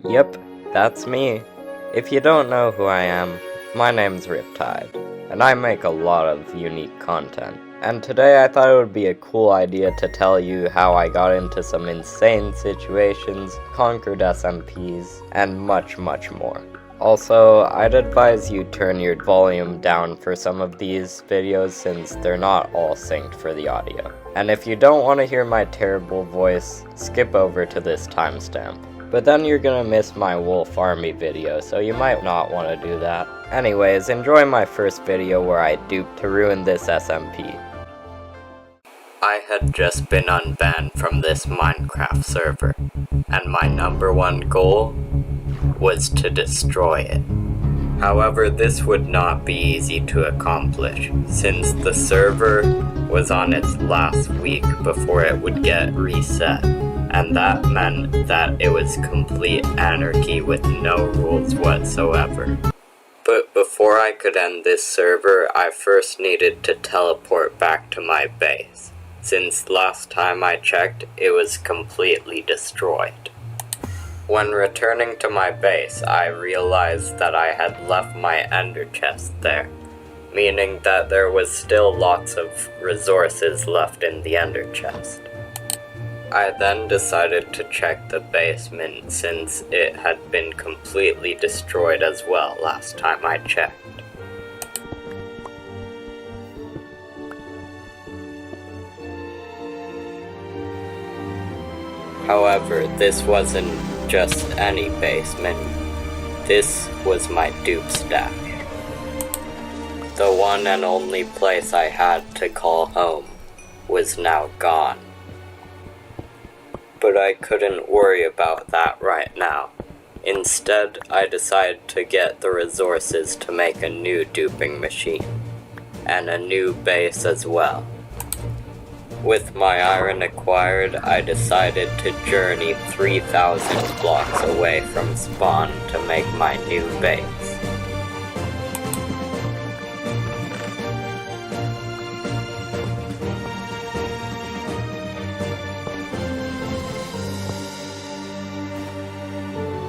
Yep, that's me. If you don't know who I am, my name's Riptide, and I make a lot of unique content. And today I thought it would be a cool idea to tell you how I got into some insane situations, conquered SMPs, and much more. Also, I'd advise you turn your volume down for some of these videos since they're not all synced for the audio. And if you don't want to hear my terrible voice, skip over to this timestamp. But then you're gonna miss my Wolf Army video, so you might not want to do that. Anyways, enjoy my first video where I duped to ruin this SMP. I had just been unbanned from this Minecraft server, and my #1 goal was to destroy it. However, this would not be easy to accomplish, since the server was on its last week before it would get reset, and that meant that it was complete anarchy with no rules whatsoever. But before I could end this server, I first needed to teleport back to my base, since last time I checked, it was completely destroyed. When returning to my base, I realized that I had left my ender chest there, meaning that there was still lots of resources left in the ender chest. I then decided to check the basement since it had been completely destroyed as well last time I checked. However, this wasn't just any basement. This was my dupe stash. The one and only place I had to call home was now gone. But I couldn't worry about that right now. Instead, I decided to get the resources to make a new duping machine, and a new base as well. With my iron acquired, I decided to journey 3,000 blocks away from spawn to make my new base.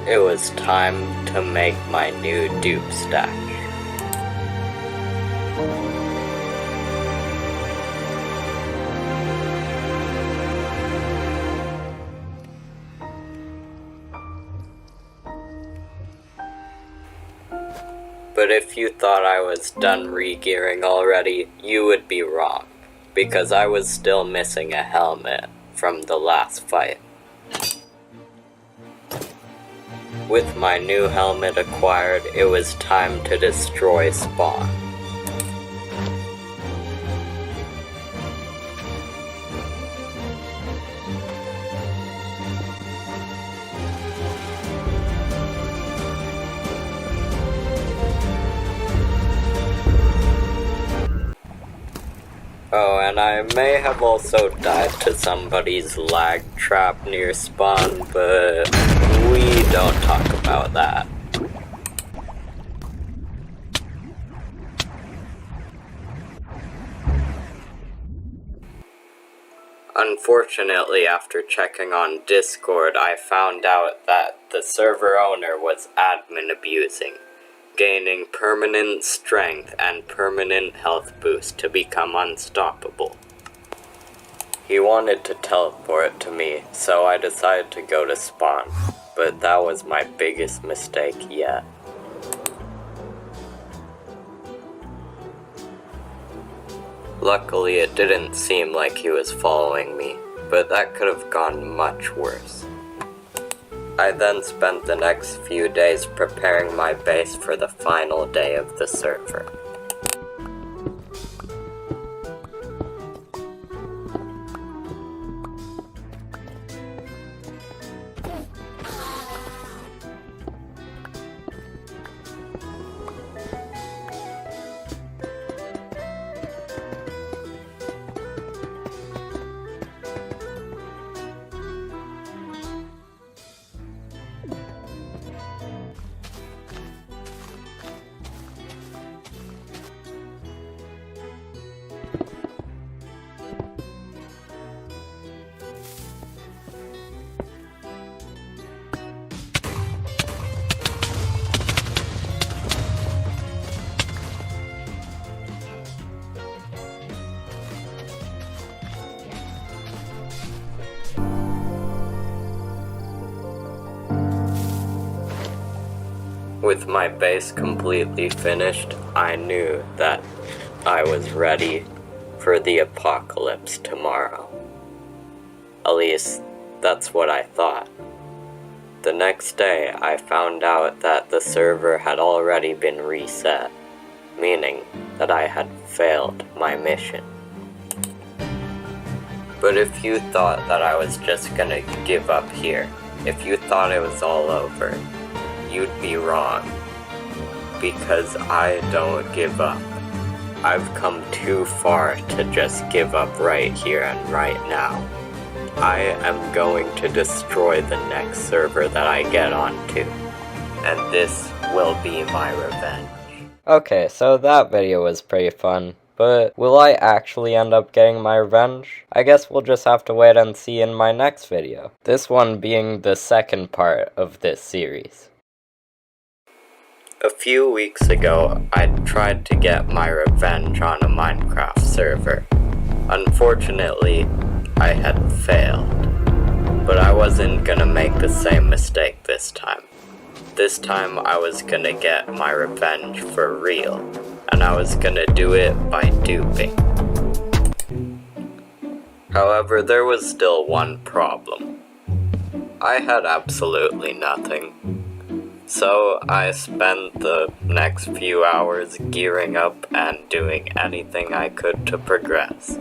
It was time to make my new dupe stash. But if you thought I was done re-gearing already, you would be wrong, because I was still missing a helmet from the last fight. With my new helmet acquired, it was time to destroy spawn. Oh, and I may have also died to somebody's lag trap near spawn, but we don't talk about that. Unfortunately, after checking on Discord, I found out that the server owner was admin abusing, gaining permanent strength and permanent health boost to become unstoppable. He wanted to teleport to me, so I decided to go to spawn, but that was my biggest mistake yet. Luckily, it didn't seem like he was following me, but that could have gone much worse. I then spent the next few days preparing my base for the final day of the server. With my base completely finished, I knew that I was ready for the apocalypse tomorrow. At least, that's what I thought. The next day, I found out that the server had already been reset, meaning that I had failed my mission. But if you thought that I was just gonna give up here, if you thought it was all over, you'd be wrong. Because I don't give up. I've come too far to just give up right here and right now. I am going to destroy the next server that I get onto. And this will be my revenge. Okay, so that video was pretty fun. But will I actually end up getting my revenge? I guess we'll just have to wait and see in my next video. This one being the second part of this series. A few weeks ago, I tried to get my revenge on a Minecraft server. Unfortunately, I had failed. But I wasn't gonna make the same mistake this time. This time I was gonna get my revenge for real. And I was gonna do it by duping. However, there was still one problem. I had absolutely nothing. So I spent the next few hours gearing up and doing anything I could to progress.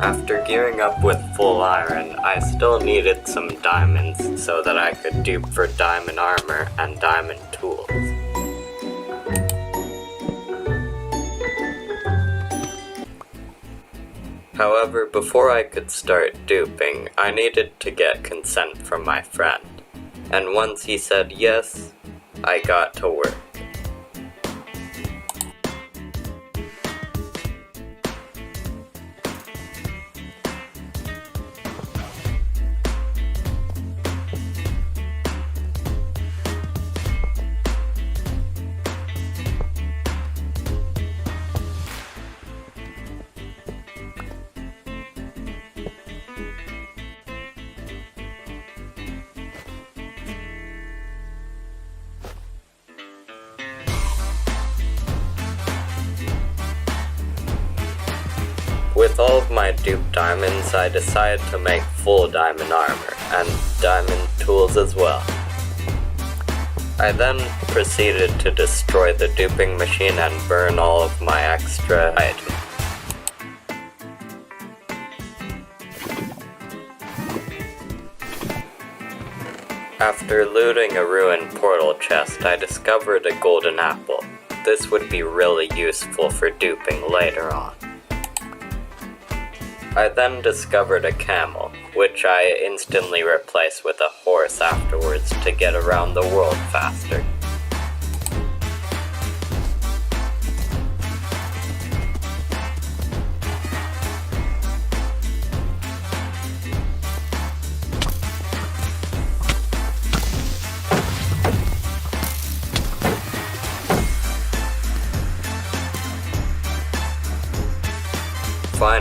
After gearing up with full iron, I still needed some diamonds so that I could dupe for diamond armor and diamond tools. However, before I could start duping, I needed to get consent from my friend. And once he said yes, I got to work. With all of my dupe diamonds, I decided to make full diamond armor, and diamond tools as well. I then proceeded to destroy the duping machine and burn all of my extra items. After looting a ruined portal chest, I discovered a golden apple. This would be really useful for duping later on. I then discovered a camel, which I instantly replaced with a horse afterwards to get around the world faster.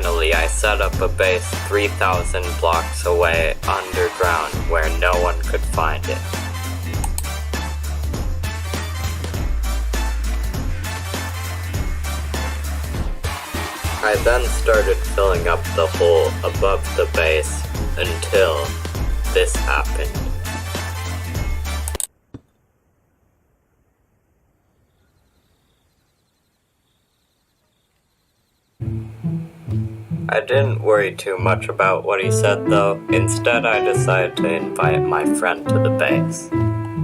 Finally, I set up a base 3,000 blocks away underground where no one could find it. I then started filling up the hole above the base until this happened. I didn't worry too much about what he said though. Instead, I decided to invite my friend to the base,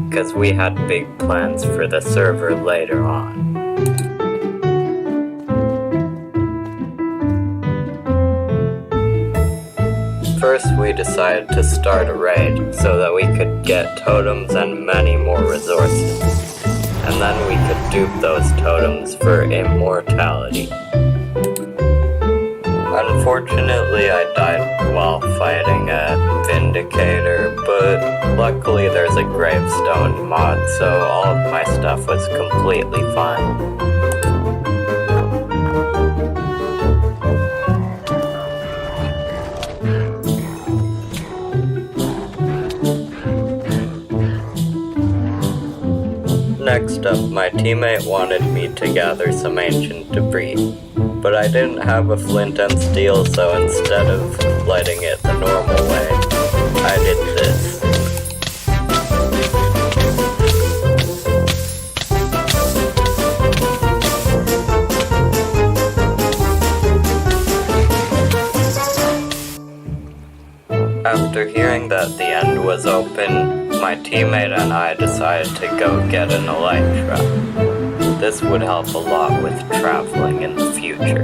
because we had big plans for the server later on. First, we decided to start a raid so that we could get totems and many more resources, and then we could dupe those totems for immortality. Unfortunately, I died while fighting a Vindicator, but luckily there's a gravestone mod, so all of my stuff was completely fine. Next up, my teammate wanted me to gather some ancient debris, but I didn't have a flint and steel, so instead of lighting it the normal way, I did this. After hearing that the end was open, my teammate and I decided to go get an elytra. This would help a lot with traveling in the future.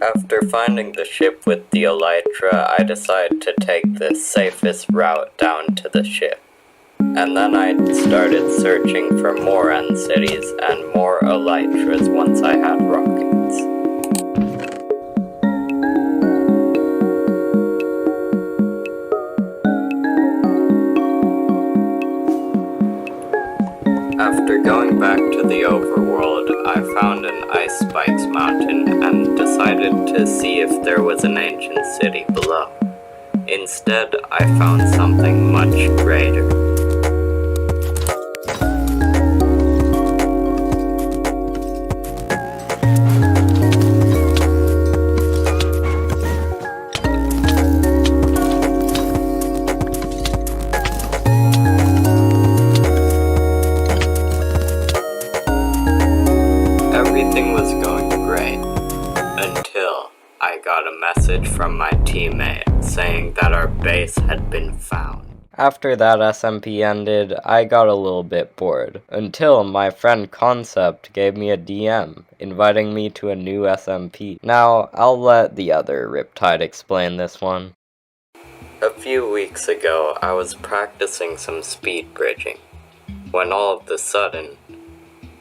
After finding the ship with the elytra, I decided to take the safest route down to the ship. And then I started searching for more end cities and more elytras once I had rockets. After going back to the overworld, I found an ice spikes mountain and decided to see if there was an ancient city below. Instead, I found something much greater. Everything was going great, until I got a message from my teammate saying that our base had been found. After that SMP ended, I got a little bit bored, until my friend Concept gave me a DM, inviting me to a new SMP. Now, I'll let the other Riptide explain this one. A few weeks ago, I was practicing some speed bridging, when all of a sudden,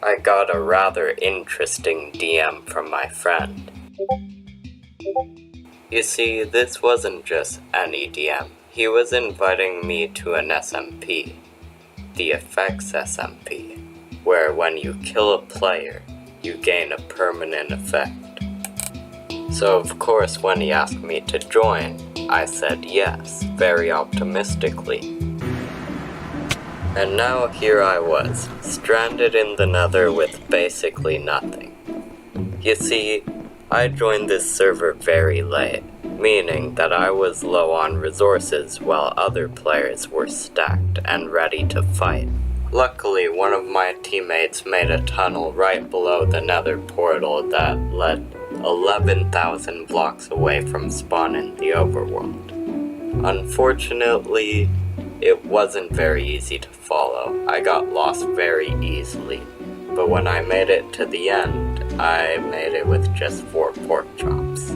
I got a rather interesting DM from my friend. You see, this wasn't just any DM. He was inviting me to an SMP, the Effects SMP, where when you kill a player, you gain a permanent effect. So of course, when he asked me to join, I said yes, very optimistically. And now here I was, stranded in the Nether with basically nothing. You see, I joined this server very late, meaning that I was low on resources while other players were stacked and ready to fight. Luckily, one of my teammates made a tunnel right below the Nether portal that led 11,000 blocks away from spawn in the overworld. Unfortunately, it wasn't very easy to follow. I got lost very easily, but when I made it to the end, I made it with just 4 pork chops.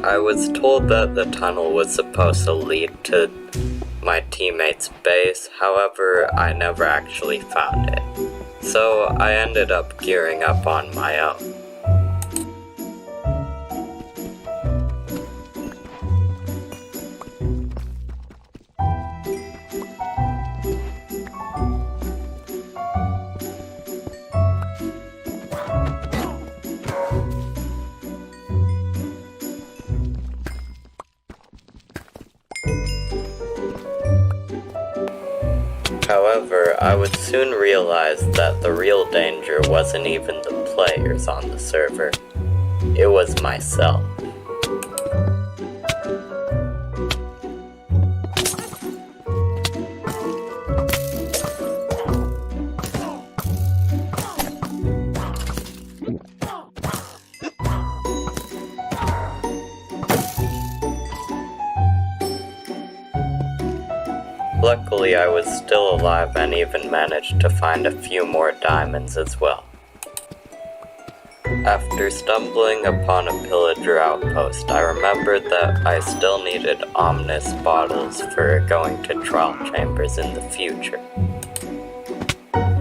I was told that the tunnel was supposed to lead to my teammate's base, however, I never actually found it. So I ended up gearing up on my own. However, I would soon realize that the real danger wasn't even the players on the server. It was myself. Luckily, I was still alive and even managed to find a few more diamonds as well. After stumbling upon a pillager outpost, I remembered that I still needed ominous bottles for going to trial chambers in the future.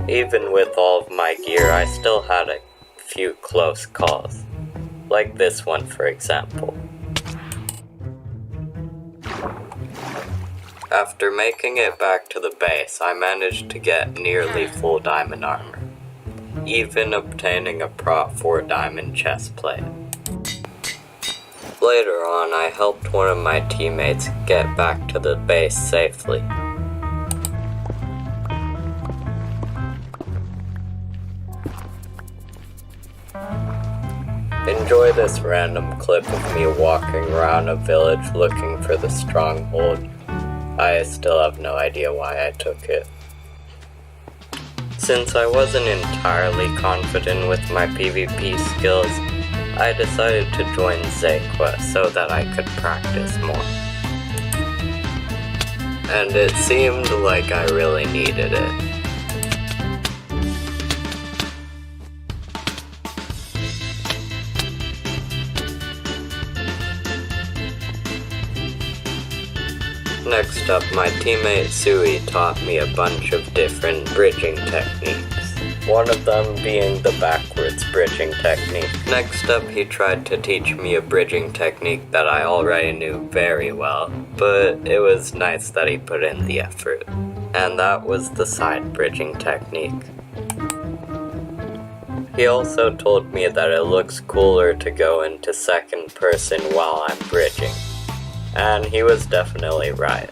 Even with all of my gear, I still had a few close calls, like this one for example. After making it back to the base, I managed to get nearly full diamond armor, even obtaining a Prot 4 diamond chestplate. Later on, I helped one of my teammates get back to the base safely. Enjoy this random clip of me walking around a village looking for the stronghold. I still have no idea why I took it. Since I wasn't entirely confident with my PvP skills, I decided to join Zequa so that I could practice more. And it seemed like I really needed it. Next up, my teammate Sui taught me a bunch of different bridging techniques, one of them being the backwards bridging technique. Next up, he tried to teach me a bridging technique that I already knew very well, but it was nice that he put in the effort, and that was the side bridging technique. He also told me that it looks cooler to go into second person while I'm bridging. And he was definitely right.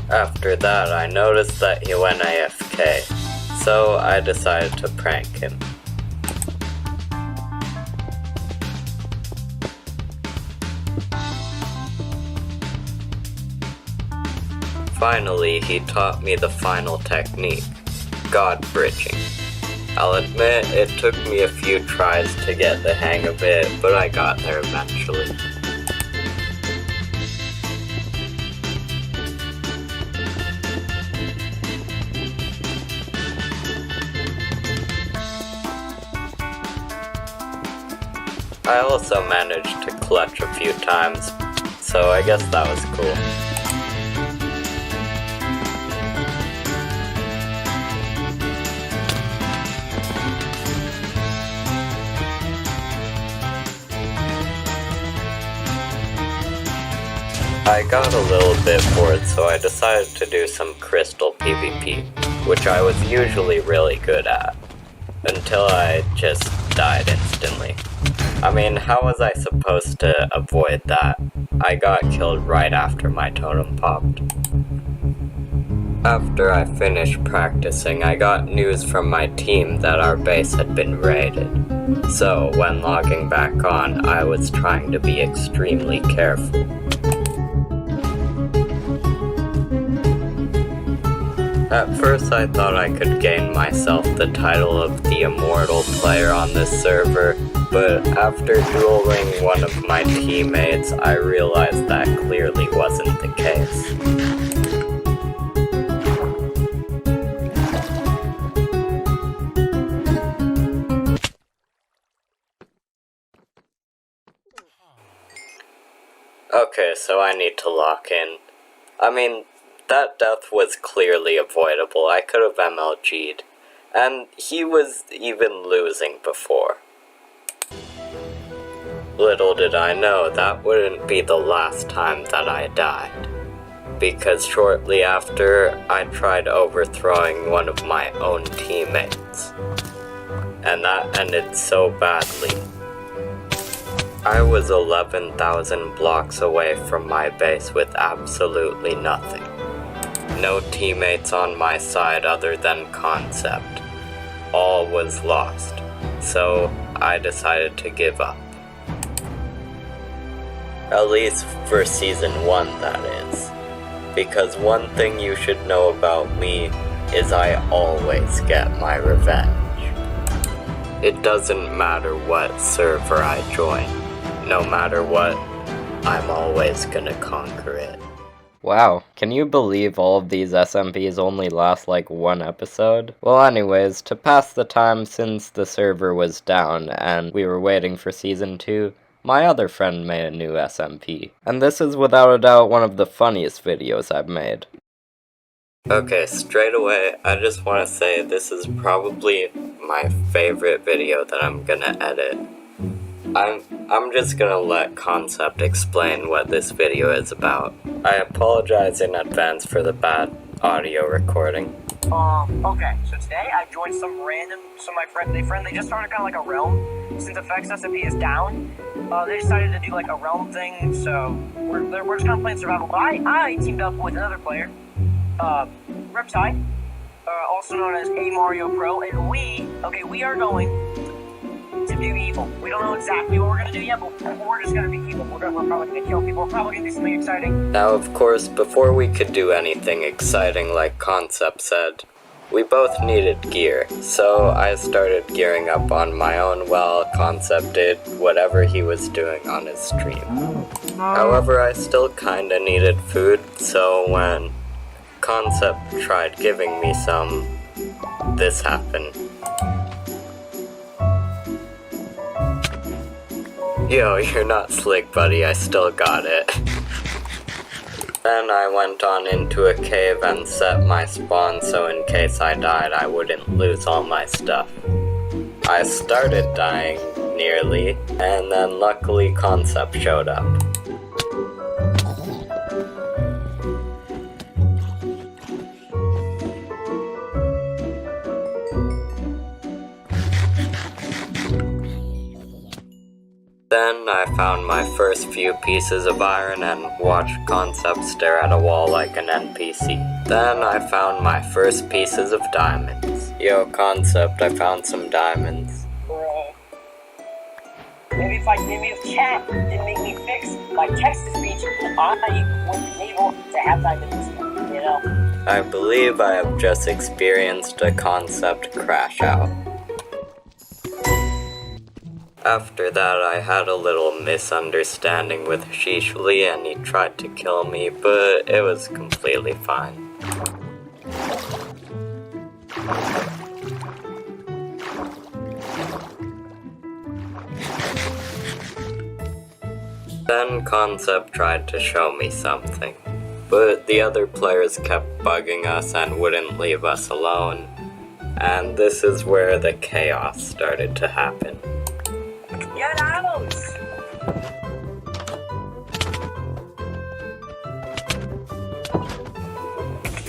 After that, I noticed that he went AFK, so I decided to prank him. Finally, he taught me the final technique. God bridging. I'll admit it took me a few tries to get the hang of it, but I got there eventually. I also managed to clutch a few times, so I guess that was cool. I got a little bit bored, so I decided to do some crystal PvP, which I was usually really good at, until I just died instantly. I mean, how was I supposed to avoid that? I got killed right after my totem popped. After I finished practicing, I got news from my team that our base had been raided. So, when logging back on, I was trying to be extremely careful. At first I thought I could gain myself the title of the immortal player on this server, but after dueling one of my teammates, I realized that clearly wasn't the case. Okay, so I need to lock in. I mean, that death was clearly avoidable. I could have MLG'd. And he was even losing before. Little did I know that wouldn't be the last time that I died. Because shortly after, I tried overthrowing one of my own teammates. And that ended so badly I was 11,000 blocks away from my base with absolutely nothing. No teammates on my side other than Concept. All was lost, so I decided to give up. At least for Season 1, that is. Because one thing you should know about me is I always get my revenge. It doesn't matter what server I join. No matter what, I'm always gonna conquer it. Wow, can you believe all of these SMPs only last like one episode? Well anyways, to pass the time since the server was down and we were waiting for Season 2, my other friend made a new SMP. And this is without a doubt one of the funniest videos I've made. Okay, straight away, I just want to say this is probably my favorite video that I'm gonna edit. I'm just gonna let Concept explain what this video is about. I apologize in advance for the bad audio recording. Okay, so today I joined my friend, they just started kind of like a realm. Since FX SMP is down, they decided to do like a realm thing, so we're just kind of playing survival. But I teamed up with another player, Riptide, also known as A Mario Pro, and we are going to do evil. We don't know exactly what we're gonna do yet, but we're just gonna be evil. We're probably gonna kill people. We're probably gonna do something exciting. Now, of course, before we could do anything exciting like Concept said, we both needed gear, so I started gearing up on my own while Concept did whatever he was doing on his stream. However, I still kinda needed food, so when Concept tried giving me some, this happened. Yo, you're not slick, buddy, I still got it. Then I went on into a cave and set my spawn so in case I died I wouldn't lose all my stuff. I started dying, nearly, and then luckily Concept showed up. Then I found my first few pieces of iron and watched Concept stare at a wall like an NPC. Then I found my first pieces of diamonds. Yo, Concept, I found some diamonds. Bro. Maybe if chat didn't make me fix my text-to-speech, I would be able to have diamonds, you know? I believe I have just experienced a Concept crash out. After that, I had a little misunderstanding with Shishli and he tried to kill me, but it was completely fine. Then Concept tried to show me something, but the other players kept bugging us and wouldn't leave us alone, and this is where the chaos started to happen. Get out!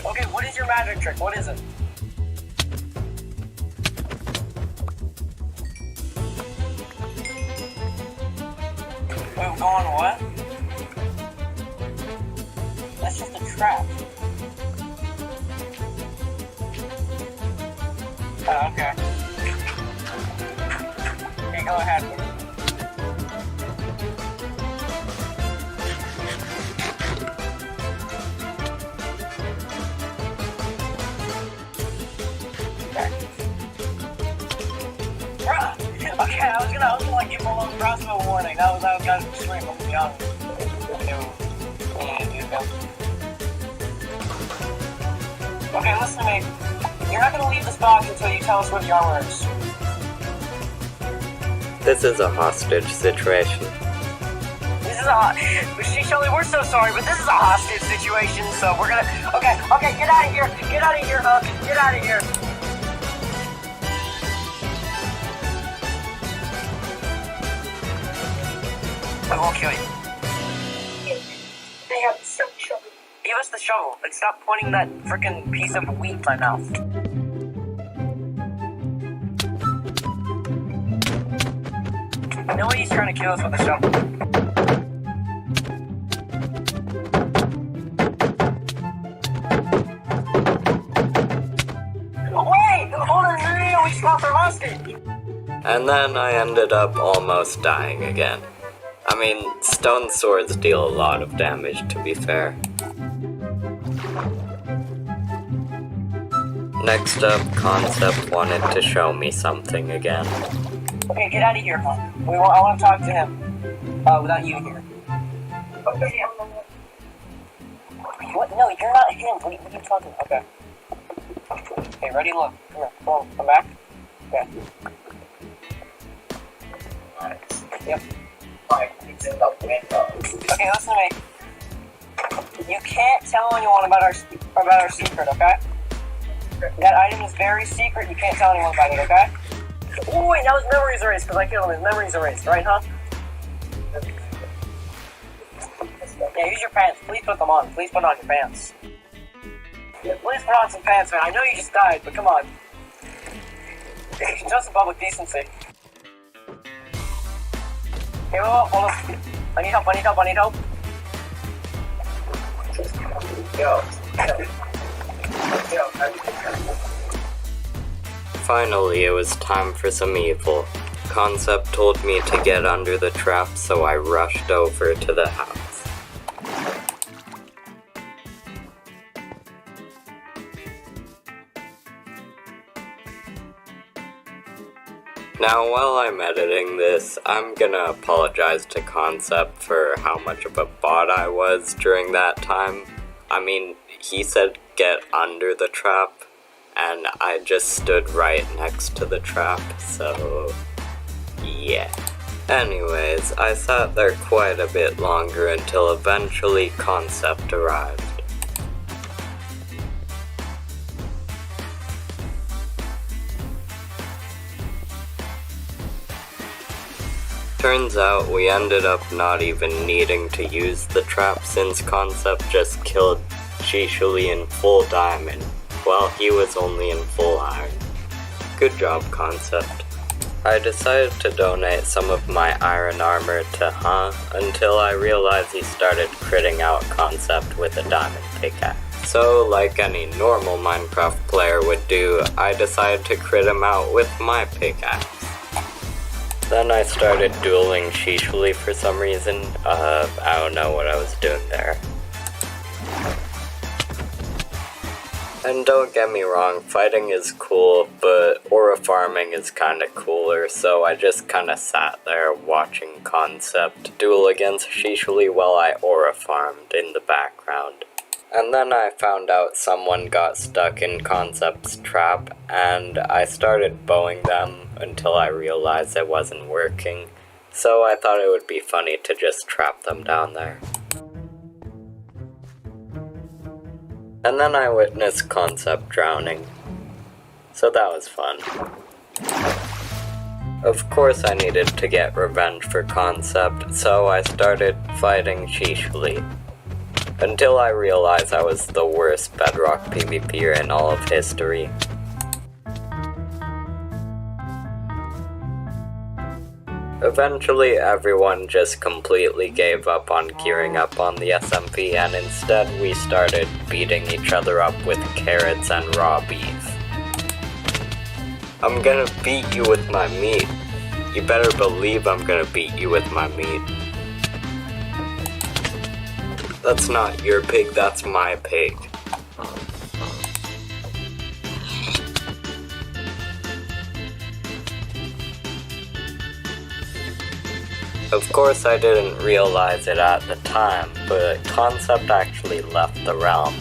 Okay, what is your magic trick? What is it? Wait, go on what? That's just a trap. Oh, okay. Okay, go ahead. Okay, I was gonna like give him a little crossbow warning. That was kind of extreme, to be honest. Okay, listen to me. You're not gonna leave this box until you tell us what the armor is. This is a hostage situation. This is Shirley, we're so sorry, but this is a hostage situation, so we're gonna... Okay, get out of here! Get out of here, Hook! Get out of here! I won't kill you. They have some shovel. Give us the shovel, and stop pointing that frickin' piece of wheat in my mouth. I know he's trying to kill us with a shovel. Wait! Hold on, no, we stopped our musket! And then I ended up almost dying again. I mean, stone swords deal a lot of damage, to be fair. Next up, Concept wanted to show me something again. Okay, get out of here, huh? I want to talk to him. Without you here. Okay. What? No, you're not him. What are you talking about? Okay. Okay, ready? Look. Come here. Come back. Okay. Yep. Okay, listen to me. You can't tell anyone about our secret, okay? That item is very secret. You can't tell anyone about it, okay? Oh wait, now his memory's erased because I killed him. His memory's erased, right, huh? Yeah, use your pants. Please put them on. Please put on your pants. Yeah, please put on some pants, man. I know you just died, but come on. Just a public decency. Hey, hold on. I need help. Yo. Finally, it was time for some evil. Concept told me to get under the trap, so I rushed over to the house. Now, while I'm editing this, I'm gonna apologize to Concept for how much of a bot I was during that time. I mean, he said get under the trap, and I just stood right next to the trap, so yeah. Anyways, I sat there quite a bit longer until eventually Concept arrived. Turns out we ended up not even needing to use the trap since Concept just killed Shishuli in full diamond, while he was only in full iron. Good job, Concept. I decided to donate some of my iron armor to until I realized he started critting out Concept with a diamond pickaxe. So, like any normal Minecraft player would do, I decided to crit him out with my pickaxe. Then I started dueling Shishuli for some reason. I don't know what I was doing there. And don't get me wrong, fighting is cool, but aura farming is kinda cooler, so I just kinda sat there watching Concept duel against Shishuli while I aura farmed in the background. And then I found out someone got stuck in Concept's trap, and I started bowing them until I realized it wasn't working, so I thought it would be funny to just trap them down there. And then I witnessed Concept drowning, so that was fun. Of course I needed to get revenge for Concept, so I started fighting Shishuli, until I realized I was the worst Bedrock PvPer in all of history. Eventually, everyone just completely gave up on gearing up on the SMP, and instead we started beating each other up with carrots and raw beef. I'm gonna beat you with my meat. You better believe I'm gonna beat you with my meat. That's not your pig, that's my pig. Of course I didn't realize it at the time, but Concept actually left the realm.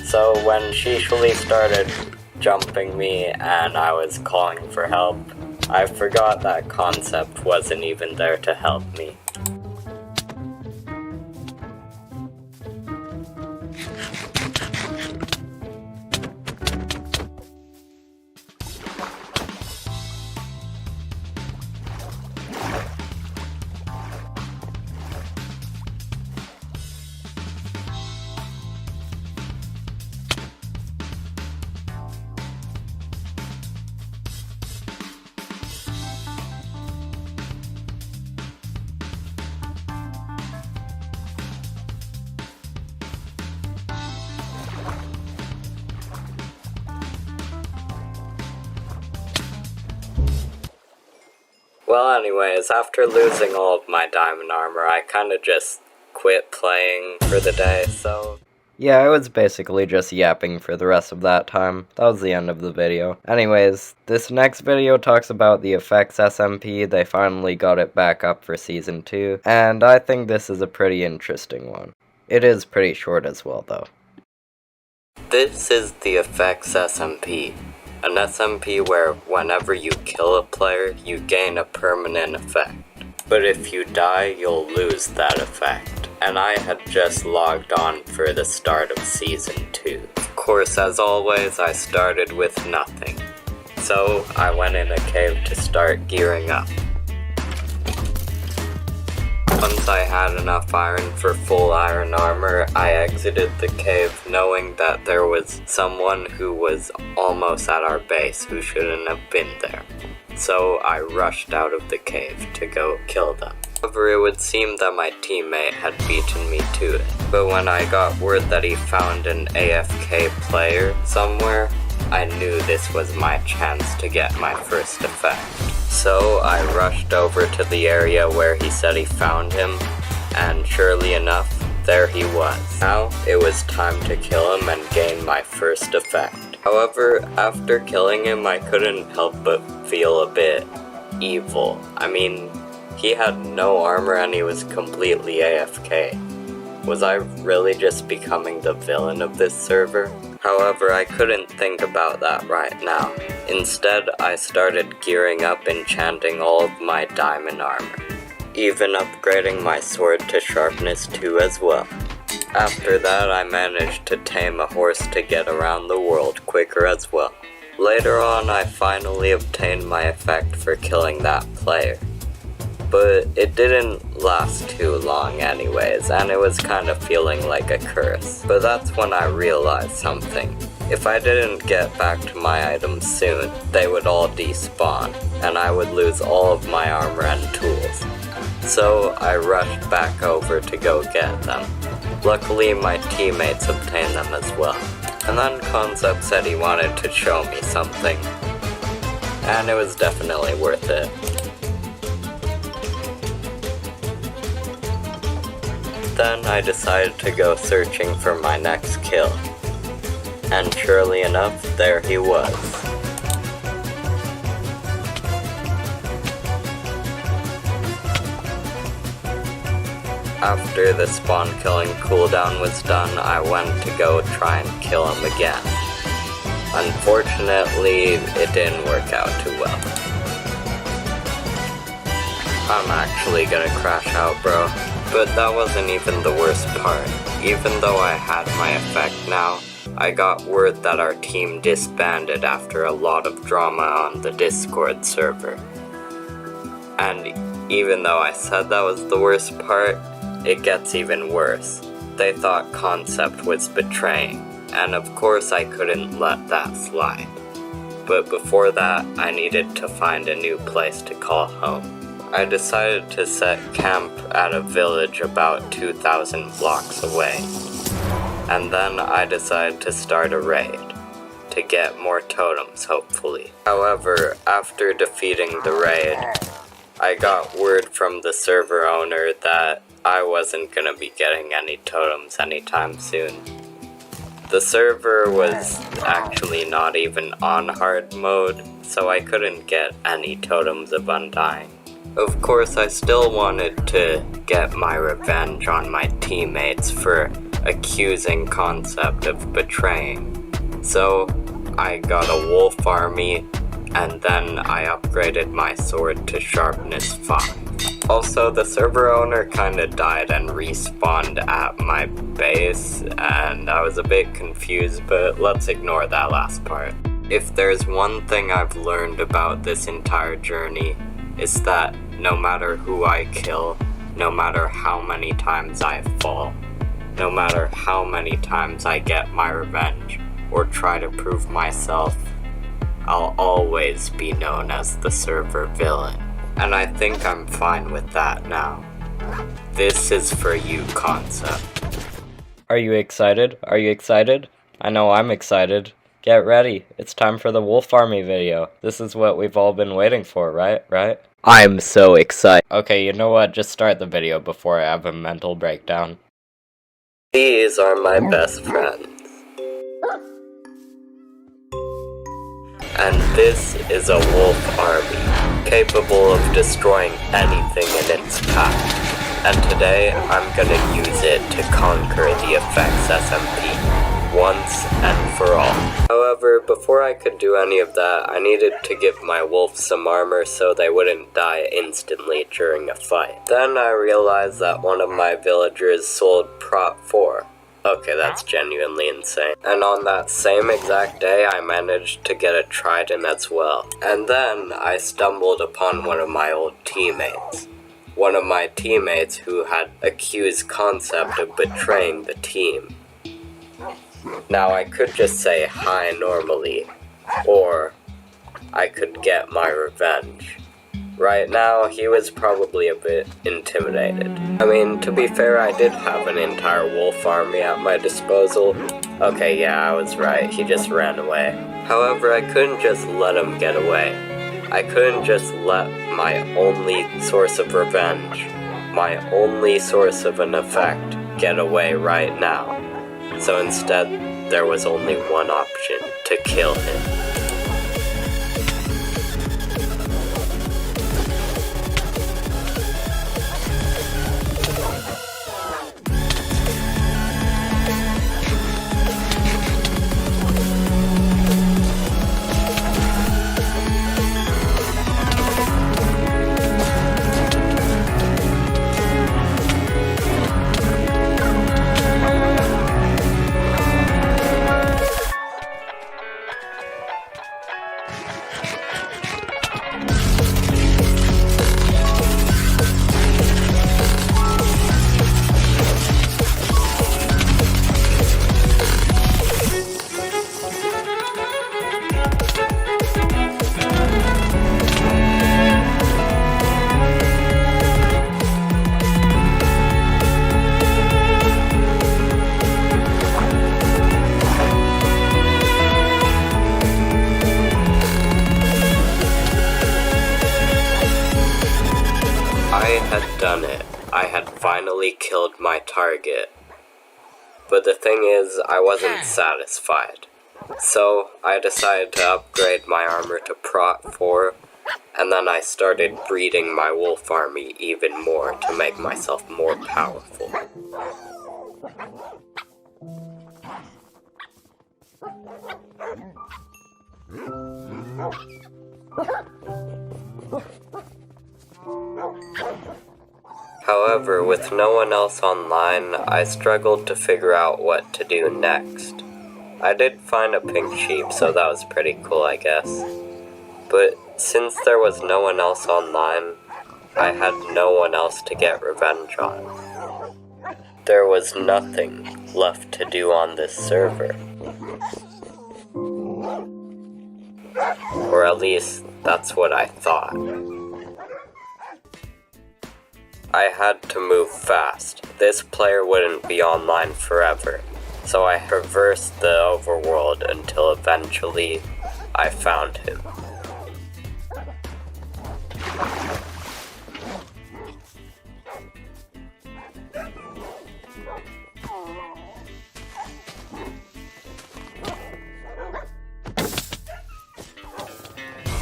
So when Shishuli started jumping me and I was calling for help, I forgot that Concept wasn't even there to help me. Well, anyways, after losing all of my diamond armor, I kinda just quit playing for the day, so... Yeah, I was basically just yapping for the rest of that time. That was the end of the video. Anyways, this next video talks about the effects SMP. They finally got it back up for Season 2, and I think this is a pretty interesting one. It is pretty short as well, though. This is the effects SMP. An SMP where whenever you kill a player, you gain a permanent effect. But if you die, you'll lose that effect. And I had just logged on for the start of Season 2. Of course, as always, I started with nothing. So, I went in a cave to start gearing up. Once I had enough iron for full iron armor, I exited the cave knowing that there was someone who was almost at our base who shouldn't have been there. So I rushed out of the cave to go kill them. However, it would seem that my teammate had beaten me to it. But when I got word that he found an AFK player somewhere, I knew this was my chance to get my first effect. So I rushed over to the area where he said he found him, and surely enough, there he was. Now, it was time to kill him and gain my first effect. However, after killing him, I couldn't help but feel a bit evil. I mean, he had no armor and he was completely AFK. Was I really just becoming the villain of this server? However, I couldn't think about that right now. Instead, I started gearing up, enchanting all of my diamond armor, even upgrading my sword to sharpness 2 as well. After that, I managed to tame a horse to get around the world quicker as well. Later on, I finally obtained my effect for killing that player. But it didn't last too long anyways, and it was kind of feeling like a curse. But that's when I realized something. If I didn't get back to my items soon, they would all despawn, and I would lose all of my armor and tools. So I rushed back over to go get them. Luckily, my teammates obtained them as well. And then Concept said he wanted to show me something. And it was definitely worth it. Then I decided to go searching for my next kill. And surely enough, there he was. After the spawn killing cooldown was done, I went to go try and kill him again. Unfortunately, it didn't work out too well. I'm actually gonna crash out, bro. But that wasn't even the worst part. Even though I had my effect now, I got word that our team disbanded after a lot of drama on the Discord server. And even though I said that was the worst part, it gets even worse. They thought Concept was betraying, and of course I couldn't let that slide. But before that, I needed to find a new place to call home. I decided to set camp at a village about 2,000 blocks away. And then I decided to start a raid, to get more totems hopefully. However, after defeating the raid, I got word from the server owner that I wasn't gonna be getting any totems anytime soon. The server was actually not even on hard mode, so I couldn't get any totems of Undying. Of course, I still wanted to get my revenge on my teammates for accusing Concept of betraying. So, I got a wolf army, and then I upgraded my sword to sharpness 5. Also, the server owner kinda died and respawned at my base, and I was a bit confused, but let's ignore that last part. If there's one thing I've learned about this entire journey, is that no matter who I kill, no matter how many times I fall, no matter how many times I get my revenge, or try to prove myself, I'll always be known as the server villain. And I think I'm fine with that now. This is for you, Concept. Are you excited? Are you excited? I know I'm excited. Get ready, it's time for the Wolf Army video. This is what we've all been waiting for, right? I'm so excited. Okay, you know what? Just start the video before I have a mental breakdown. These are my best friends. And this is a wolf army, capable of destroying anything in its path. And today, I'm gonna use it to conquer the effects SMP, once and for all. However, before I could do any of that, I needed to give my wolves some armor so they wouldn't die instantly during a fight. Then I realized that one of my villagers sold Prop 4. Okay, that's genuinely insane. And on that same exact day, I managed to get a trident as well. And then I stumbled upon one of my old teammates. One of my teammates who had accused Concept of betraying the team. Now I could just say hi normally, or I could get my revenge. Right now, he was probably a bit intimidated. I mean, to be fair, I did have an entire wolf army at my disposal. Okay, yeah, I was right, he just ran away. However, I couldn't just let him get away. I couldn't just let my only source of revenge, my only source of an effect, get away right now. So instead, there was only one option: to kill him. I had done it. I had finally killed my target. But the thing is, I wasn't satisfied. So, I decided to upgrade my armor to Prot 4, and then I started breeding my wolf army even more to make myself more powerful. However, with no one else online, I struggled to figure out what to do next. I did find a pink sheep, so that was pretty cool, I guess. But since there was no one else online, I had no one else to get revenge on. There was nothing left to do on this server. Or at least, that's what I thought. I had to move fast. This player wouldn't be online forever, so I traversed the overworld until eventually I found him.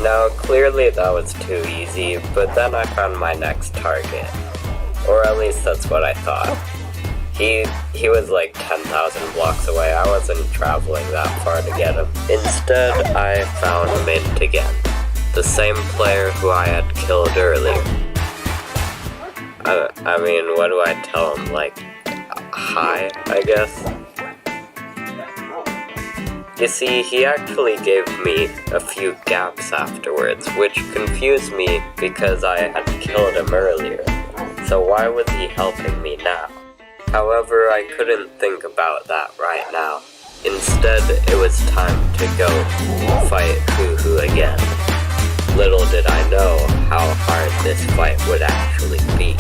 Now, clearly that was too easy, but then I found my next target. Or at least that's what I thought. He was like 10,000 blocks away. I wasn't traveling that far to get him. Instead, I found Mint again. The same player who I had killed earlier. I mean, what do I tell him? Like, hi, I guess? You see, he actually gave me a few gaps afterwards, which confused me because I had killed him earlier. So why was he helping me now? However, I couldn't think about that right now. Instead, it was time to go fight Hoo-Hoo again. Little did I know how hard this fight would actually be.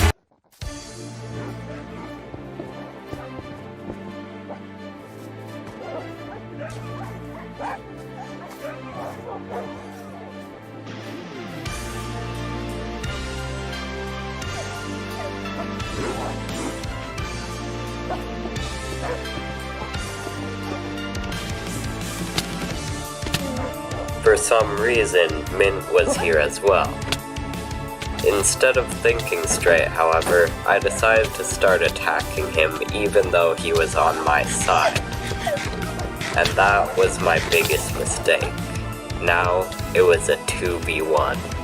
For some reason, Mint was here as well. Instead of thinking straight, however, I decided to start attacking him even though he was on my side. And that was my biggest mistake. Now, it was a 2v1.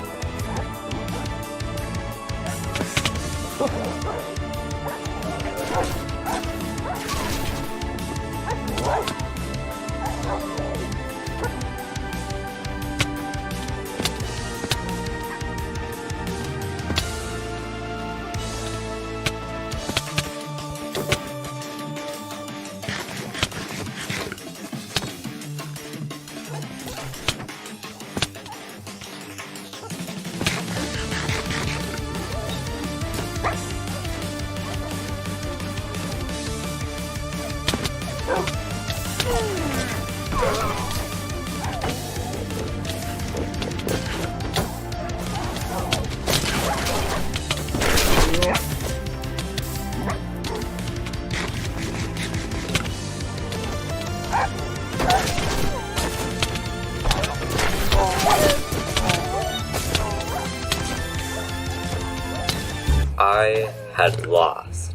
I had lost.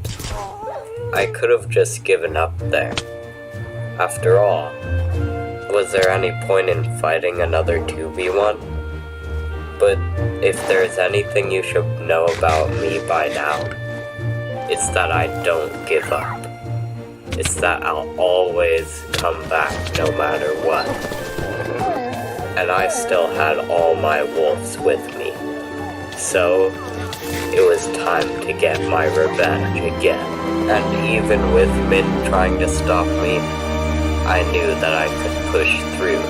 I could have just given up there. After all, was there any point in fighting another 2v1? But if there's anything you should know about me by now, it's that I don't give up. It's that I'll always come back no matter what. And I still had all my wolves with me. So, it was time to get my revenge again. And even with Mint trying to stop me, I knew that I could push through.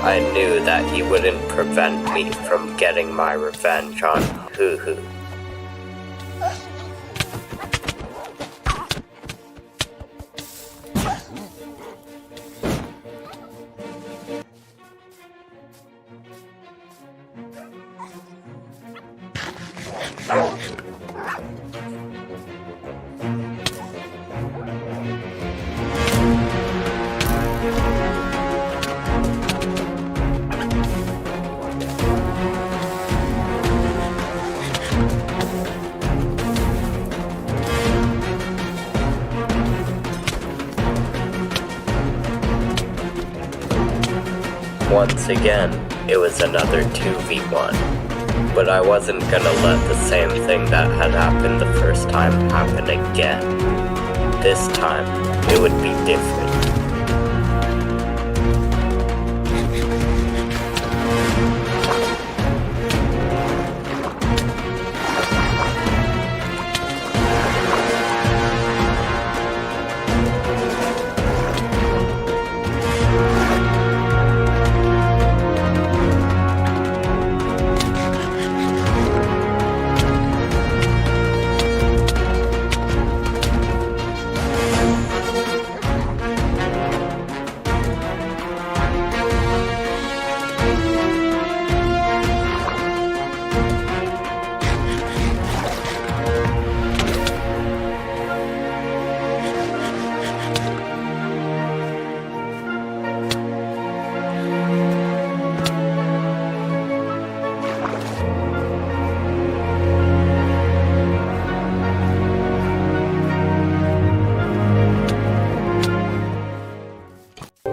I knew that he wouldn't prevent me from getting my revenge on Hoo Hoo. Once again, it was another 2v1. But I wasn't gonna let the same thing that had happened the first time happen again. This time, it would be different.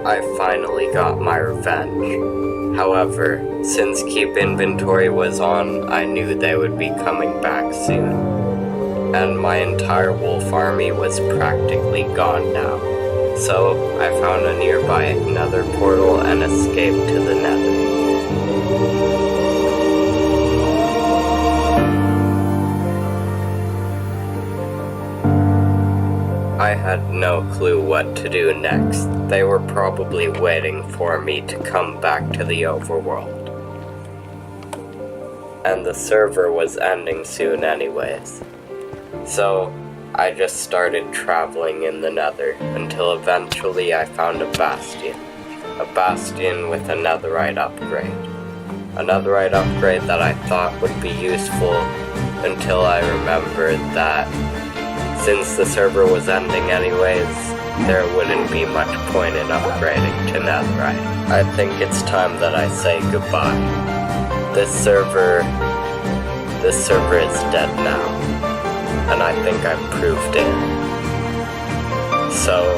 I finally got my revenge. However, since Keep Inventory was on, I knew they would be coming back soon. And my entire wolf army was practically gone now. So, I found a nearby nether portal and escaped to the nether. I had no clue what to do next. They were probably waiting for me to come back to the overworld. And the server was ending soon anyways. So, I just started traveling in the nether until eventually I found a bastion. A bastion with a netherite upgrade. A netherite upgrade that I thought would be useful until I remembered that since the server was ending anyways, there wouldn't be much point in upgrading to netherite. I think it's time that I say goodbye. This server is dead now, and I think I've proved it. So,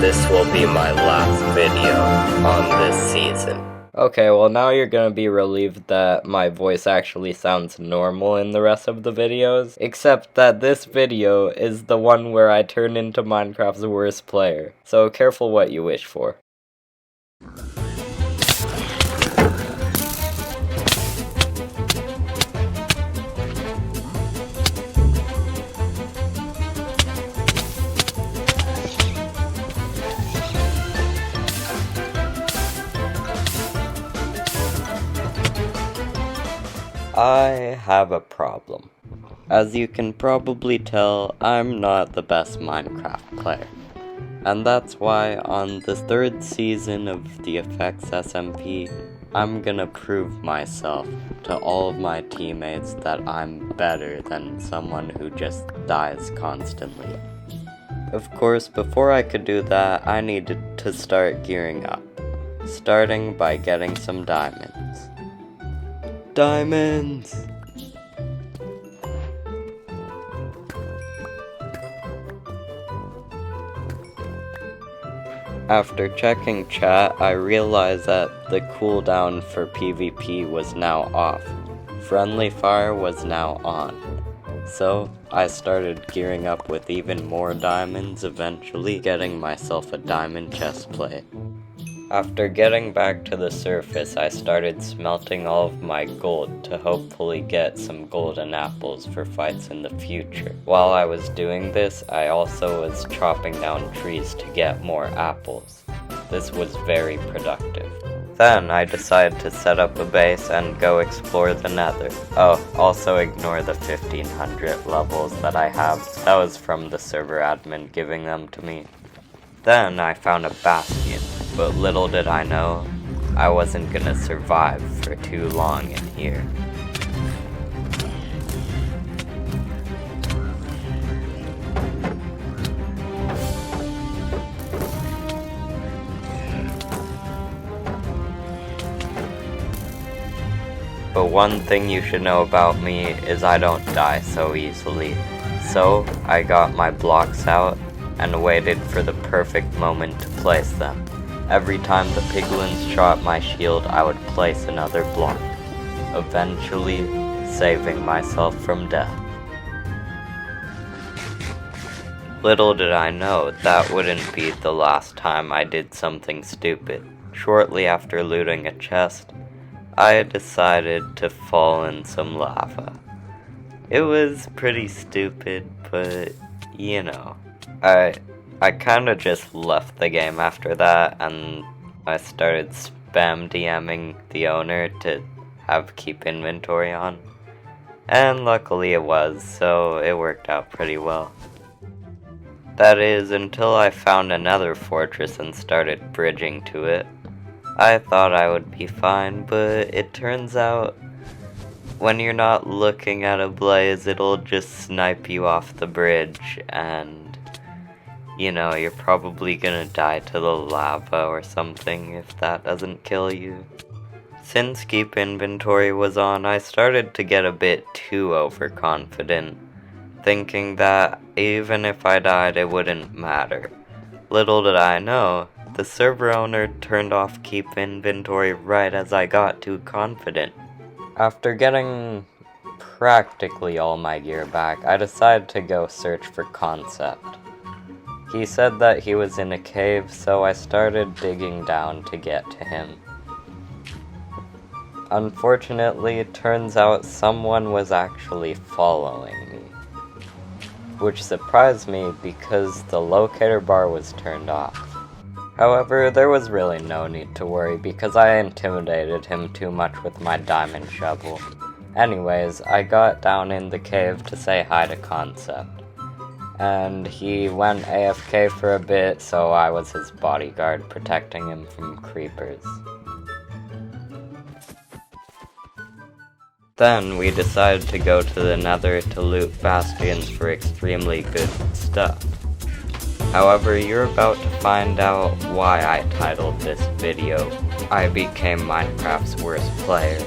this will be my last video on this season. Okay, well now you're gonna be relieved that my voice actually sounds normal in the rest of the videos, except that this video is the one where I turn into Minecraft's worst player, so careful what you wish for. I have a problem. As you can probably tell, I'm not the best Minecraft player. And that's why on the 3rd season of the Effects SMP, I'm gonna prove myself to all of my teammates that I'm better than someone who just dies constantly. Of course, before I could do that, I needed to start gearing up, starting by getting some diamonds. Diamonds! After checking chat, I realized that the cooldown for PvP was now off. Friendly fire was now on. So, I started gearing up with even more diamonds, eventually getting myself a diamond chestplate. After getting back to the surface, I started smelting all of my gold to hopefully get some golden apples for fights in the future. While I was doing this, I also was chopping down trees to get more apples. This was very productive. Then I decided to set up a base and go explore the nether. Oh, also ignore the 1500 levels that I have. That was from the server admin giving them to me. Then I found a bastion. But little did I know, I wasn't gonna survive for too long in here. But one thing you should know about me is I don't die so easily. So, I got my blocks out and waited for the perfect moment to place them. Every time the piglins shot my shield, I would place another block, eventually saving myself from death. Little did I know that wouldn't be the last time I did something stupid. Shortly after looting a chest, I decided to fall in some lava. It was pretty stupid, but you know, I kinda just left the game after that, and I started spam DMing the owner to have keep inventory on. And luckily it was, so it worked out pretty well. That is, until I found another fortress and started bridging to it. I thought I would be fine, but it turns out when you're not looking at a blaze, it'll just snipe you off the bridge, and you know, you're probably gonna die to the lava or something if that doesn't kill you. Since keep inventory was on, I started to get a bit too overconfident, thinking that even if I died it wouldn't matter. Little did I know, the server owner turned off keep inventory right as I got too confident. After getting practically all my gear back, I decided to go search for Concept. He said that he was in a cave, so I started digging down to get to him. Unfortunately, it turns out someone was actually following me, which surprised me because the locator bar was turned off. However, there was really no need to worry because I intimidated him too much with my diamond shovel. Anyways, I got down in the cave to say hi to Concept. And he went AFK for a bit, so I was his bodyguard, protecting him from creepers. Then we decided to go to the nether to loot bastions for extremely good stuff. However, you're about to find out why I titled this video, I Became Minecraft's Worst Player.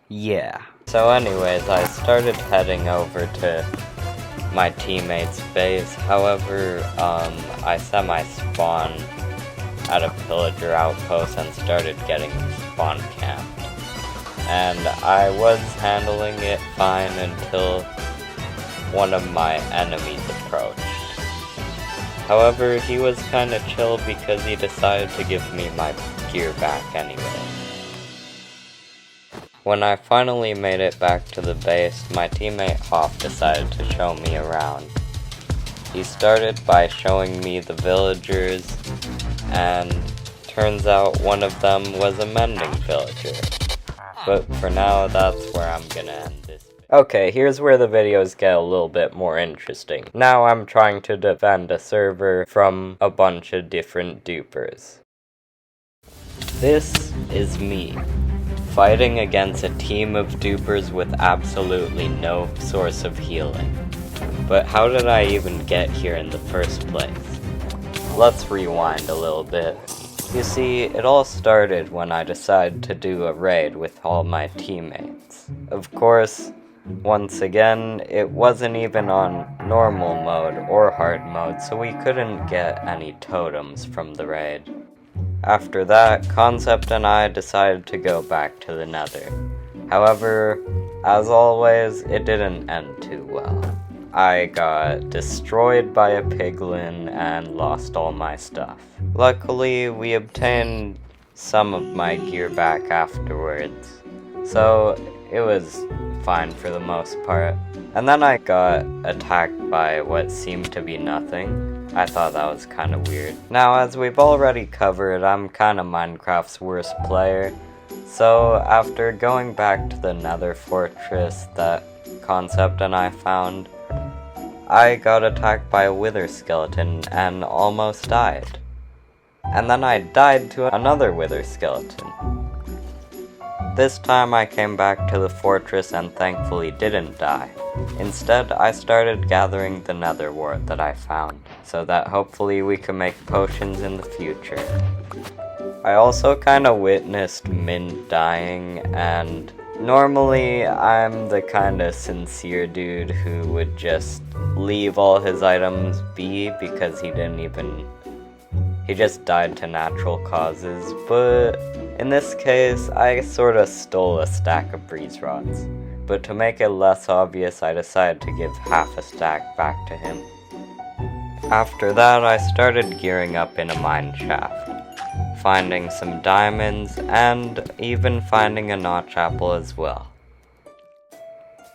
Yeah. So anyways, I started heading over to my teammate's base. However, I semi-spawned at a pillager outpost and started getting spawn camped. And I was handling it fine until one of my enemies approached. However, he was kinda chill because he decided to give me my gear back anyway. When I finally made it back to the base, my teammate Hoff decided to show me around. He started by showing me the villagers, and turns out one of them was a mending villager. But for now, that's where I'm gonna end this. Okay, here's where the videos get a little bit more interesting. Now I'm trying to defend a server from a bunch of different dupers. This is me, fighting against a team of dupers with absolutely no source of healing. But how did I even get here in the first place? Let's rewind a little bit. You see, it all started when I decided to do a raid with all my teammates. Of course, once again, it wasn't even on normal mode or hard mode, so we couldn't get any totems from the raid. After that, Concept and I decided to go back to the Nether. However, as always, it didn't end too well. I got destroyed by a piglin and lost all my stuff. Luckily, we obtained some of my gear back afterwards, so it was fine for the most part. And then I got attacked by what seemed to be nothing. I thought that was kinda weird. Now, as we've already covered, I'm kinda Minecraft's worst player. So, after going back to the Nether fortress that Concept and I found, I got attacked by a wither skeleton and almost died. And then I died to another wither skeleton. This time I came back to the fortress and thankfully didn't die. Instead, I started gathering the nether wart that I found, so that hopefully we can make potions in the future. I also kinda witnessed Mint dying, and normally I'm the kinda sincere dude who would just leave all his items be because he just died to natural causes, but in this case, I sorta stole a stack of breeze rods. But to make it less obvious, I decided to give half a stack back to him. After that, I started gearing up in a mine shaft, finding some diamonds, and even finding a notch apple as well.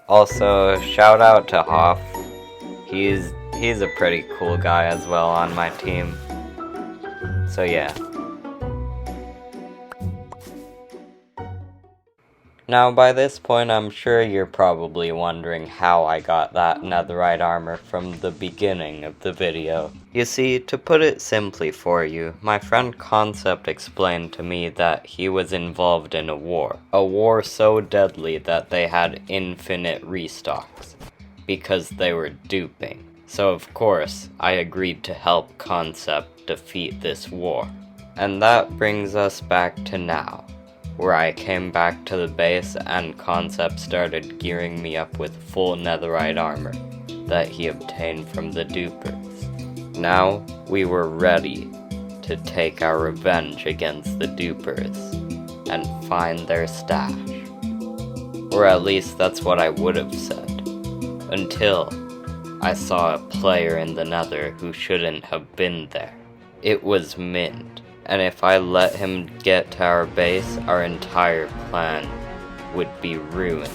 Also, shout out to Hoff. He's a pretty cool guy as well on my team. So yeah. Now by this point I'm sure you're probably wondering how I got that netherite armor from the beginning of the video. You see, to put it simply for you, my friend Concept explained to me that he was involved in a war so deadly that they had infinite restocks, because they were duping. So of course, I agreed to help Concept defeat this war. And that brings us back to now, where I came back to the base and Concept started gearing me up with full netherite armor that he obtained from the dupers. Now, we were ready to take our revenge against the dupers and find their stash. Or at least that's what I would have said, until I saw a player in the Nether who shouldn't have been there. It was Mint. And if I let him get to our base, our entire plan would be ruined.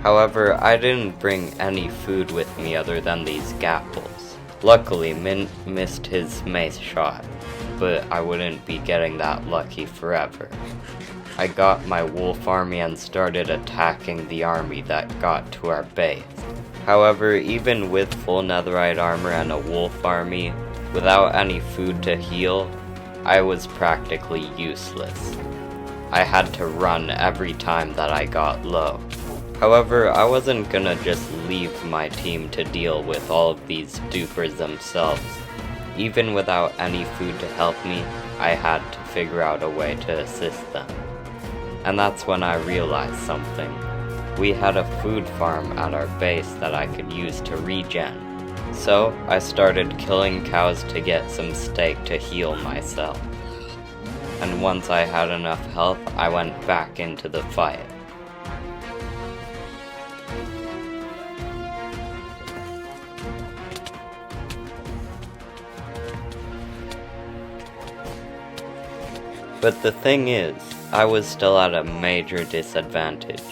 However, I didn't bring any food with me other than these gapples. Luckily, Mint missed his mace shot, but I wouldn't be getting that lucky forever. I got my wolf army and started attacking the army that got to our base. However, even with full netherite armor and a wolf army, without any food to heal, I was practically useless. I had to run every time that I got low. However, I wasn't gonna just leave my team to deal with all of these dupers themselves. Even without any food to help me, I had to figure out a way to assist them. And that's when I realized something. We had a food farm at our base that I could use to regen. So, I started killing cows to get some steak to heal myself. And once I had enough health, I went back into the fight. But the thing is, I was still at a major disadvantage.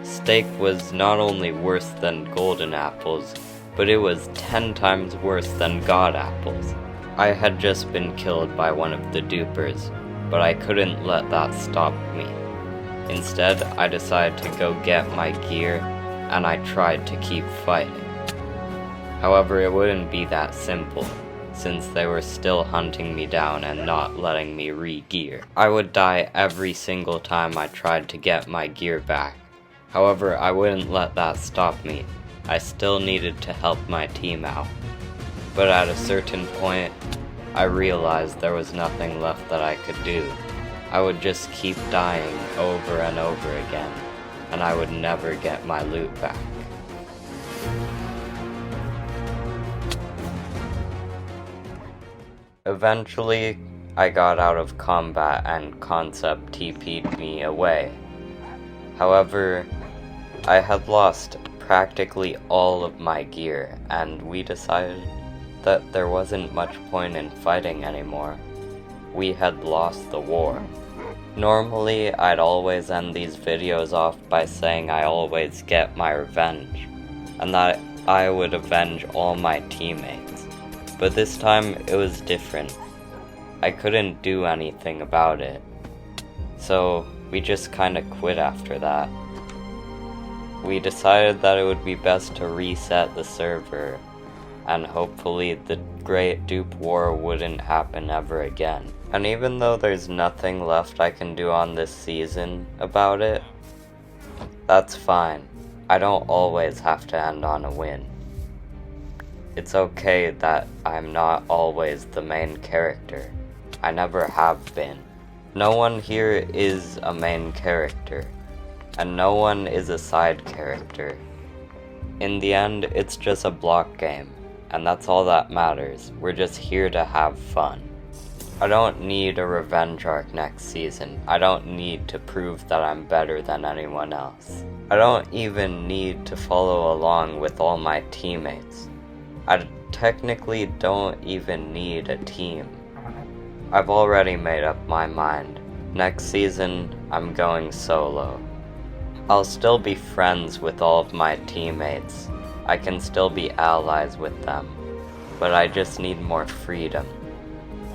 Steak was not only worse than golden apples, but it was 10 times worse than god apples. I had just been killed by one of the dupers, but I couldn't let that stop me. Instead, I decided to go get my gear, and I tried to keep fighting. However, it wouldn't be that simple, since they were still hunting me down and not letting me re-gear. I would die every single time I tried to get my gear back. However, I wouldn't let that stop me. I still needed to help my team out. But at a certain point, I realized there was nothing left that I could do. I would just keep dying over and over again, and I would never get my loot back. Eventually, I got out of combat and Concept TP'd me away. However, I had lost practically all of my gear, and we decided that there wasn't much point in fighting anymore. We had lost the war. Normally, I'd always end these videos off by saying I always get my revenge, and that I would avenge all my teammates. But this time, it was different. I couldn't do anything about it. So, we just kinda quit after that. We decided that it would be best to reset the server, and hopefully the Great Dupe War wouldn't happen ever again. And even though there's nothing left I can do on this season about it, that's fine. I don't always have to end on a win. It's okay that I'm not always the main character. I never have been. No one here is a main character, and no one is a side character. In the end, it's just a block game, and that's all that matters. We're just here to have fun. I don't need a revenge arc next season. I don't need to prove that I'm better than anyone else. I don't even need to follow along with all my teammates. I technically don't even need a team. I've already made up my mind. Next season, I'm going solo. I'll still be friends with all of my teammates. I can still be allies with them. But I just need more freedom.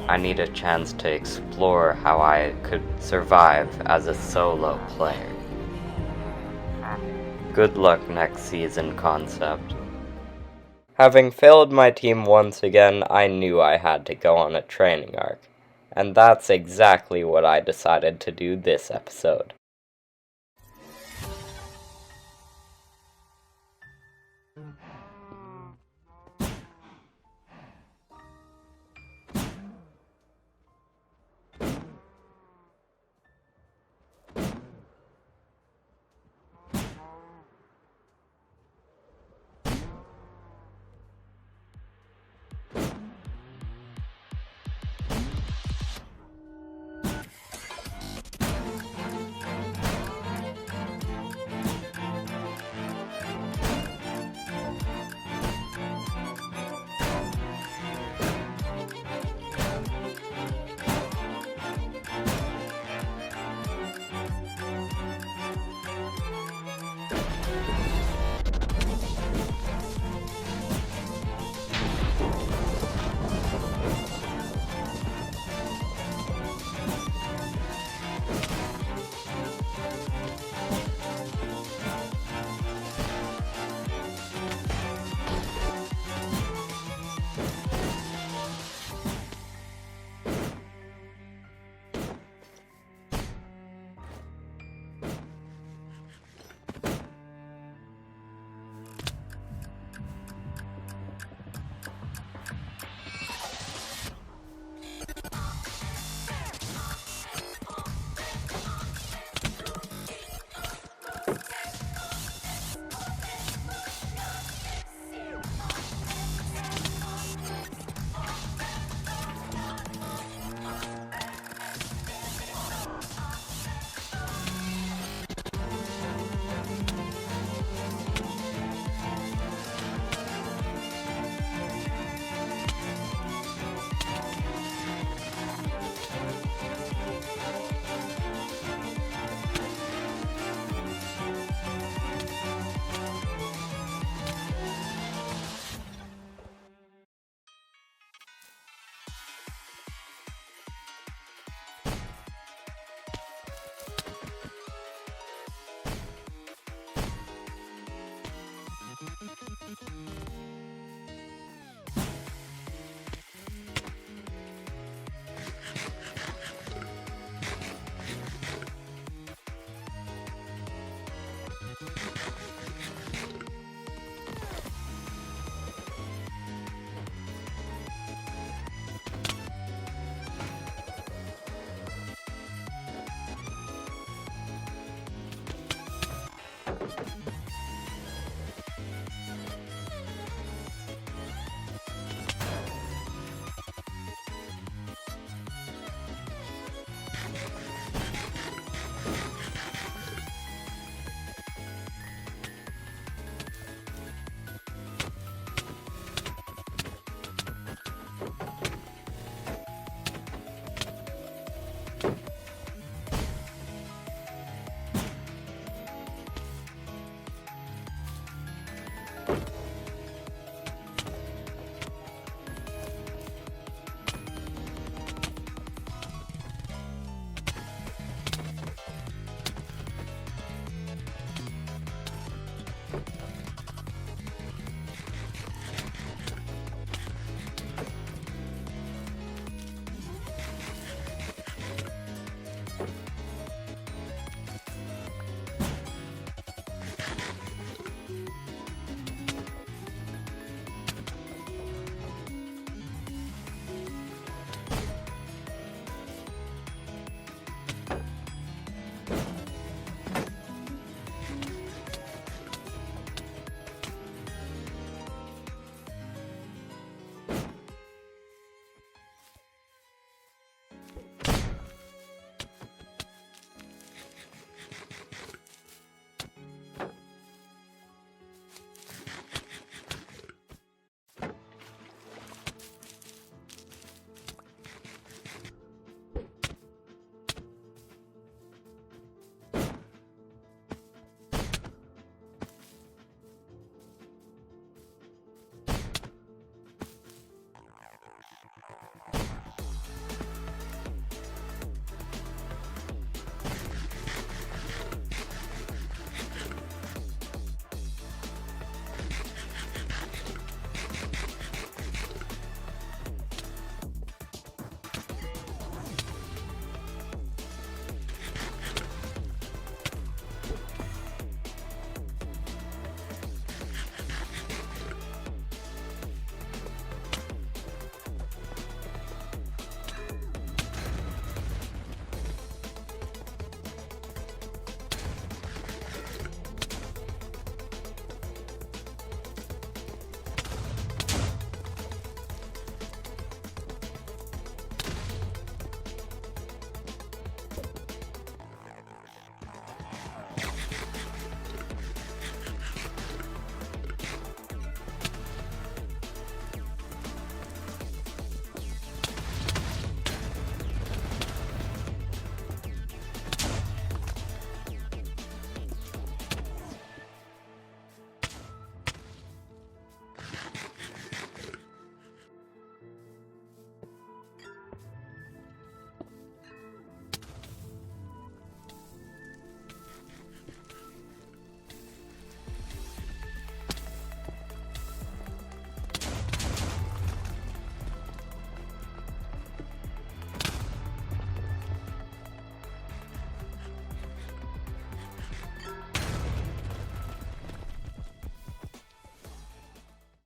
I need a chance to explore how I could survive as a solo player. Good luck next season, Concept. Having failed my team once again, I knew I had to go on a training arc. And that's exactly what I decided to do this episode.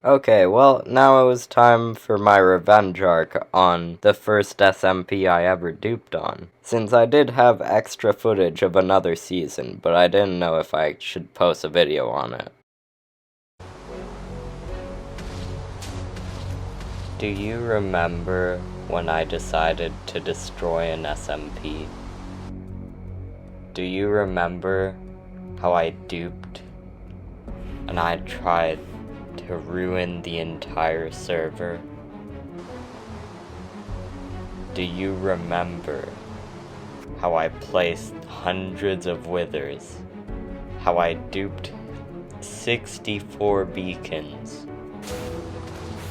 Okay, well, now it was time for my revenge arc on the first SMP I ever duped on. Since I did have extra footage of another season, but I didn't know if I should post a video on it. Do you remember when I decided to destroy an SMP? Do you remember how I duped and I tried to ruin the entire server? Do you remember how I placed hundreds of withers? How I duped 64 beacons?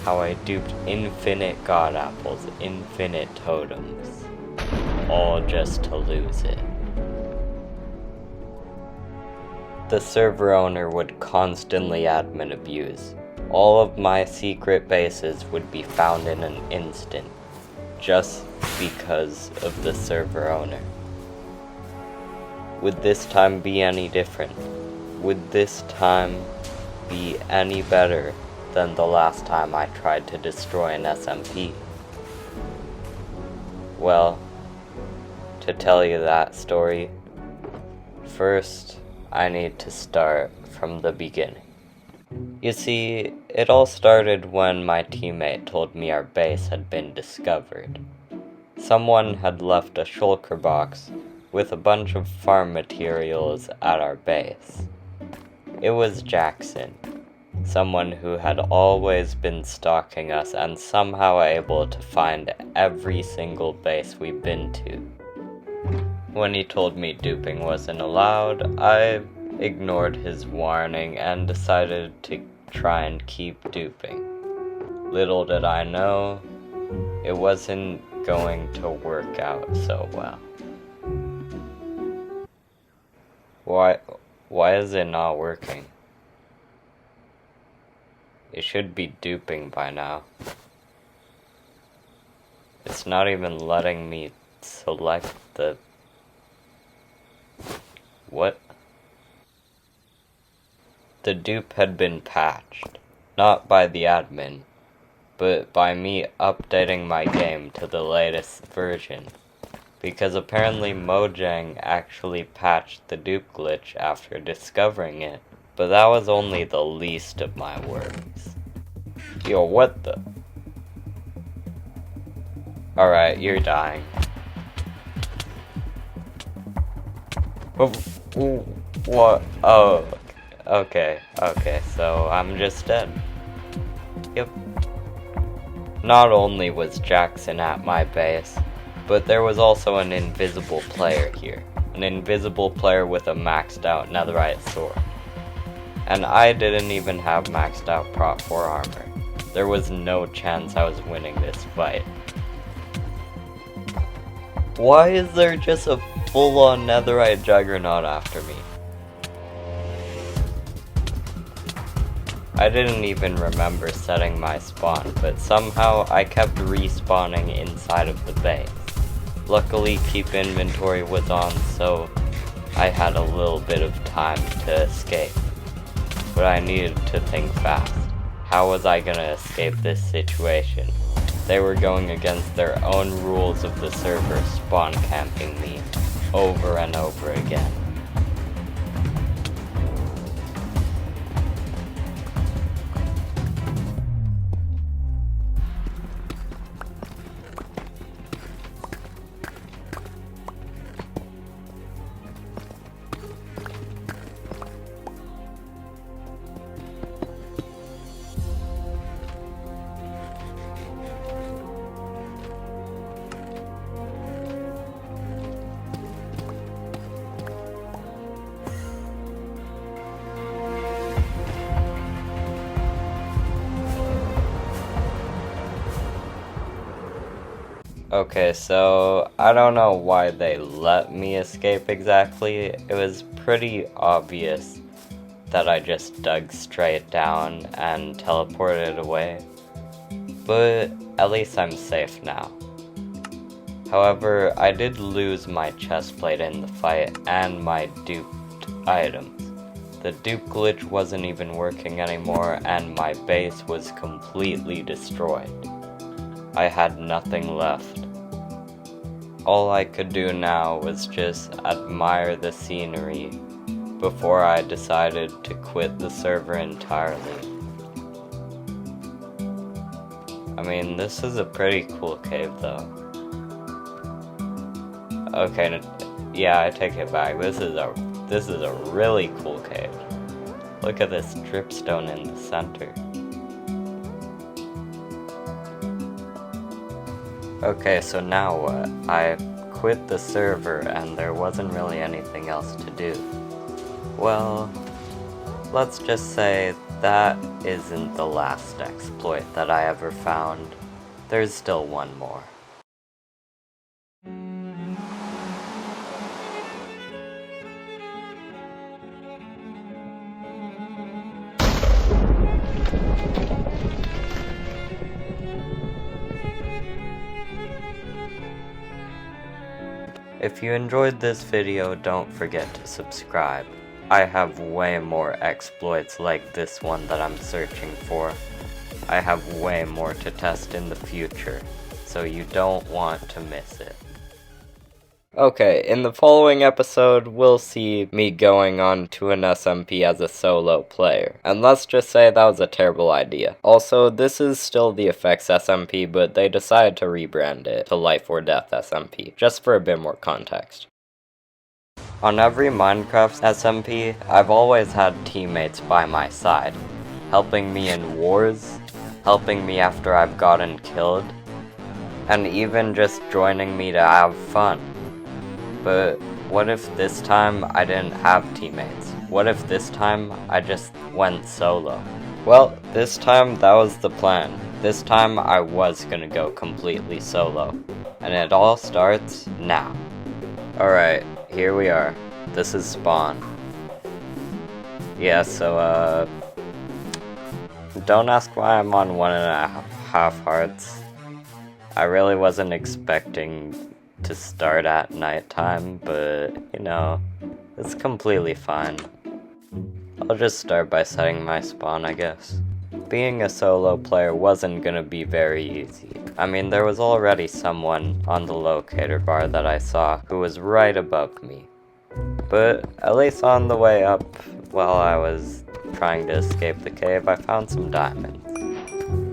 How I duped infinite god apples, infinite totems, all just to lose it? The server owner would constantly admin abuse. All of my secret bases would be found in an instant, just because of the server owner. Would this time be any different? Would this time be any better than the last time I tried to destroy an SMP? Well, to tell you that story, first, I need to start from the beginning. You see, it all started when my teammate told me our base had been discovered. Someone had left a shulker box with a bunch of farm materials at our base. It was Jackson, someone who had always been stalking us and somehow able to find every single base we've been to. When he told me duping wasn't allowed, I ignored his warning and decided to try and keep duping. Little did I know, it wasn't going to work out so well. Why is it not working? It should be duping by now. It's not even letting me select the... What? The dupe had been patched, not by the admin, but by me updating my game to the latest version, because apparently Mojang actually patched the dupe glitch after discovering it, but that was only the least of my worries. Yo, what the? Alright, you're dying. What? Oh, okay, so I'm just dead. Yep. Not only was Jackson at my base, but there was also an invisible player here. An invisible player with a maxed out netherite sword. And I didn't even have maxed out prot 4 armor. There was no chance I was winning this fight. Why is there just a full-on netherite juggernaut after me? I didn't even remember setting my spawn, but somehow I kept respawning inside of the base. Luckily, keep inventory was on, so I had a little bit of time to escape. But I needed to think fast. How was I gonna escape this situation? They were going against their own rules of the server, spawn camping me over and over again. Okay, so I don't know why they let me escape exactly. It was pretty obvious that I just dug straight down and teleported away. But at least I'm safe now. However, I did lose my chestplate in the fight and my duped items. The dupe glitch wasn't even working anymore, and my base was completely destroyed. I had nothing left. All I could do now was just admire the scenery before I decided to quit the server entirely. I mean, this is a pretty cool cave though. Okay, yeah, I take it back. This is a really cool cave. Look at this dripstone in the center. Okay, so now what? I quit the server and there wasn't really anything else to do. Well, let's just say that isn't the last exploit that I ever found. There's still one more. If you enjoyed this video, don't forget to subscribe. I have way more exploits like this one that I'm searching for. I have way more to test in the future, so you don't want to miss it. Okay, in the following episode, we'll see me going on to an SMP as a solo player. And let's just say that was a terrible idea. Also, this is still the Effects SMP, but they decided to rebrand it to Life or Death SMP, just for a bit more context. On every Minecraft SMP, I've always had teammates by my side, helping me in wars, helping me after I've gotten killed, and even just joining me to have fun. But what if this time I didn't have teammates? What if this time I just went solo? Well, this time that was the plan. This time I was gonna go completely solo. And it all starts now. Alright, here we are. This is spawn. Yeah, so don't ask why I'm on 1.5 hearts. I really wasn't expecting to start at nighttime, but you know, it's completely fine. I'll just start by setting my spawn, I guess. Being a solo player wasn't gonna be very easy. I mean, there was already someone on the locator bar that I saw who was right above me. But at least on the way up, while I was trying to escape the cave, I found some diamonds.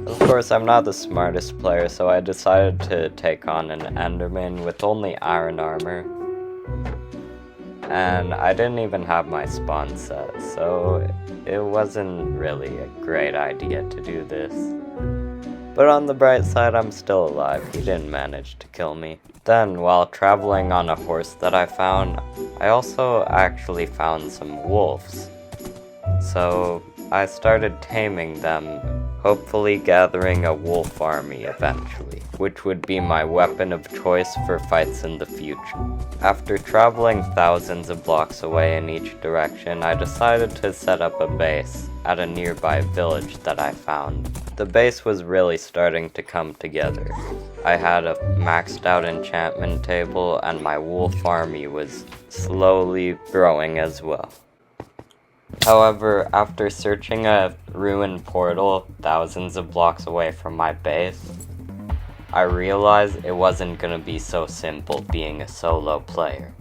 Of course, I'm not the smartest player, so I decided to take on an Enderman with only iron armor. And I didn't even have my spawn set, so it wasn't really a great idea to do this. But on the bright side, I'm still alive. He didn't manage to kill me. Then, while traveling on a horse that I found, I also actually found some wolves. So I started taming them, hopefully gathering a wolf army eventually, which would be my weapon of choice for fights in the future. After traveling thousands of blocks away in each direction, I decided to set up a base at a nearby village that I found. The base was really starting to come together. I had a maxed out enchantment table, and my wolf army was slowly growing as well. However, after searching a ruined portal thousands of blocks away from my base, I realized it wasn't gonna be so simple being a solo player.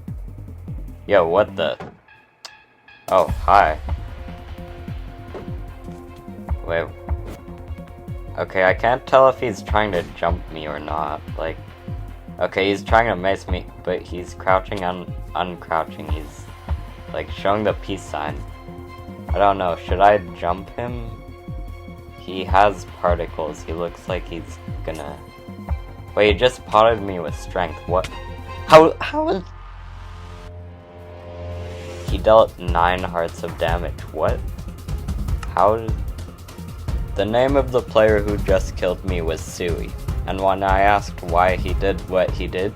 Yo, what the? Oh, hi. Wait. Okay, I can't tell if he's trying to jump me or not. Like, okay, he's trying to mace me, but he's crouching uncrouching. He's, like, showing the peace sign. I don't know, should I jump him? He has particles, he looks like he's gonna... Wait, he just potted me with strength, what? How is... He dealt 9 hearts of damage, what? How did... The name of the player who just killed me was Sui, and when I asked why he did what he did,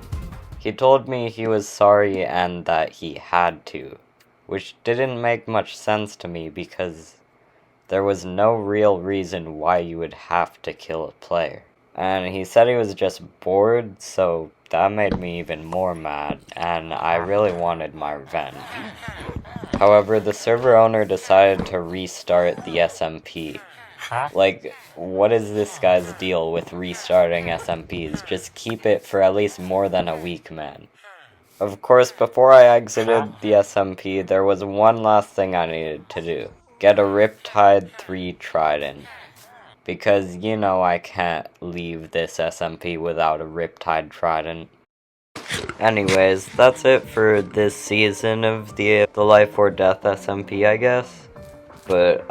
he told me he was sorry and that he had to. Which didn't make much sense to me because there was no real reason why you would have to kill a player. And he said he was just bored, so that made me even more mad, and I really wanted my revenge. However, the server owner decided to restart the SMP. Like, what is this guy's deal with restarting SMPs? Just keep it for at least more than a week, man. Of course, before I exited the SMP, there was one last thing I needed to do. Get a Riptide 3 Trident. Because, you know, I can't leave this SMP without a Riptide Trident. Anyways, that's it for this season of the Life or Death SMP, I guess. But,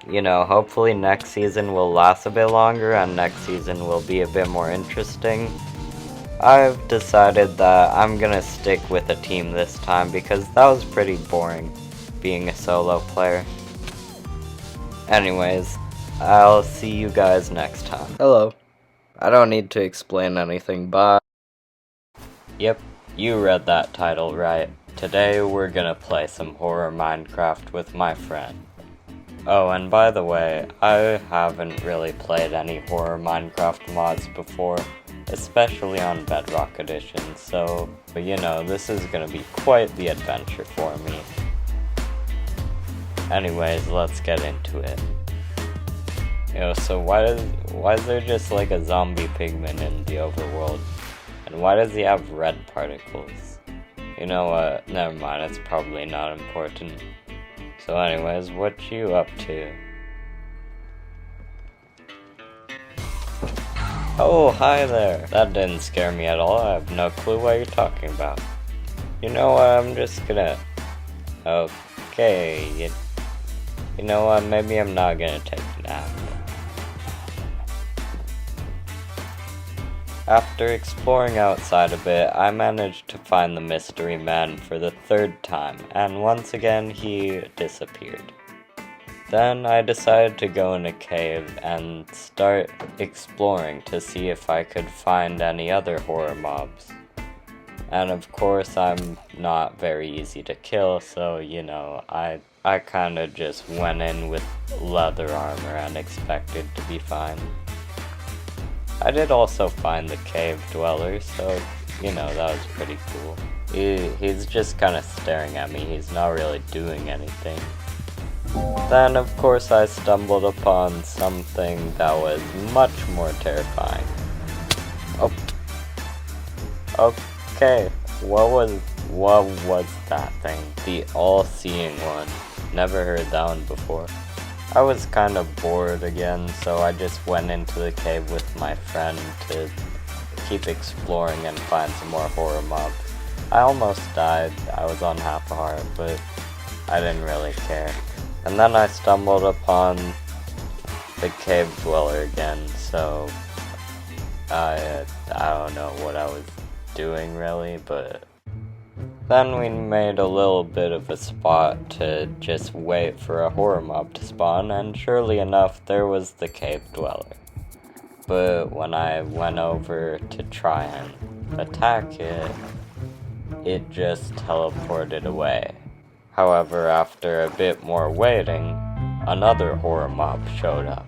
you know, hopefully next season will last a bit longer and next season will be a bit more interesting. I've decided that I'm gonna stick with a team this time because that was pretty boring, being a solo player. Anyways, I'll see you guys next time. Hello. I don't need to explain anything, bye. Yep, you read that title right. Today we're gonna play some horror Minecraft with my friend. Oh, and by the way, I haven't really played any horror Minecraft mods before, especially on Bedrock Edition, so, you know, this is gonna be quite the adventure for me. Anyways, let's get into it. Yo, so why is there just like a zombie pigman in the overworld? And why does he have red particles? You know what, never mind, it's probably not important. So anyways, what you up to? Oh, hi there! That didn't scare me at all, I have no clue what you're talking about. You know what, I'm just gonna... Okay, you know what, maybe I'm not gonna take a nap. After exploring outside a bit, I managed to find the mystery man for the third time, and once again he disappeared. Then I decided to go in a cave and start exploring to see if I could find any other horror mobs. And of course I'm not very easy to kill, so you know, I kinda just went in with leather armor and expected to be fine. I did also find the cave dweller, so, you know, that was pretty cool. He's just kind of staring at me, he's not really doing anything. Then, of course, I stumbled upon something that was much more terrifying. Oh. Okay, what was that thing? The all-seeing one. Never heard that one before. I was kind of bored again, so I just went into the cave with my friend to keep exploring and find some more horror mobs. I almost died, I was on half a heart, but I didn't really care. And then I stumbled upon the cave dweller again, so I don't know what I was doing really, but then we made a little bit of a spot to just wait for a horror mob to spawn, and surely enough, there was the cave dweller. But when I went over to try and attack it, it just teleported away. However, after a bit more waiting, another horror mob showed up.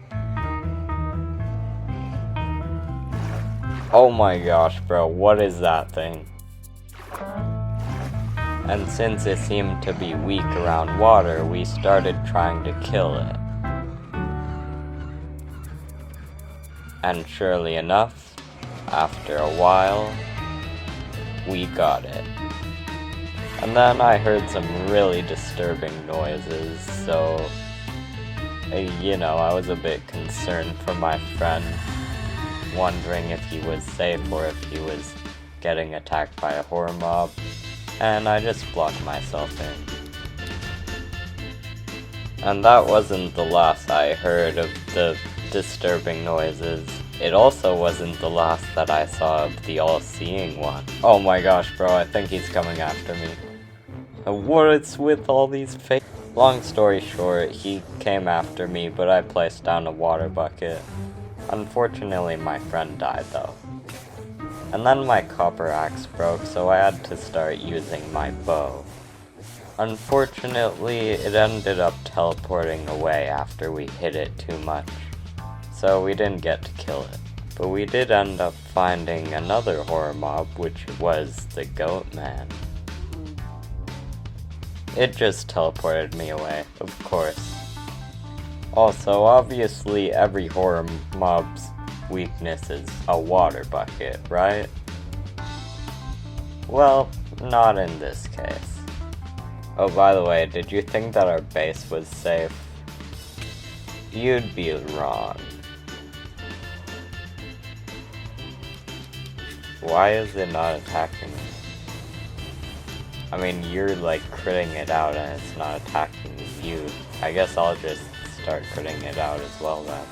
Oh my gosh, bro, what is that thing? And since it seemed to be weak around water, we started trying to kill it. And surely enough, after a while, we got it. And then I heard some really disturbing noises, so, you know, I was a bit concerned for my friend, wondering if he was safe or if he was getting attacked by a horror mob. And I just blocked myself in. And that wasn't the last I heard of the disturbing noises. It also wasn't the last that I saw of the all-seeing one. Oh my gosh, bro, I think he's coming after me. What is with all these fake... Long story short, he came after me, but I placed down a water bucket. Unfortunately, my friend died though. And then my copper axe broke, so I had to start using my bow. Unfortunately, it ended up teleporting away after we hit it too much, so we didn't get to kill it. But we did end up finding another horror mob, which was the goat man. it just teleported me away, of course. Also, obviously every horror mob's weakness is a water bucket, right? Well, not in this case. Oh, by the way, did you think that our base was safe? You'd be wrong. Why is it not attacking me? I mean, you're like critting it out and it's not attacking you. I guess I'll just start critting it out as well then.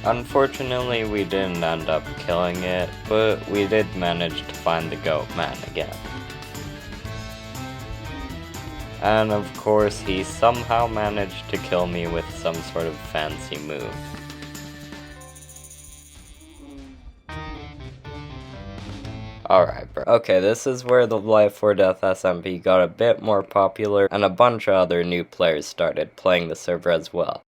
Unfortunately, we didn't end up killing it, but we did manage to find the goat man again. And of course, he somehow managed to kill me with some sort of fancy move. Alright, bro. Okay, this is where the Life or Death SMP got a bit more popular, and a bunch of other new players started playing the server as well.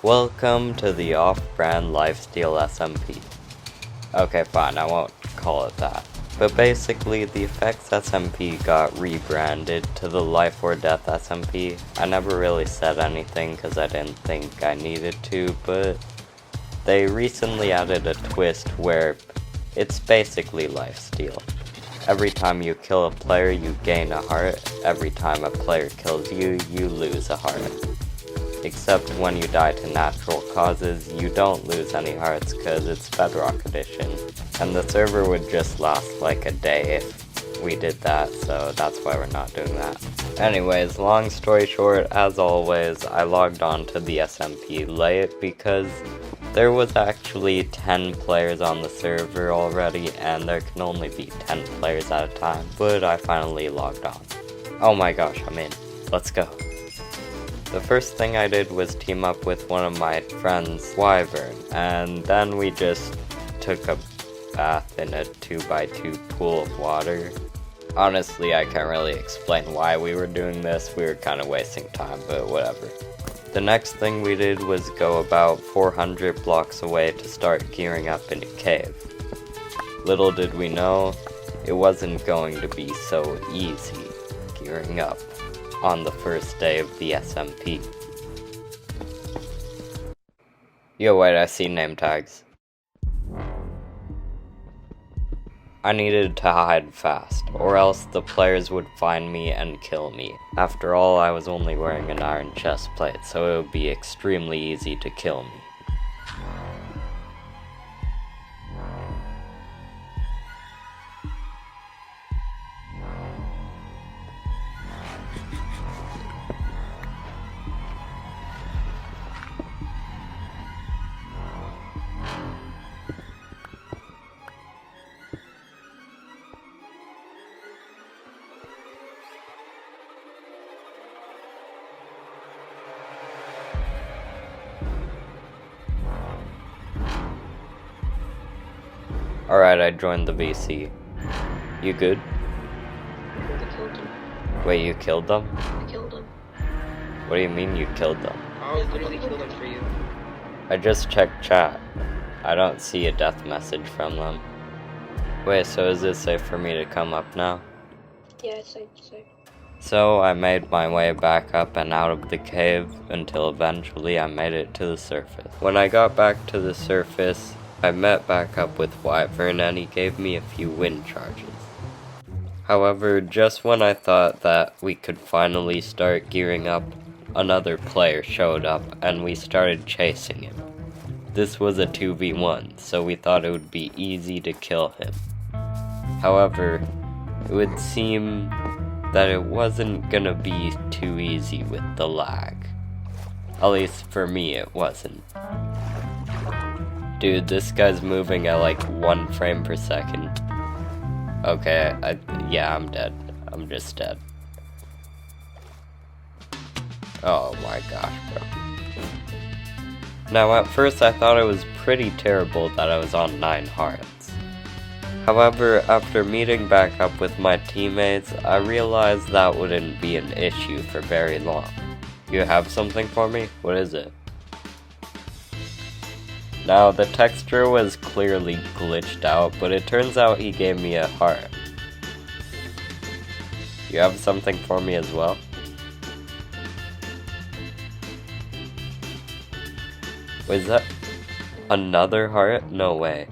Welcome to the off-brand Lifesteal SMP. Okay, fine, I won't call it that. But basically, the Effects SMP got rebranded to the Life or Death SMP. I never really said anything because I didn't think I needed to, but they recently added a twist where it's basically lifesteal. Every time you kill a player, you gain a heart. Every time a player kills you, you lose a heart. Except when you die to natural causes, you don't lose any hearts because it's Bedrock edition. And the server would just last like a day if we did that, so that's why we're not doing that. Anyways, long story short, as always, I logged on to the SMP late because there was actually 10 players on the server already, and there can only be 10 players at a time, but I finally logged on. Oh my gosh, I'm in. Let's go. The first thing I did was team up with one of my friends, Wyvern, and then we just took a bath in a 2x2 pool of water. Honestly, I can't really explain why we were doing this. We were kind of wasting time, but whatever. The next thing we did was go about 400 blocks away to start gearing up in a cave. Little did we know, it wasn't going to be so easy gearing up on the first day of the SMP. Yo, wait, I see name tags. I needed to hide fast, or else the players would find me and kill me. After all, I was only wearing an iron chest plate, so it would be extremely easy to kill me. Alright, I joined the VC. You good? I killed him. Wait, you killed them? I killed him. What do you mean you killed them? I literally killed him for you. I just checked chat. I don't see a death message from them. Wait, so is it safe for me to come up now? Yeah, it's safe. So I made my way back up and out of the cave until eventually I made it to the surface. When I got back to the surface, I met back up with Wyvern and he gave me a few wind charges. However, just when I thought that we could finally start gearing up, another player showed up and we started chasing him. This was a 2v1, so we thought it would be easy to kill him. However, it would seem that it wasn't gonna be too easy with the lag. At least for me it wasn't. Dude, this guy's moving at like 1 frame per second. Okay, yeah, I'm dead. I'm just dead. Oh my gosh, bro. Now at first I thought it was pretty terrible that I was on 9 hearts. However, after meeting back up with my teammates, I realized that wouldn't be an issue for very long. You have something for me? What is it? Now, the texture was clearly glitched out, but it turns out he gave me a heart. You have something for me as well? Was that another heart? No way.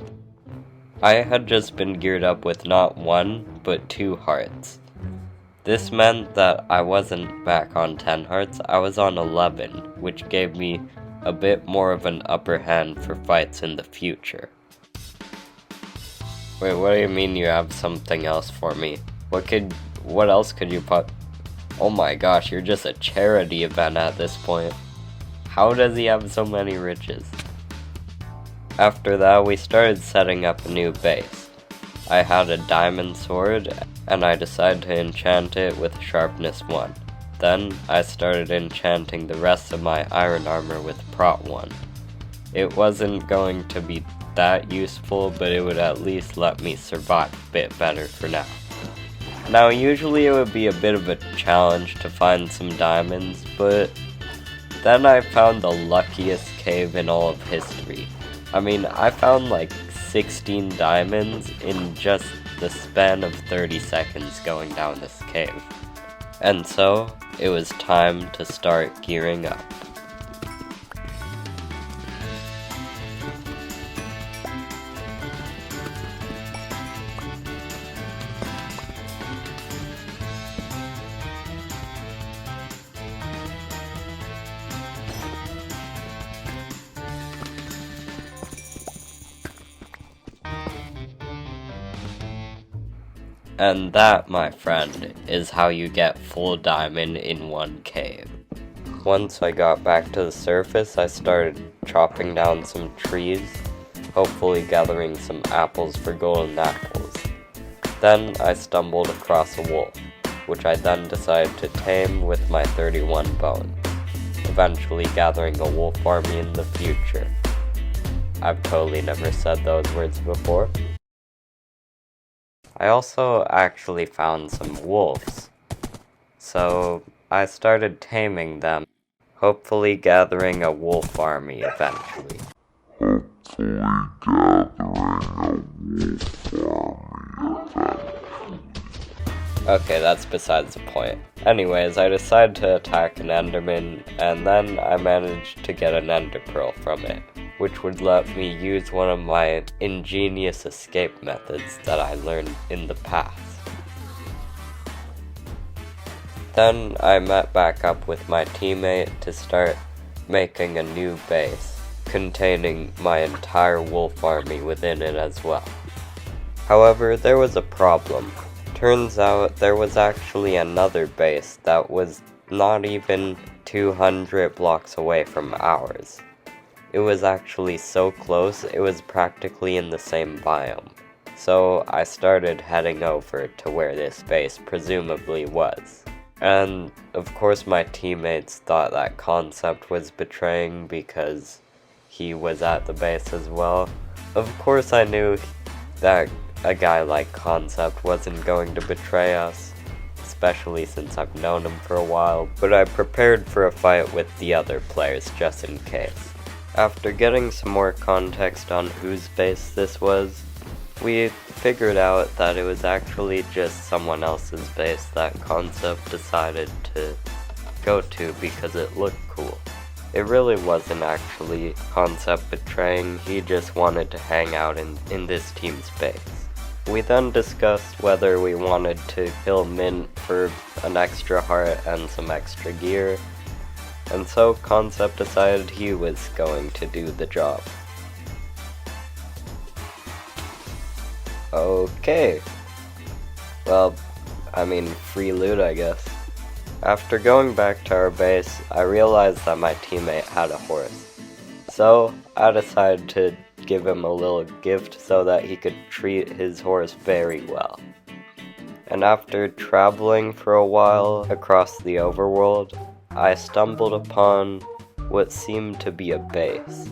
I had just been geared up with not 1, but 2 hearts. This meant that I wasn't back on 10 hearts, I was on 11, which gave me a bit more of an upper hand for fights in the future. Wait, what do you mean you have something else for me? What else could you put? Oh my gosh, you're just a charity event at this point. How does he have so many riches? After that, we started setting up a new base. I had a diamond sword, and I decided to enchant it with sharpness 1. Then, I started enchanting the rest of my iron armor with prot 1. It wasn't going to be that useful, but it would at least let me survive a bit better for now. Now, usually it would be a bit of a challenge to find some diamonds, but then I found the luckiest cave in all of history. I mean, I found like 16 diamonds in just the span of 30 seconds going down this cave. And so, it was time to start gearing up. And that, my friend, is how you get full diamond in one cave. Once I got back to the surface, I started chopping down some trees, hopefully gathering some apples for golden apples. Then I stumbled across a wolf, which I then decided to tame with my 31 bones, eventually gathering a wolf army in the future. I've totally never said those words before. I also actually found some wolves, so I started taming them, hopefully gathering a wolf army eventually. Okay, that's besides the point. Anyways, I decided to attack an enderman, and then I managed to get an ender pearl from it, which would let me use one of my ingenious escape methods that I learned in the past. Then I met back up with my teammate to start making a new base, containing my entire wolf army within it as well. However, there was a problem. Turns out there was actually another base that was not even 200 blocks away from ours. It was actually so close, it was practically in the same biome. So I started heading over to where this base presumably was. And of course my teammates thought that Concept was betraying because he was at the base as well. Of course I knew that a guy like Concept wasn't going to betray us, especially since I've known him for a while, but I prepared for a fight with the other players just in case. After getting some more context on whose base this was, we figured out that it was actually just someone else's base that Concept decided to go to because it looked cool. It really wasn't actually Concept betraying, he just wanted to hang out in this team's base. We then discussed whether we wanted to kill Mint for an extra heart and some extra gear, and so Concept decided he was going to do the job. Okay. Well, I mean, free loot, I guess. After going back to our base, I realized that my teammate had a horse. So, I decided to give him a little gift so that he could treat his horse very well. And after traveling for a while across the overworld, I stumbled upon what seemed to be a base.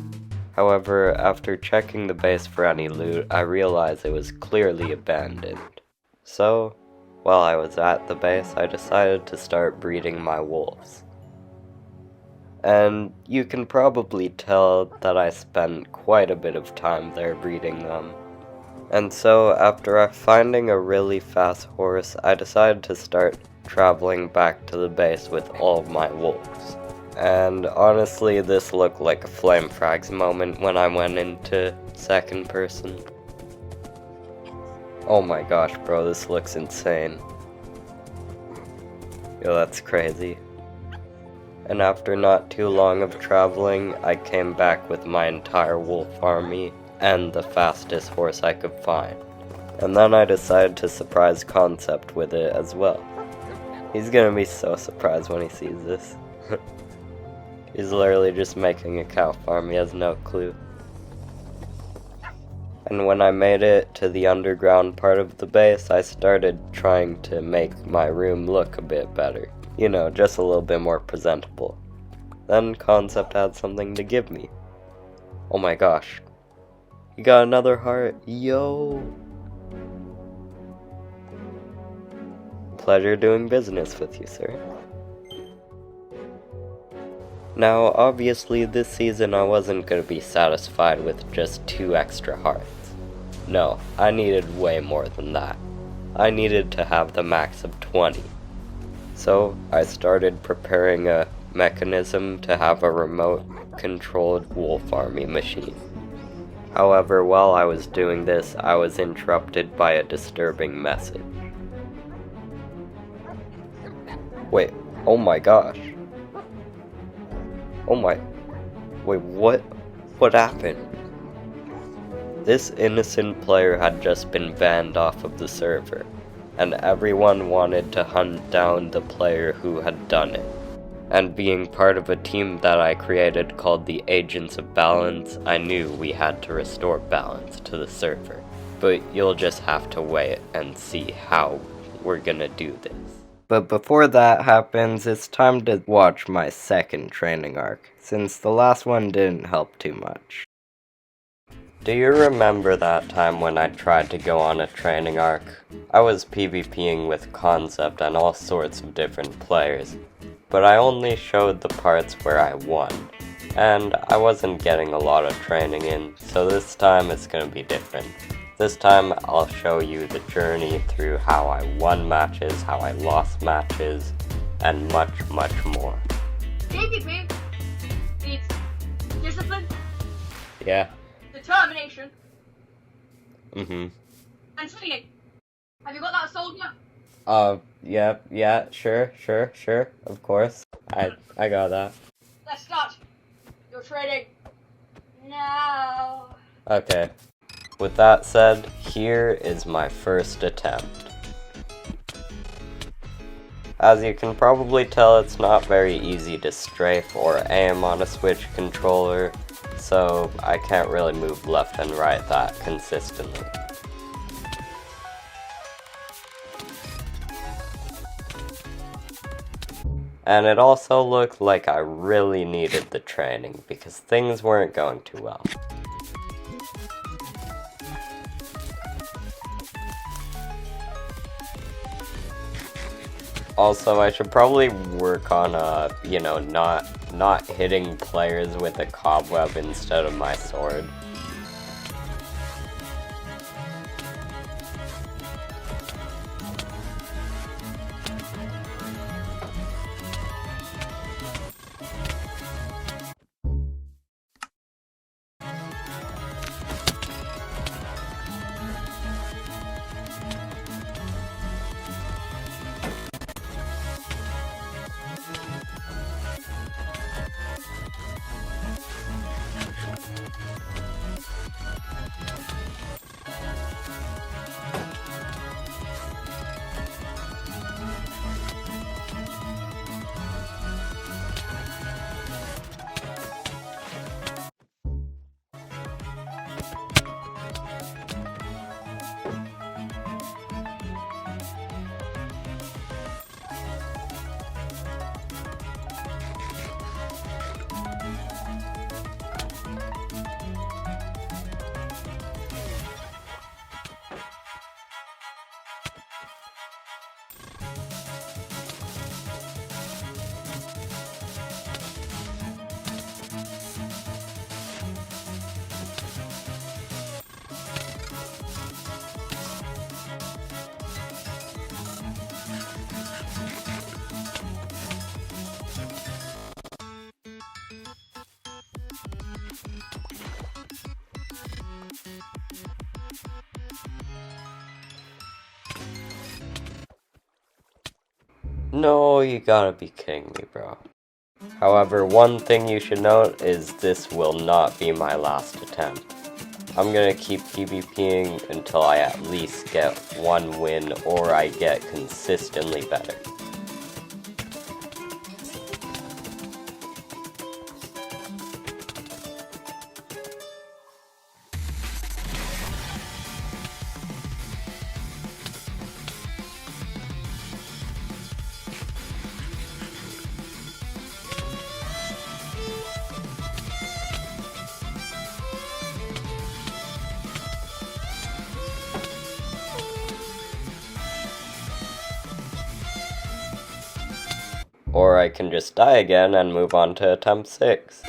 However, after checking the base for any loot, I realized it was clearly abandoned. So, while I was at the base, I decided to start breeding my wolves. And you can probably tell that I spent quite a bit of time there breeding them. And so, after finding a really fast horse, I decided to start traveling back to the base with all of my wolves. And honestly, this looked like a Flame Frags moment when I went into second person. Oh my gosh, bro, this looks insane. Yo, that's crazy. And after not too long of traveling, I came back with my entire wolf army and the fastest horse I could find. And then I decided to surprise Concept with it as well. He's gonna be so surprised when he sees this. He's literally just making a cow farm, he has no clue. And when I made it to the underground part of the base, I started trying to make my room look a bit better. You know, just a little bit more presentable. Then Concept had something to give me. Oh my gosh. He got another heart. Yo! Pleasure doing business with you, sir. Now, obviously, this season I wasn't going to be satisfied with just 2 extra hearts. No, I needed way more than that. I needed to have the max of 20. So, I started preparing a mechanism to have a remote-controlled wolf army machine. However, while I was doing this, I was interrupted by a disturbing message. Wait, oh my gosh. Oh my... Wait, what? What happened? This innocent player had just been banned off of the server, and everyone wanted to hunt down the player who had done it. And being part of a team that I created called the Agents of Balance, I knew we had to restore balance to the server. But you'll just have to wait and see how we're gonna do this. But before that happens, it's time to watch my second training arc, since the last one didn't help too much. Do you remember that time when I tried to go on a training arc? I was PvPing with Concept and all sorts of different players, but I only showed the parts where I won, and I wasn't getting a lot of training in, so this time it's gonna be different. This time I'll show you the journey through how I won matches, how I lost matches, and much, much more. PvP needs discipline, Yeah. determination, And singing. Have you got that soldier? Yeah, sure, of course. I got that. Let's start your training now. Okay. With that said, here is my first attempt. As you can probably tell, it's not very easy to strafe or aim on a Switch controller, so I can't really move left and right that consistently. And it also looked like I really needed the training, because things weren't going too well. Also, I should probably work on, not hitting players with a cobweb instead of my sword. No, you gotta be kidding me, bro. However, one thing you should note is this will not be my last attempt. I'm gonna keep PvPing until I at least get one win or I get consistently better. Or I can just die again and move on to attempt 6.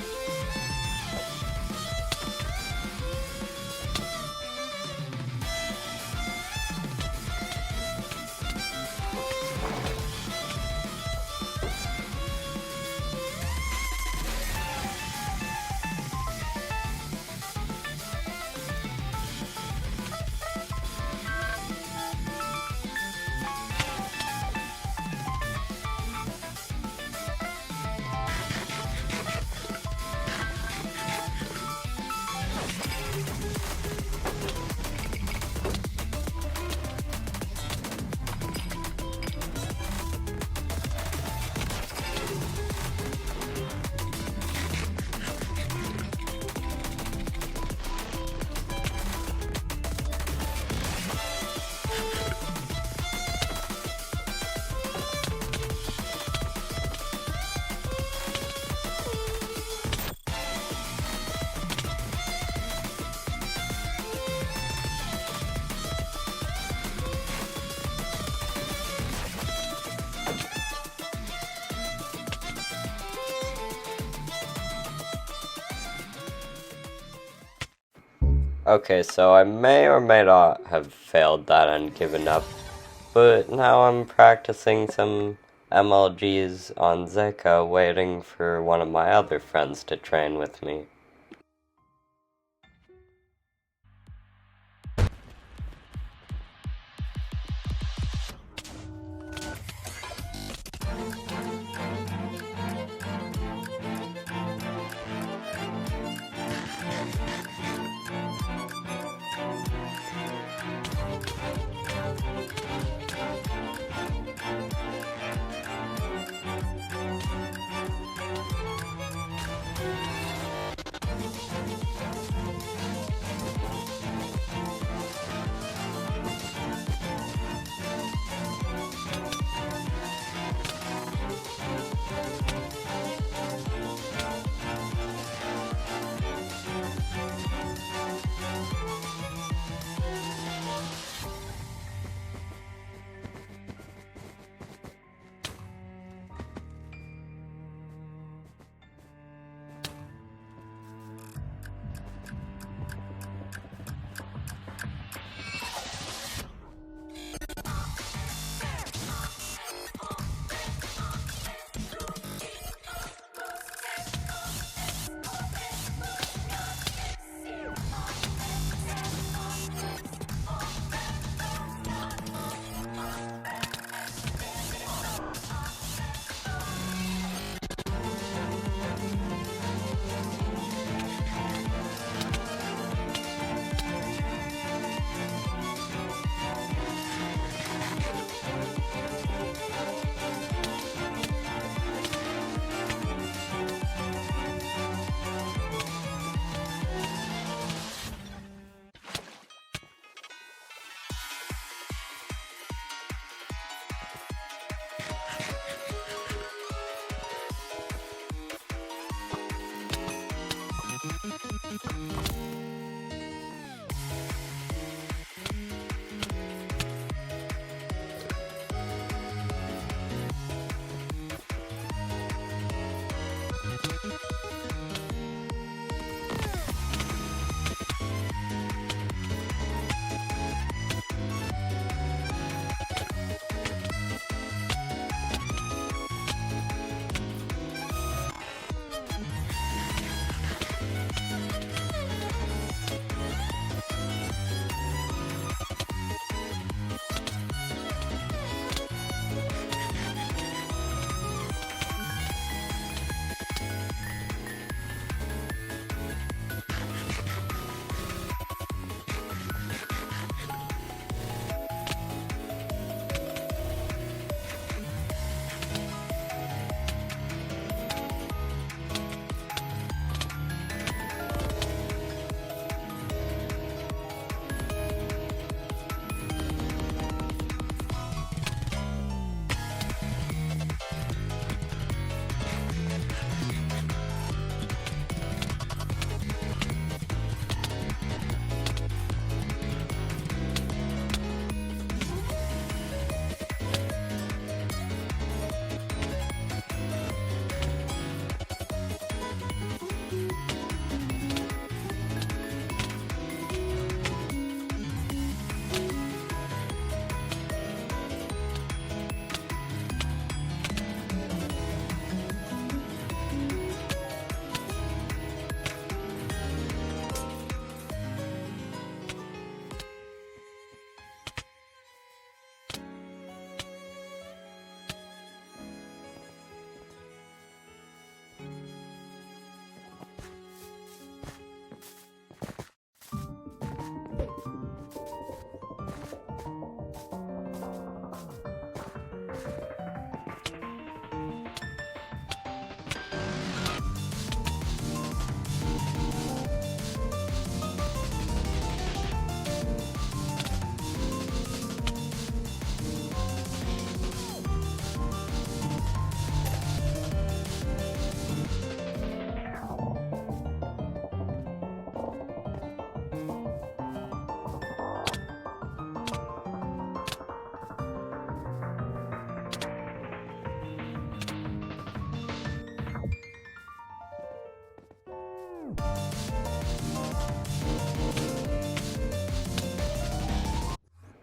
Okay, so I may or may not have failed that and given up, but now I'm practicing some MLGs on Zeka, waiting for one of my other friends to train with me.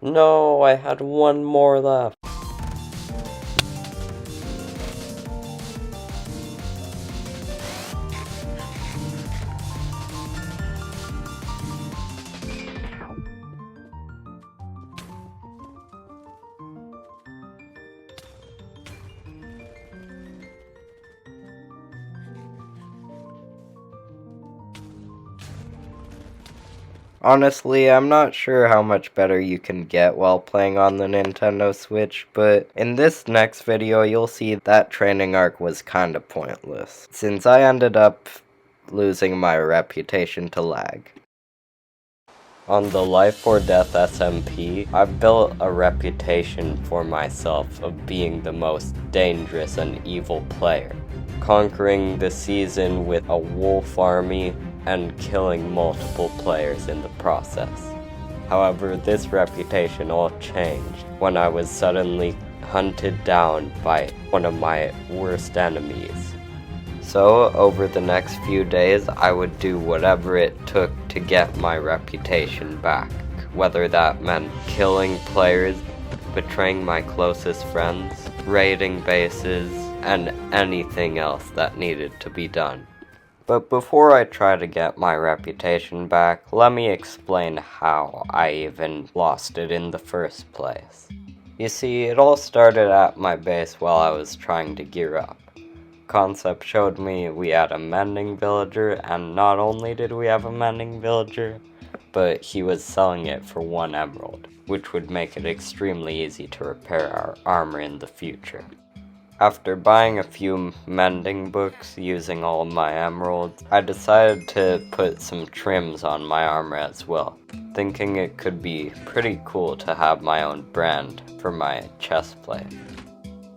No, I had one more left. Honestly, I'm not sure how much better you can get while playing on the Nintendo Switch, but in this next video you'll see that training arc was kinda pointless, since I ended up losing my reputation to lag. On the Life or Death SMP, I've built a reputation for myself of being the most dangerous and evil player, conquering the season with a wolf army and killing multiple players in the process. However, this reputation all changed when I was suddenly hunted down by one of my worst enemies. So, over the next few days, I would do whatever it took to get my reputation back, whether that meant killing players, betraying my closest friends, raiding bases, and anything else that needed to be done. But before I try to get my reputation back, let me explain how I even lost it in the first place. You see, it all started at my base while I was trying to gear up. Concept showed me we had a mending villager, and not only did we have a mending villager, but he was selling it for 1 emerald, which would make it extremely easy to repair our armor in the future. After buying a few mending books using all of my emeralds, I decided to put some trims on my armor as well, thinking it could be pretty cool to have my own brand for my chestplate.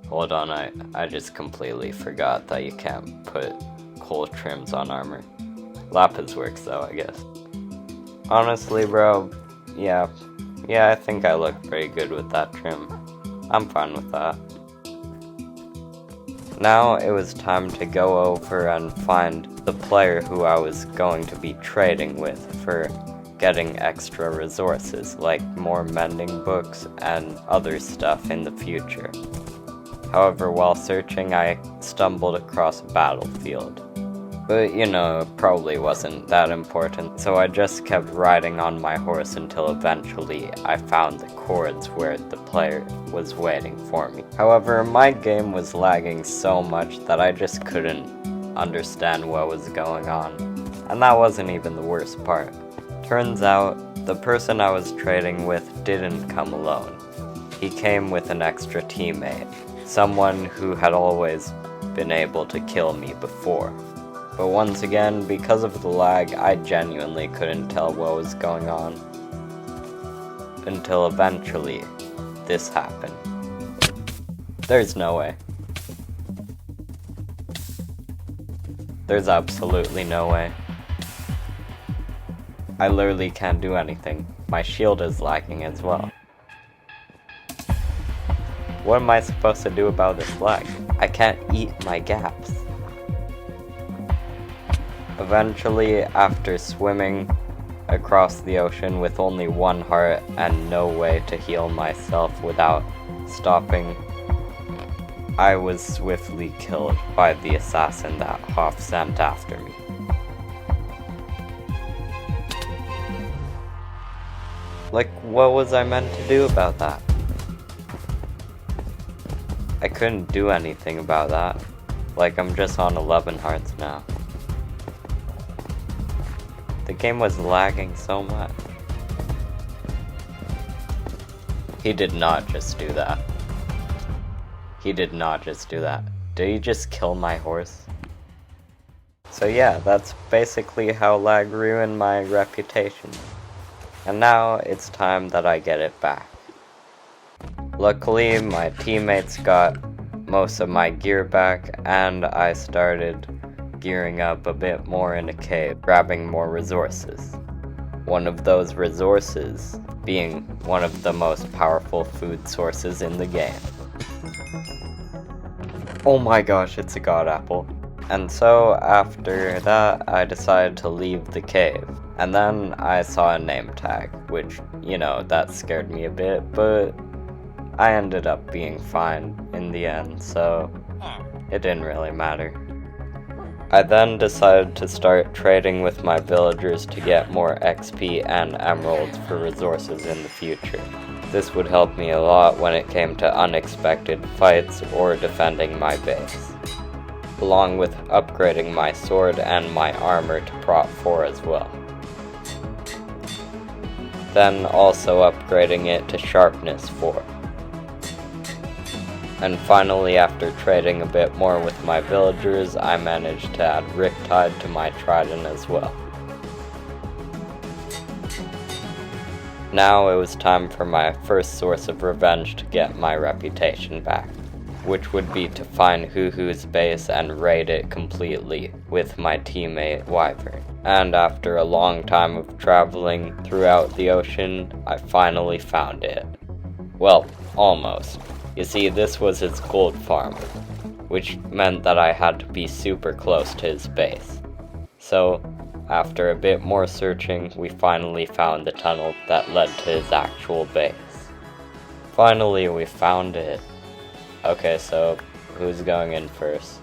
Hold on, I just completely forgot that you can't put coal trims on armor. Lapis works though, I guess. Honestly, bro, yeah, I think I look pretty good with that trim. I'm fine with that. Now it was time to go over and find the player who I was going to be trading with for getting extra resources, like more mending books and other stuff in the future. However, while searching, I stumbled across a battlefield. But, you know, it probably wasn't that important, so I just kept riding on my horse until eventually I found the cords where the player was waiting for me. However, my game was lagging so much that I just couldn't understand what was going on. And that wasn't even the worst part. Turns out, the person I was trading with didn't come alone. He came with an extra teammate, someone who had always been able to kill me before. But once again, because of the lag, I genuinely couldn't tell what was going on. Until eventually, this happened. There's no way. There's absolutely no way. I literally can't do anything. My shield is lagging as well. What am I supposed to do about this lag? I can't eat my gaps. Eventually, after swimming across the ocean with only 1 heart and no way to heal myself without stopping, I was swiftly killed by the assassin that Hoff sent after me. Like, what was I meant to do about that? I couldn't do anything about that. Like, I'm just on 11 hearts now. The game was lagging so much. He did not just do that. He did not just do that. Did he just kill my horse? So yeah, that's basically how lag ruined my reputation. And now it's time that I get it back. Luckily, my teammates got most of my gear back, and I started gearing up a bit more in a cave, grabbing more resources. One of those resources being one of the most powerful food sources in the game. Oh my gosh, it's a god apple. And so after that, I decided to leave the cave And then I saw a name tag, which, you know, that scared me a bit, but I ended up being fine in the end, so it didn't really matter. I then decided to start trading with my villagers to get more XP and emeralds for resources in the future. This would help me a lot when it came to unexpected fights or defending my base, along with upgrading my sword and my armor to prot 4 as well. Then also upgrading it to sharpness 4. And finally, after trading a bit more with my villagers, I managed to add Riptide to my trident as well. Now it was time for my first source of revenge to get my reputation back, which would be to find Huhu's base and raid it completely with my teammate Wyvern. And after a long time of traveling throughout the ocean, I finally found it. Well, almost. You see, this was his gold farm, which meant that I had to be super close to his base. So, after a bit more searching, we finally found the tunnel that led to his actual base. Finally, we found it. Okay, so who's going in first?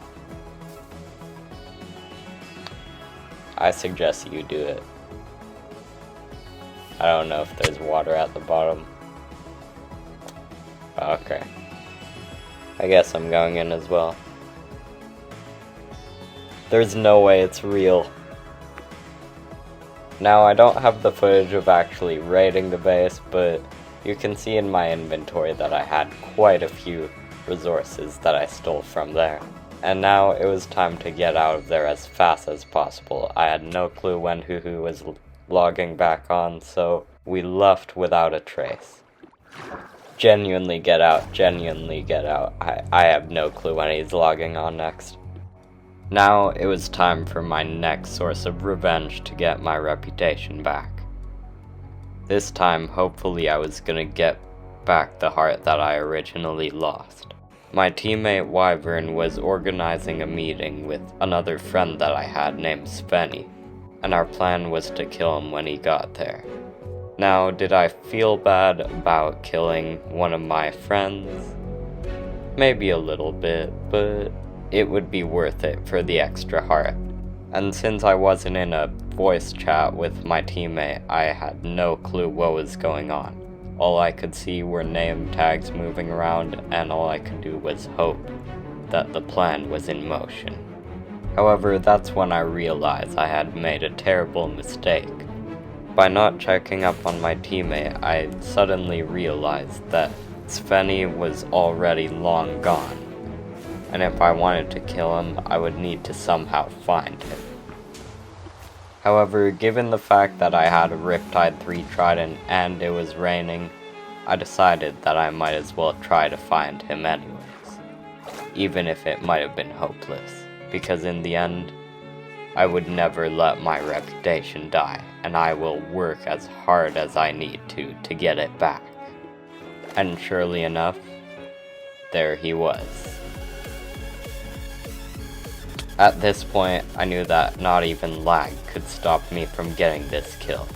I suggest you do it. I don't know if there's water at the bottom. Okay. I guess I'm going in as well. There's no way it's real. Now, I don't have the footage of actually raiding the base, but you can see in my inventory that I had quite a few resources that I stole from there. And now it was time to get out of there as fast as possible. I had no clue when Huhu was logging back on, so we left without a trace. Genuinely get out, genuinely get out. I have no clue when he's logging on next. Now it was time for my next source of revenge to get my reputation back. This time, hopefully I was gonna get back the heart that I originally lost. My teammate Wyvern was organizing a meeting with another friend that I had named Svenny, and our plan was to kill him when he got there. Now, did I feel bad about killing one of my friends? Maybe a little bit, but it would be worth it for the extra heart. And since I wasn't in a voice chat with my teammate, I had no clue what was going on. All I could see were name tags moving around, and all I could do was hope that the plan was in motion. However, that's when I realized I had made a terrible mistake. By not checking up on my teammate, I suddenly realized that Svenny was already long gone, and if I wanted to kill him, I would need to somehow find him. However, given the fact that I had a Riptide 3 trident and it was raining, I decided that I might as well try to find him anyways, even if it might have been hopeless, because in the end, I would never let my reputation die, and I will work as hard as I need to get it back. And surely enough, there he was. At this point, I knew that not even lag could stop me from getting this kill.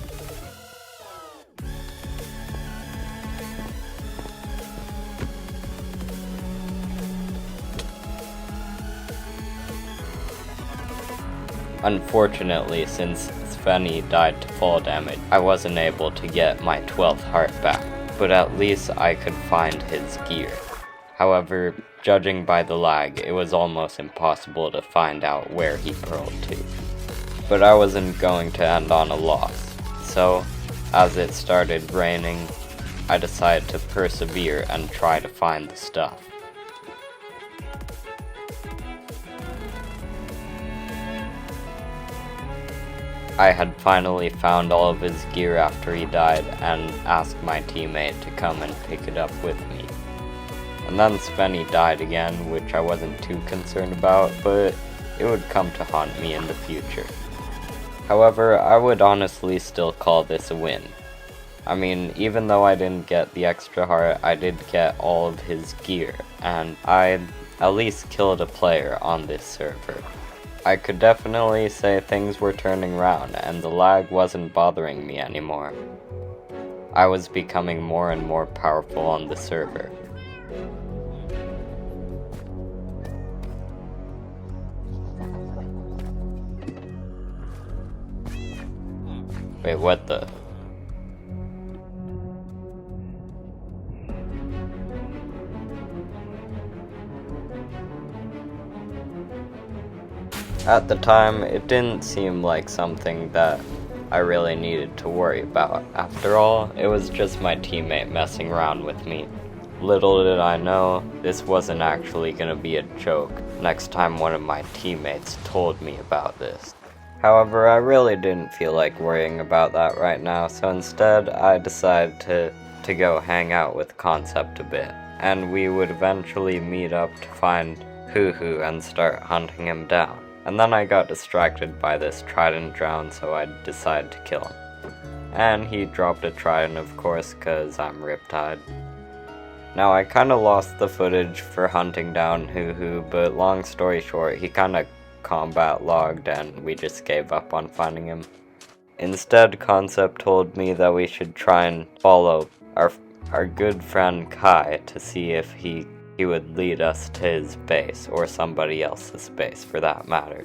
Unfortunately, since Svenny died to fall damage, I wasn't able to get my 12th heart back, but at least I could find his gear. However, judging by the lag, it was almost impossible to find out where he pearled to. But I wasn't going to end on a loss, so as it started raining, I decided to persevere and try to find the stuff. I had finally found all of his gear after he died and asked my teammate to come and pick it up with me. And then Svenny died again, which I wasn't too concerned about, but it would come to haunt me in the future. However, I would honestly still call this a win. I mean, even though I didn't get the extra heart, I did get all of his gear, and I at least killed a player on this server. I could definitely say things were turning around, and the lag wasn't bothering me anymore. I was becoming more and more powerful on the server. Wait, what the? At the time, it didn't seem like something that I really needed to worry about. After all, it was just my teammate messing around with me. Little did I know, this wasn't actually gonna be a joke next time one of my teammates told me about this. However, I really didn't feel like worrying about that right now, so instead I decided to go hang out with Concept a bit, and we would eventually meet up to find Hoo and start hunting him down. And then I got distracted by this trident drown, so I decided to kill him. And he dropped a trident, of course, cause I'm Riptide. Now I kinda lost the footage for hunting down Hoo, but long story short, he kinda combat logged and we just gave up on finding him. Instead, Concept told me that we should try and follow our good friend Kai to see if he would lead us to his base, or somebody else's base for that matter.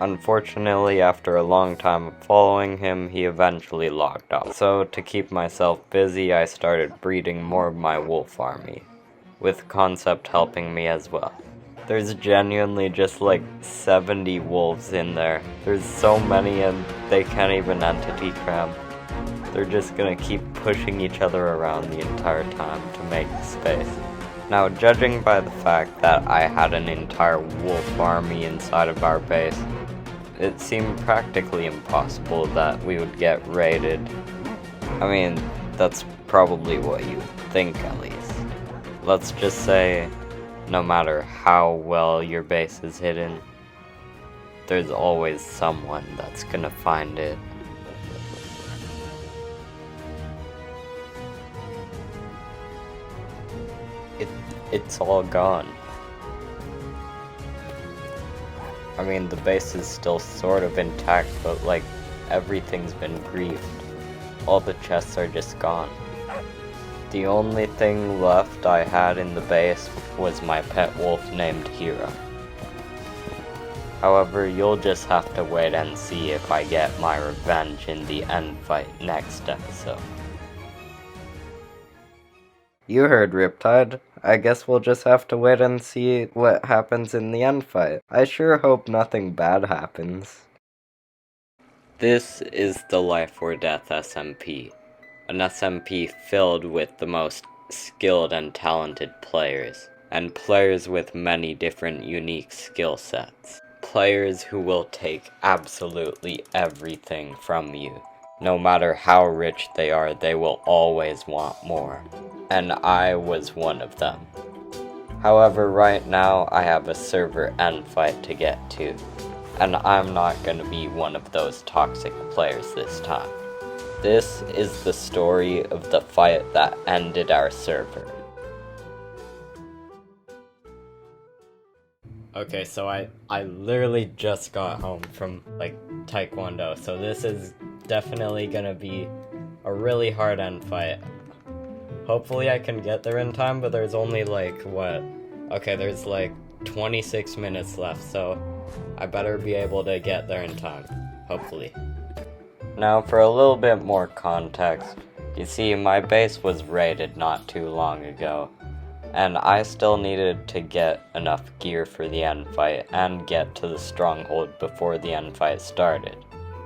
Unfortunately, after a long time of following him, he eventually logged off. So, to keep myself busy, I started breeding more of my wolf army, with Concept helping me as well. There's genuinely just like 70 wolves in there. There's so many and they can't even entity cram. They're just gonna keep pushing each other around the entire time to make space. Now, judging by the fact that I had an entire wolf army inside of our base, it seemed practically impossible that we would get raided. I mean, that's probably what you think at least. Let's just say, no matter how well your base is hidden, there's always someone that's gonna find it. It's all gone. I mean, the base is still sort of intact, but like, everything's been griefed. All the chests are just gone. The only thing left I had in the base was my pet wolf named Hero. However, you'll just have to wait and see if I get my revenge in the end fight next episode. You heard Riptide. I guess we'll just have to wait and see what happens in the end fight. I sure hope nothing bad happens. This is the Life or Death SMP. An SMP filled with the most skilled and talented players, and players with many different unique skill sets. Players who will take absolutely everything from you. No matter how rich they are, they will always want more. And I was one of them. However, right now I have a server end fight to get to, and I'm not gonna be one of those toxic players this time. This is the story of the fight that ended our server. Okay, so I literally just got home from, like, Taekwondo, so this is definitely gonna be a really hard end fight. Hopefully I can get there in time, but there's only like, there's like 26 minutes left, so I better be able to get there in time, hopefully. Now for a little bit more context, you see my base was raided not too long ago, and I still needed to get enough gear for the end fight and get to the stronghold before the end fight started.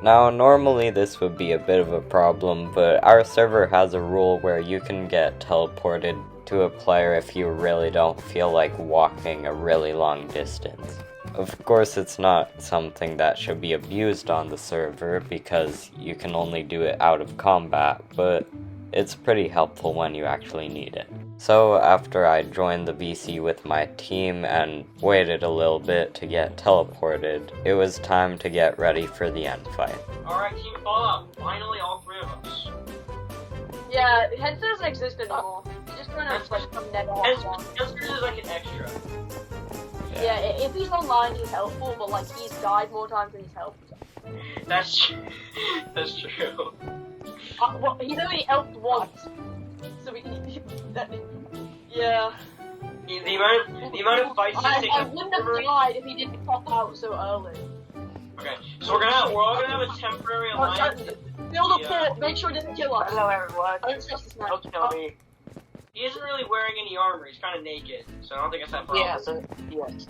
Now, normally this would be a bit of a problem, but our server has a rule where you can get teleported to a player if you really don't feel like walking a really long distance. Of course, it's not something that should be abused on the server because you can only do it out of combat, but it's pretty helpful when you actually need it. So after I joined the VC with my team and waited a little bit to get teleported, it was time to get ready for the end fight. Alright, Team Fallout. Finally, all three of us. Yeah, Head doesn't exist anymore. He's just trying to like come never Just is like an extra. Yeah, if he's online, he's helpful, but like he's died more times than he's helped. That's true. That's true. Well, he's only helped once, so we can. Yeah. The amount of fights he's taken. I wouldn't have died if he didn't pop out so early. Okay, so we're all gonna have a temporary alliance. Build a fort, make sure it doesn't kill us. Hello, everyone. I don't trust this man. Don't kill me. He isn't really wearing any armor. He's kind of naked, so I don't think it's that problem. Yeah, so, yes.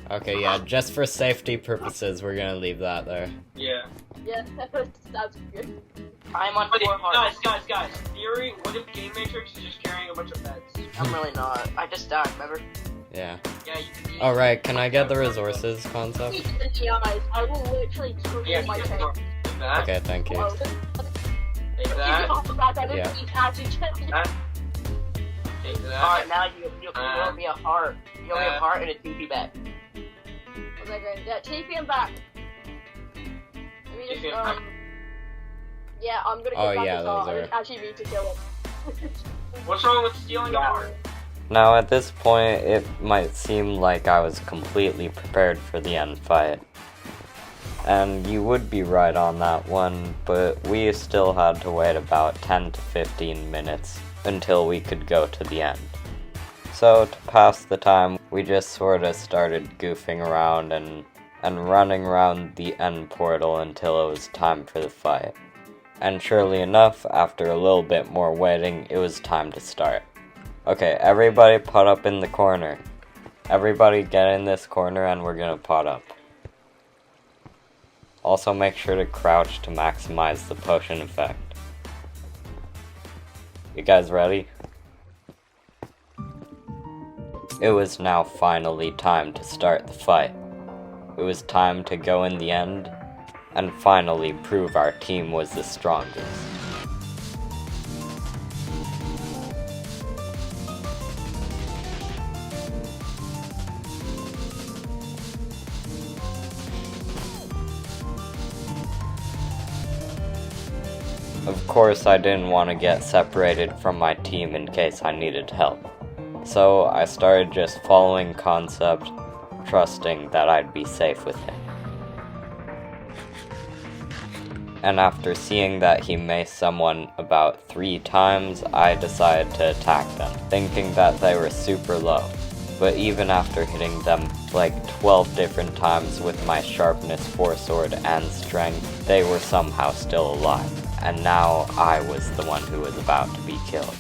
Okay, yeah, just for safety purposes, we're gonna leave that there. Yeah. Yeah, that's good. I'm on But 4 hearts. guys. Theory: what if Game Matrix is just carrying a bunch of beds? I'm really not. I just died, remember? Yeah. Yeah. Alright, can I get the resources concept? I will literally screw Yeah. my Take tail. that. Okay, thank you. Take that. Yeah. Take that. Alright, now you owe me a heart. You owe me a heart and a TP back. Yeah, TP him back. Let me just, yeah, I'm gonna Oh, get back yeah, his heart. those I are- didn't actually need to kill him. What's wrong with stealing a heart? Now at this point, it might seem like I was completely prepared for the end fight. And you would be right on that one, but we still had to wait about 10 to 15 minutes until we could go to the end. So to pass the time, we just sorta started goofing around and running around the end portal until it was time for the fight. And surely enough, after a little bit more waiting, it was time to start. Okay, everybody pot up in the corner. Everybody get in this corner and we're gonna pot up. Also make sure to crouch to maximize the potion effect. You guys ready? It was now finally time to start the fight. It was time to go in the end and finally prove our team was the strongest. Of course, I didn't want to get separated from my team in case I needed help. So I started just following concept, trusting that I'd be safe with him. And after seeing that he maced someone about 3 times, I decided to attack them, thinking that they were super low. But even after hitting them like 12 different times with my sharpness 4 sword and strength, they were somehow still alive. And now I was the one who was about to be killed.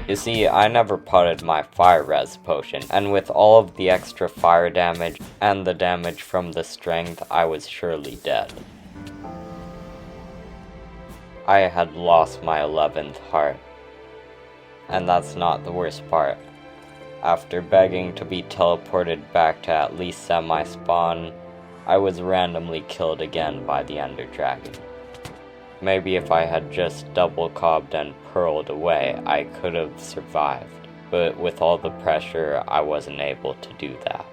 You see, I never potted my fire res potion, and with all of the extra fire damage and the damage from the strength, I was surely dead. I had lost my 11th heart. And that's not the worst part. After begging to be teleported back to at least semi-spawn, I was randomly killed again by the Ender Dragon. Maybe if I had just double cobbed and pearled away, I could have survived, but with all the pressure, I wasn't able to do that.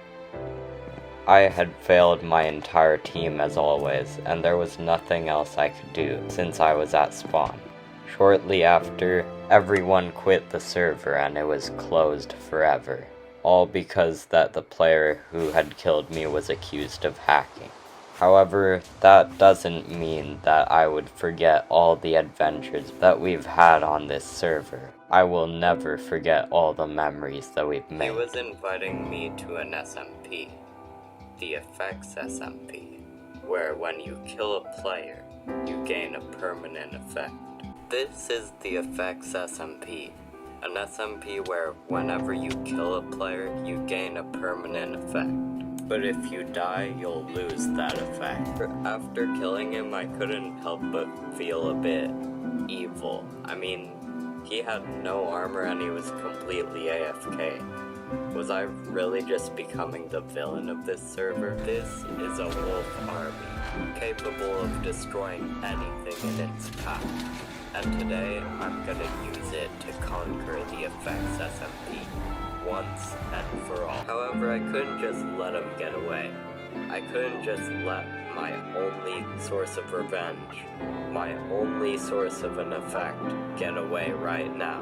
I had failed my entire team as always, and there was nothing else I could do since I was at spawn. Shortly after, everyone quit the server and it was closed forever, all because that the player who had killed me was accused of hacking. However, that doesn't mean that I would forget all the adventures that we've had on this server. I will never forget all the memories that we've made. He was inviting me to an SMP, the Effects SMP, where when you kill a player, you gain a permanent effect. This is the Effects SMP, an SMP where whenever you kill a player, you gain a permanent effect. But if you die, you'll lose that effect. After killing him, I couldn't help but feel a bit evil. I mean, He had no armor and he was completely AFK. Was I really just becoming the villain of this server? This is a wolf army, capable of destroying anything in its path. And today, I'm gonna use it to conquer the effects SMP, once and for all. However, I couldn't just let him get away. I couldn't just let my only source of revenge, my only source of an effect, get away right now.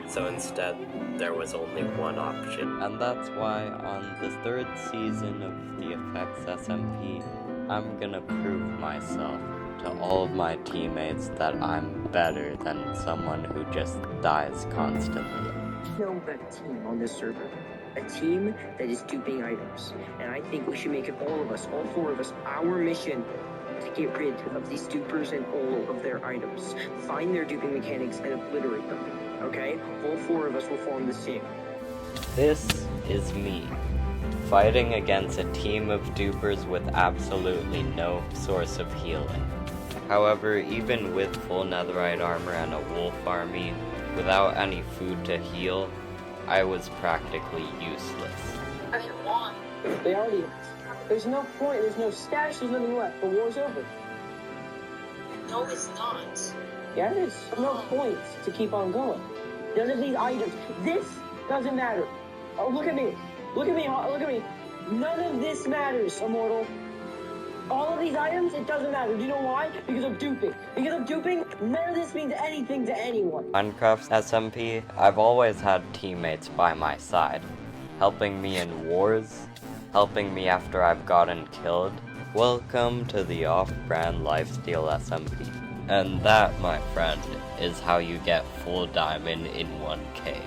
So instead, there was only one option. And that's why on the 3rd season of the Effects SMP, I'm gonna prove myself to all of my teammates that I'm better than someone who just dies constantly. No better team on this server. A team that is duping items. And I think we should make it all of us, all 4 of us, our mission to get rid of these dupers and all of their items. Find their duping mechanics and obliterate them. Okay? All 4 of us will form this team. This is me, fighting against a team of dupers with absolutely no source of healing. However, even with full netherite armor and a wolf army, without any food to heal, I was practically useless. If you want. They already is. There's no point, there's no stash, there's nothing left. The war's over. No, it's not. Yeah, there's no point to keep on going. None of these items. This doesn't matter. Oh, look at me. Look at me. Look at me. None of this matters, Immortal. All of these items, it doesn't matter. Do you know why? Because of duping. Because of duping, none of this means anything to anyone. Minecraft's SMP, I've always had teammates by my side, helping me in wars, helping me after I've gotten killed. Welcome to the off-brand lifesteal SMP. And that, my friend, is how you get full diamond in 1K.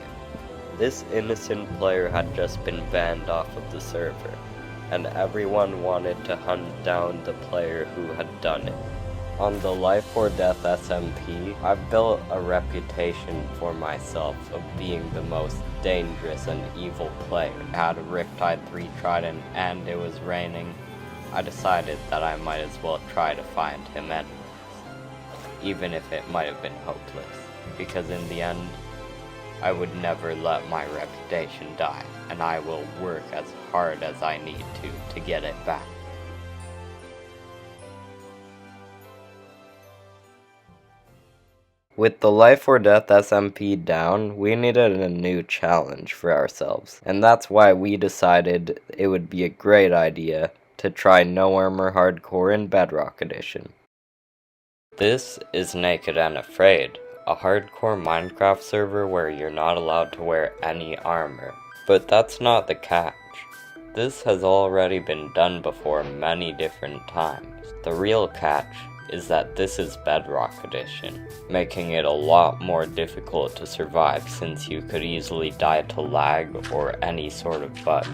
This innocent player had just been banned off of the server, and everyone wanted to hunt down the player who had done it. On the Life or Death SMP, I've built a reputation for myself of being the most dangerous and evil player. I had a Riptide 3 Trident and it was raining. I decided that I might as well try to find him anyways, even if it might have been hopeless, because in the end, I would never let my reputation die, and I will work as hard as I need to get it back. With the Life or Death SMP down, we needed a new challenge for ourselves, and that's why we decided it would be a great idea to try No Armor Hardcore in Bedrock Edition. This is Naked and Afraid, a hardcore Minecraft server where you're not allowed to wear any armor. But that's not the catch. This has already been done before many different times. The real catch is that this is Bedrock Edition, making it a lot more difficult to survive since you could easily die to lag or any sort of bug.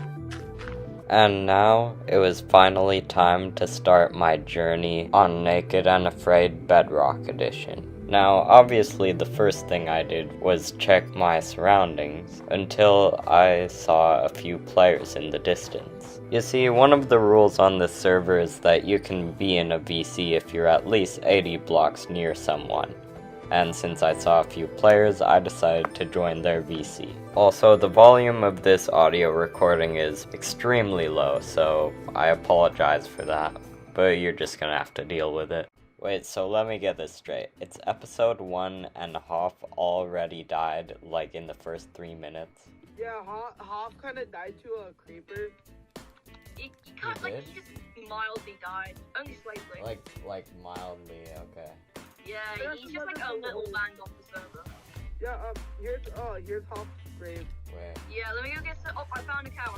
And now, it was finally time to start my journey on Naked and Afraid Bedrock Edition. Now, obviously the first thing I did was check my surroundings until I saw a few players in the distance. You see, one of the rules on this server is that you can be in a VC if you're at least 80 blocks near someone. And since I saw a few players, I decided to join their VC. Also, the volume of this audio recording is extremely low, so I apologize for that, but you're just gonna have to deal with it. Wait, so let me get this straight. It's episode 1.5 already died, like in the first 3 minutes? Yeah, Hoff kind of died to a creeper. He can't, like, he just mildly died. Only slightly. Like mildly, okay. Yeah, he's just like a little banged off the server. Yeah, here's Hoff's grave. Wait. Yeah, let me go get some. Oh, I found a cow.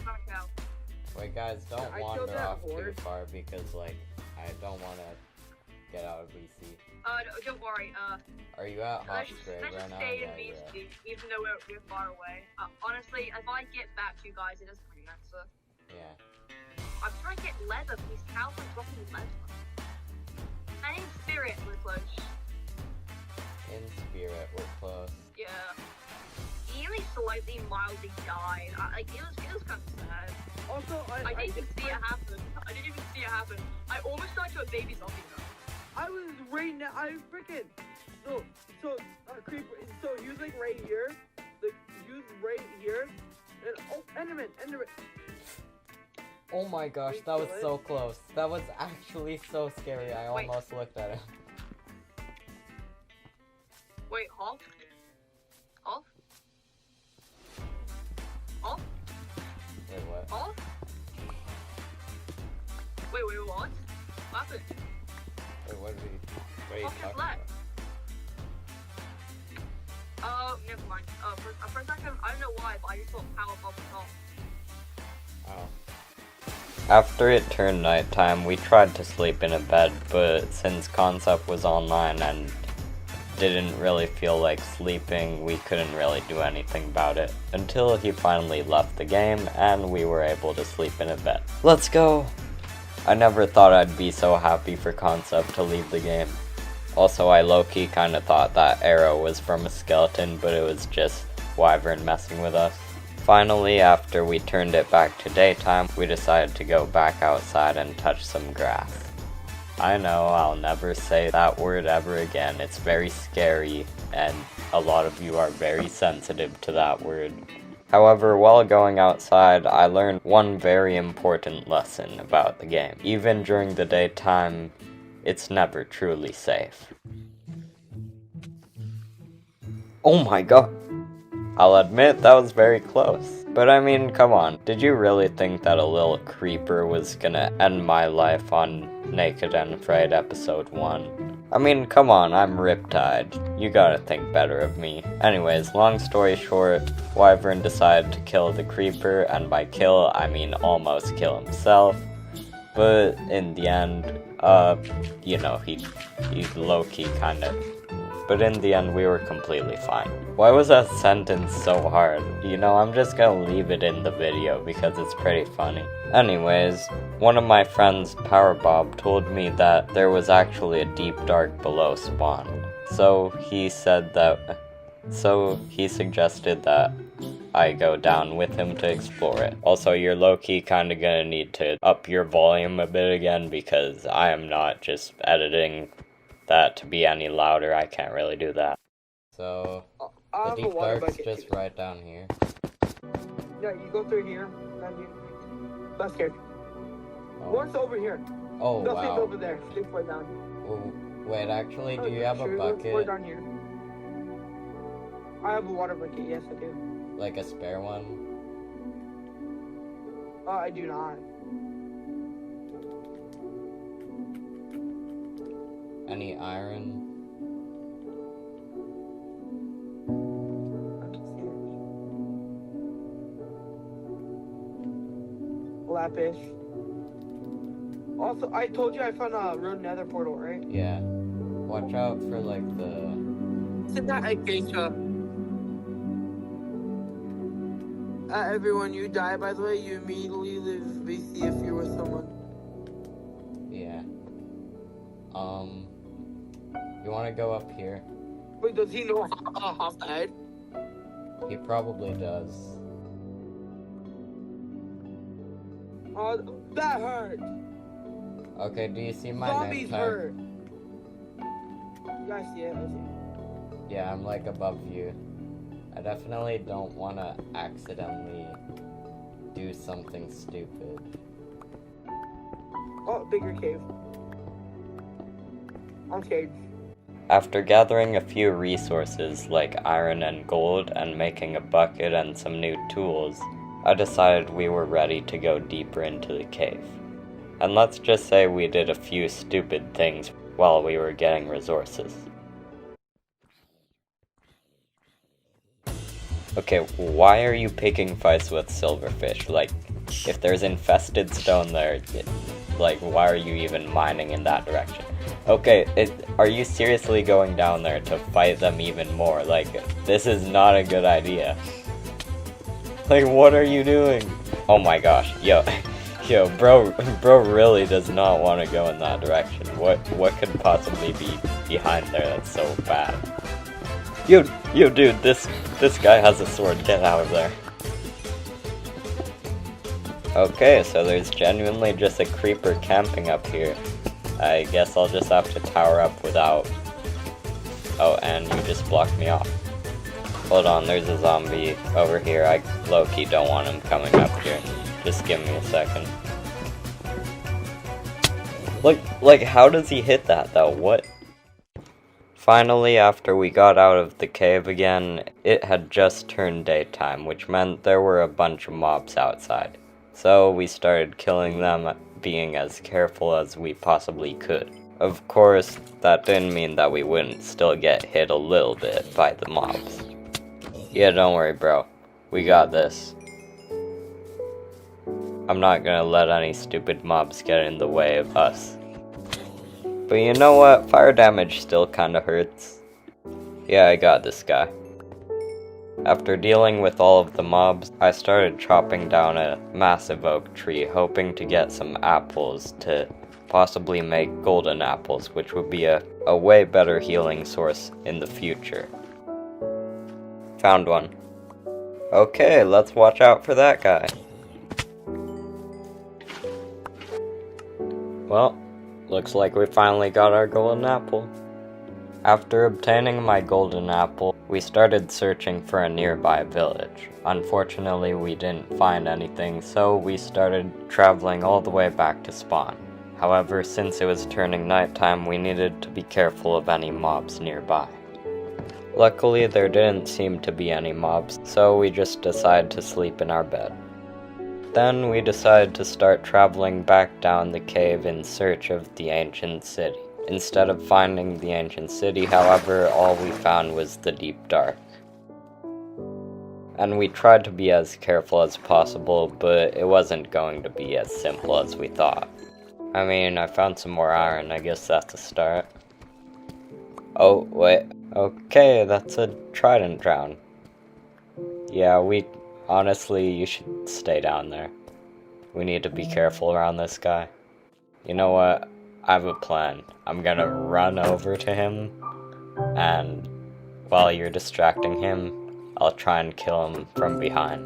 Wait, guys, don't I wander killed that off horse. too far because, like, I don't want to get out of VC. Don't worry, Are you at let's Hoff's just grave right now? stay in Yeah, you're at. VC, even though we're far away. Honestly, if I get back to you guys, it doesn't really matter. Yeah. I'm trying to get leather, but these cows are dropping leather. And in spirit, we're close. In spirit, we're close. Yeah. He only slightly mildly died. It was kind of sad. Also, I didn't even see it happen. I almost died to a baby zombie though. I was right now. I freaking Creeper. So use like right here. Use right here. And Enderman. Oh my gosh, that was so close. That was actually so scary. I Wait. almost looked at it. Wait, halt. Halt. Halt. Wait, what? Halt. Wait, what? What happened? Wait, what did he? Wait, Halt is left. Never mind. For a second, I don't know why, but I just thought power up the top. Oh. After it turned nighttime, we tried to sleep in a bed, but since Concept was online and didn't really feel like sleeping, we couldn't really do anything about it until he finally left the game and we were able to sleep in a bed. Let's go! I never thought I'd be so happy for Concept to leave the game. Also, I low-key kinda thought that arrow was from a skeleton, but it was just Wyvern messing with us. Finally, after we turned it back to daytime, we decided to go back outside and touch some grass. I know, I'll never say that word ever again. It's very scary, and a lot of you are very sensitive to that word. However, while going outside, I learned one very important lesson about the game. Even during the daytime, it's never truly safe. Oh my god! I'll admit that was very close. But I mean, come on, did you really think that a little creeper was gonna end my life on Naked and Afraid episode 1? I mean, come on, I'm Riptide. You gotta think better of me. Anyways, long story short, Wyvern decided to kill the creeper, and by kill, I mean almost kill himself. But in the end, you know, he low-key kinda... But in the end, we were completely fine. Why was that sentence so hard? You know, I'm just gonna leave it in the video because it's pretty funny. Anyways, one of my friends, Power Bob, told me that there was actually a deep dark below spawn. So he suggested that I go down with him to explore it. Also, you're low-key kinda gonna need to up your volume a bit again because I am not just editing that to be any louder. I can't really do that. So, the deep dark's just right down here. Yeah, you go through here. Left here. One's over here. Oh, Nothing's wow. over there. Stick way down. Well, wait, actually, do you have a bucket? We're down here. I have a water bucket, yes I do. Like a spare one? I do not. Any iron? Lapis. Also, I told you I found a road nether portal, right? Yeah. Watch out for like the... Isn't that acacia? Everyone, you die, by the way, you immediately lose VC if you're with someone. Yeah. You wanna go up here? Wait, does he know Hoff died? He probably does. That hurt. Okay, do you see my Zombies name tag? hurt. Yeah, I see it. Yeah, I'm like above you. I definitely don't want to accidentally do something stupid. Oh, bigger cave. I'm scared. After gathering a few resources like iron and gold and making a bucket and some new tools, I decided we were ready to go deeper into the cave. And let's just say we did a few stupid things while we were getting resources. Okay, why are you picking fights with silverfish? Like, if there's infested stone there, like, why are you even mining in that direction? Okay, are you seriously going down there to fight them even more? Like, this is not a good idea. Like, what are you doing? Oh my gosh, yo, bro really does not want to go in that direction. What could possibly be behind there that's so bad? Yo, dude, this guy has a sword. Get out of there. Okay, so there's genuinely just a creeper camping up here. I guess I'll just have to tower up without Oh, and you just blocked me off. Hold on, there's a zombie over here. I low-key don't want him coming up here. Just give me a second. Like, how does he hit that, though? What? Finally, after we got out of the cave again, it had just turned daytime, which meant there were a bunch of mobs outside. So we started killing them, being as careful as we possibly could. Of course, that didn't mean that we wouldn't still get hit a little bit by the mobs. Yeah, don't worry, bro. We got this. I'm not gonna let any stupid mobs get in the way of us. But you know what? Fire damage still kinda hurts. Yeah, I got this guy. After dealing with all of the mobs, I started chopping down a massive oak tree, hoping to get some apples to possibly make golden apples, which would be a way better healing source in the future. Found one. Okay, let's watch out for that guy. Well, looks like we finally got our golden apple. After obtaining my golden apple, we started searching for a nearby village. Unfortunately, we didn't find anything, so we started traveling all the way back to spawn. However, since it was turning nighttime, we needed to be careful of any mobs nearby. Luckily, there didn't seem to be any mobs, so we just decided to sleep in our bed. Then we decided to start traveling back down the cave in search of the ancient city. Instead of finding the ancient city, however, all we found was the deep dark. And we tried to be as careful as possible, but it wasn't going to be as simple as we thought. I mean, I found some more iron, I guess that's a start. Oh, wait. Okay, that's a trident drown. Yeah, honestly, you should stay down there. We need to be careful around this guy. You know what? I have a plan. I'm gonna run over to him, and while you're distracting him, I'll try and kill him from behind.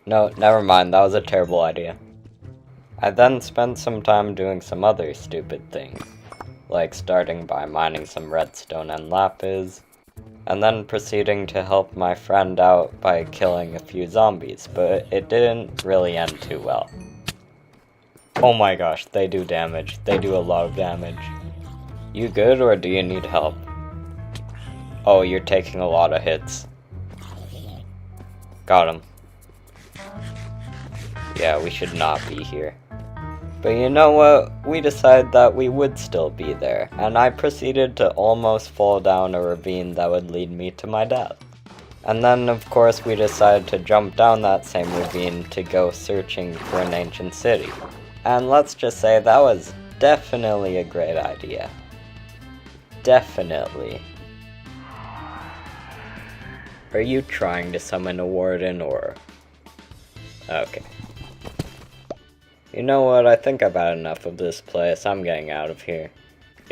No, never mind, that was a terrible idea. I then spent some time doing some other stupid things, like starting by mining some redstone and lapis, and then proceeding to help my friend out by killing a few zombies, but it didn't really end too well. Oh my gosh, they do damage. They do a lot of damage. You good, or do you need help? Oh, you're taking a lot of hits. Got him. Yeah, we should not be here. But you know what? We decided that we would still be there, and I proceeded to almost fall down a ravine that would lead me to my death. And then, of course, we decided to jump down that same ravine to go searching for an ancient city. And let's just say that was definitely a great idea. Definitely. Are you trying to summon a warden, or... Okay. You know what, I think I've had enough of this place. I'm getting out of here.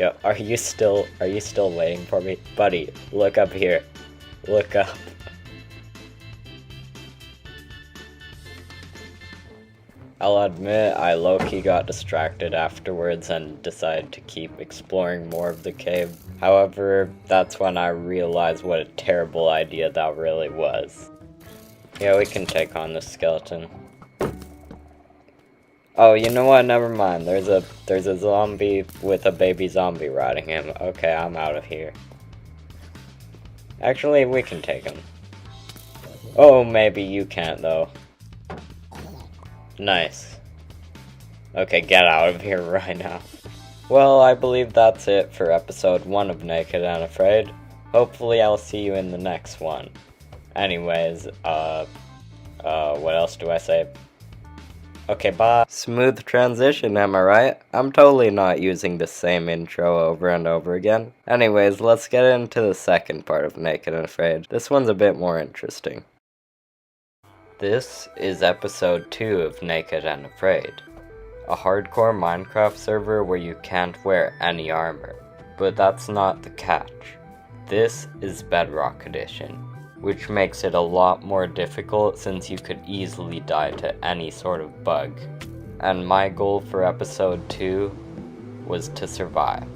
Yo, are you still waiting for me? Buddy, look up here. Look up. I'll admit, I low-key got distracted afterwards and decided to keep exploring more of the cave. However, that's when I realized what a terrible idea that really was. Yeah, we can take on this skeleton. Oh, you know what? Never mind. There's a zombie with a baby zombie riding him. Okay, I'm out of here. Actually, we can take him. Oh, maybe you can't, though. Nice. Okay, get out of here right now. Well, I believe that's it for episode 1 of Naked and Afraid. Hopefully I'll see you in the next one. Anyways, what else do I say? Okay, bye. Smooth transition, am I right? I'm totally not using the same intro over and over again. Anyways, let's get into the second part of Naked and Afraid. This one's a bit more interesting. This is episode 2 of Naked and Afraid. A hardcore Minecraft server where you can't wear any armor. But that's not the catch. This is Bedrock Edition. which makes it a lot more difficult since you could easily die to any sort of bug. And my goal for episode 2 was to survive.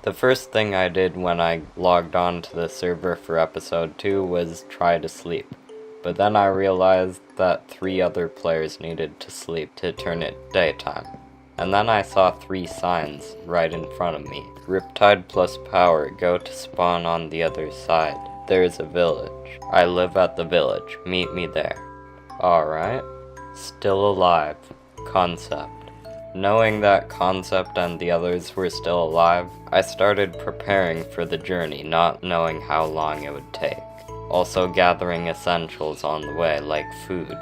The first thing I did when I logged on to the server for episode 2 was try to sleep. But then I realized that 3 other players needed to sleep to turn it daytime. And then I saw 3 signs right in front of me. Riptide plus power, go to spawn on the other side. There is a village. I live at the village, meet me there. Alright. Still alive. Concept. Knowing that Concept and the others were still alive, I started preparing for the journey, not knowing how long it would take. Also gathering essentials on the way, like food.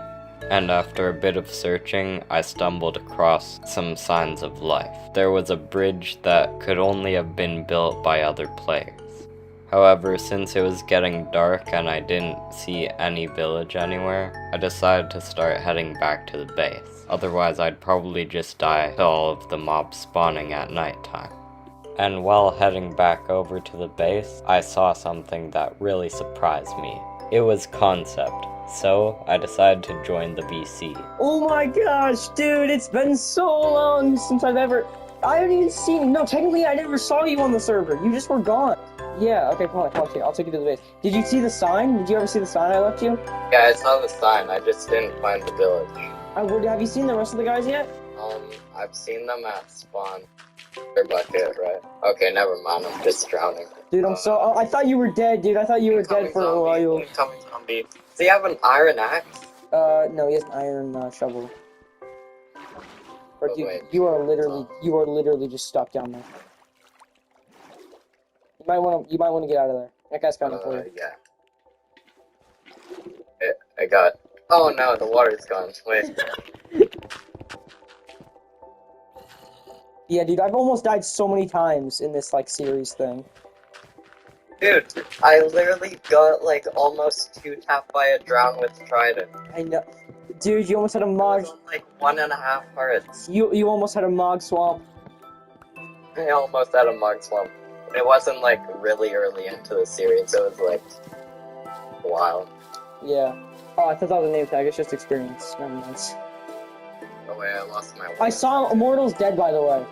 And after a bit of searching, I stumbled across some signs of life. There was a bridge that could only have been built by other players. However, since it was getting dark and I didn't see any village anywhere, I decided to start heading back to the base. Otherwise, I'd probably just die to all of the mobs spawning at nighttime. And while heading back over to the base, I saw something that really surprised me. It was Concept, so I decided to join the VC. Oh my gosh, dude, it's been so long since I haven't even seen, no, technically I never saw you on the server. You just were gone. Yeah, okay, come on, I'll take you to the base. Did you see the sign? Did you ever see the sign I left you? Yeah, I saw the sign, I just didn't find the village. Have you seen the rest of the guys yet? I've seen them at spawn. Their bucket, right? Okay, never mind, I'm just drowning. Dude, I thought you were dead, dude. I thought you were dead for a while. Incoming zombie. Does he have an iron axe? No, he has an iron shovel. Or Oh, dude, wait. you are literally just stuck down there. You might want to get out of there. That guy's coming for you. Yeah. I got... Oh no, the water's gone. Wait. Yeah, dude, I've almost died so many times in this, like, series thing. Dude, I literally got, like, almost 2 tapped by a drown with Trident. I know. Dude, you almost had a Mog... Like 1.5 hearts. You almost had a Mog Swamp. I almost had a Mog Swamp. It wasn't, like, really early into the series, it was, like, wild. Yeah. Oh, I thought that was a name tag, it's just experience. Never mind. Oh wait, I lost my I saw Immortal's dead, by the way.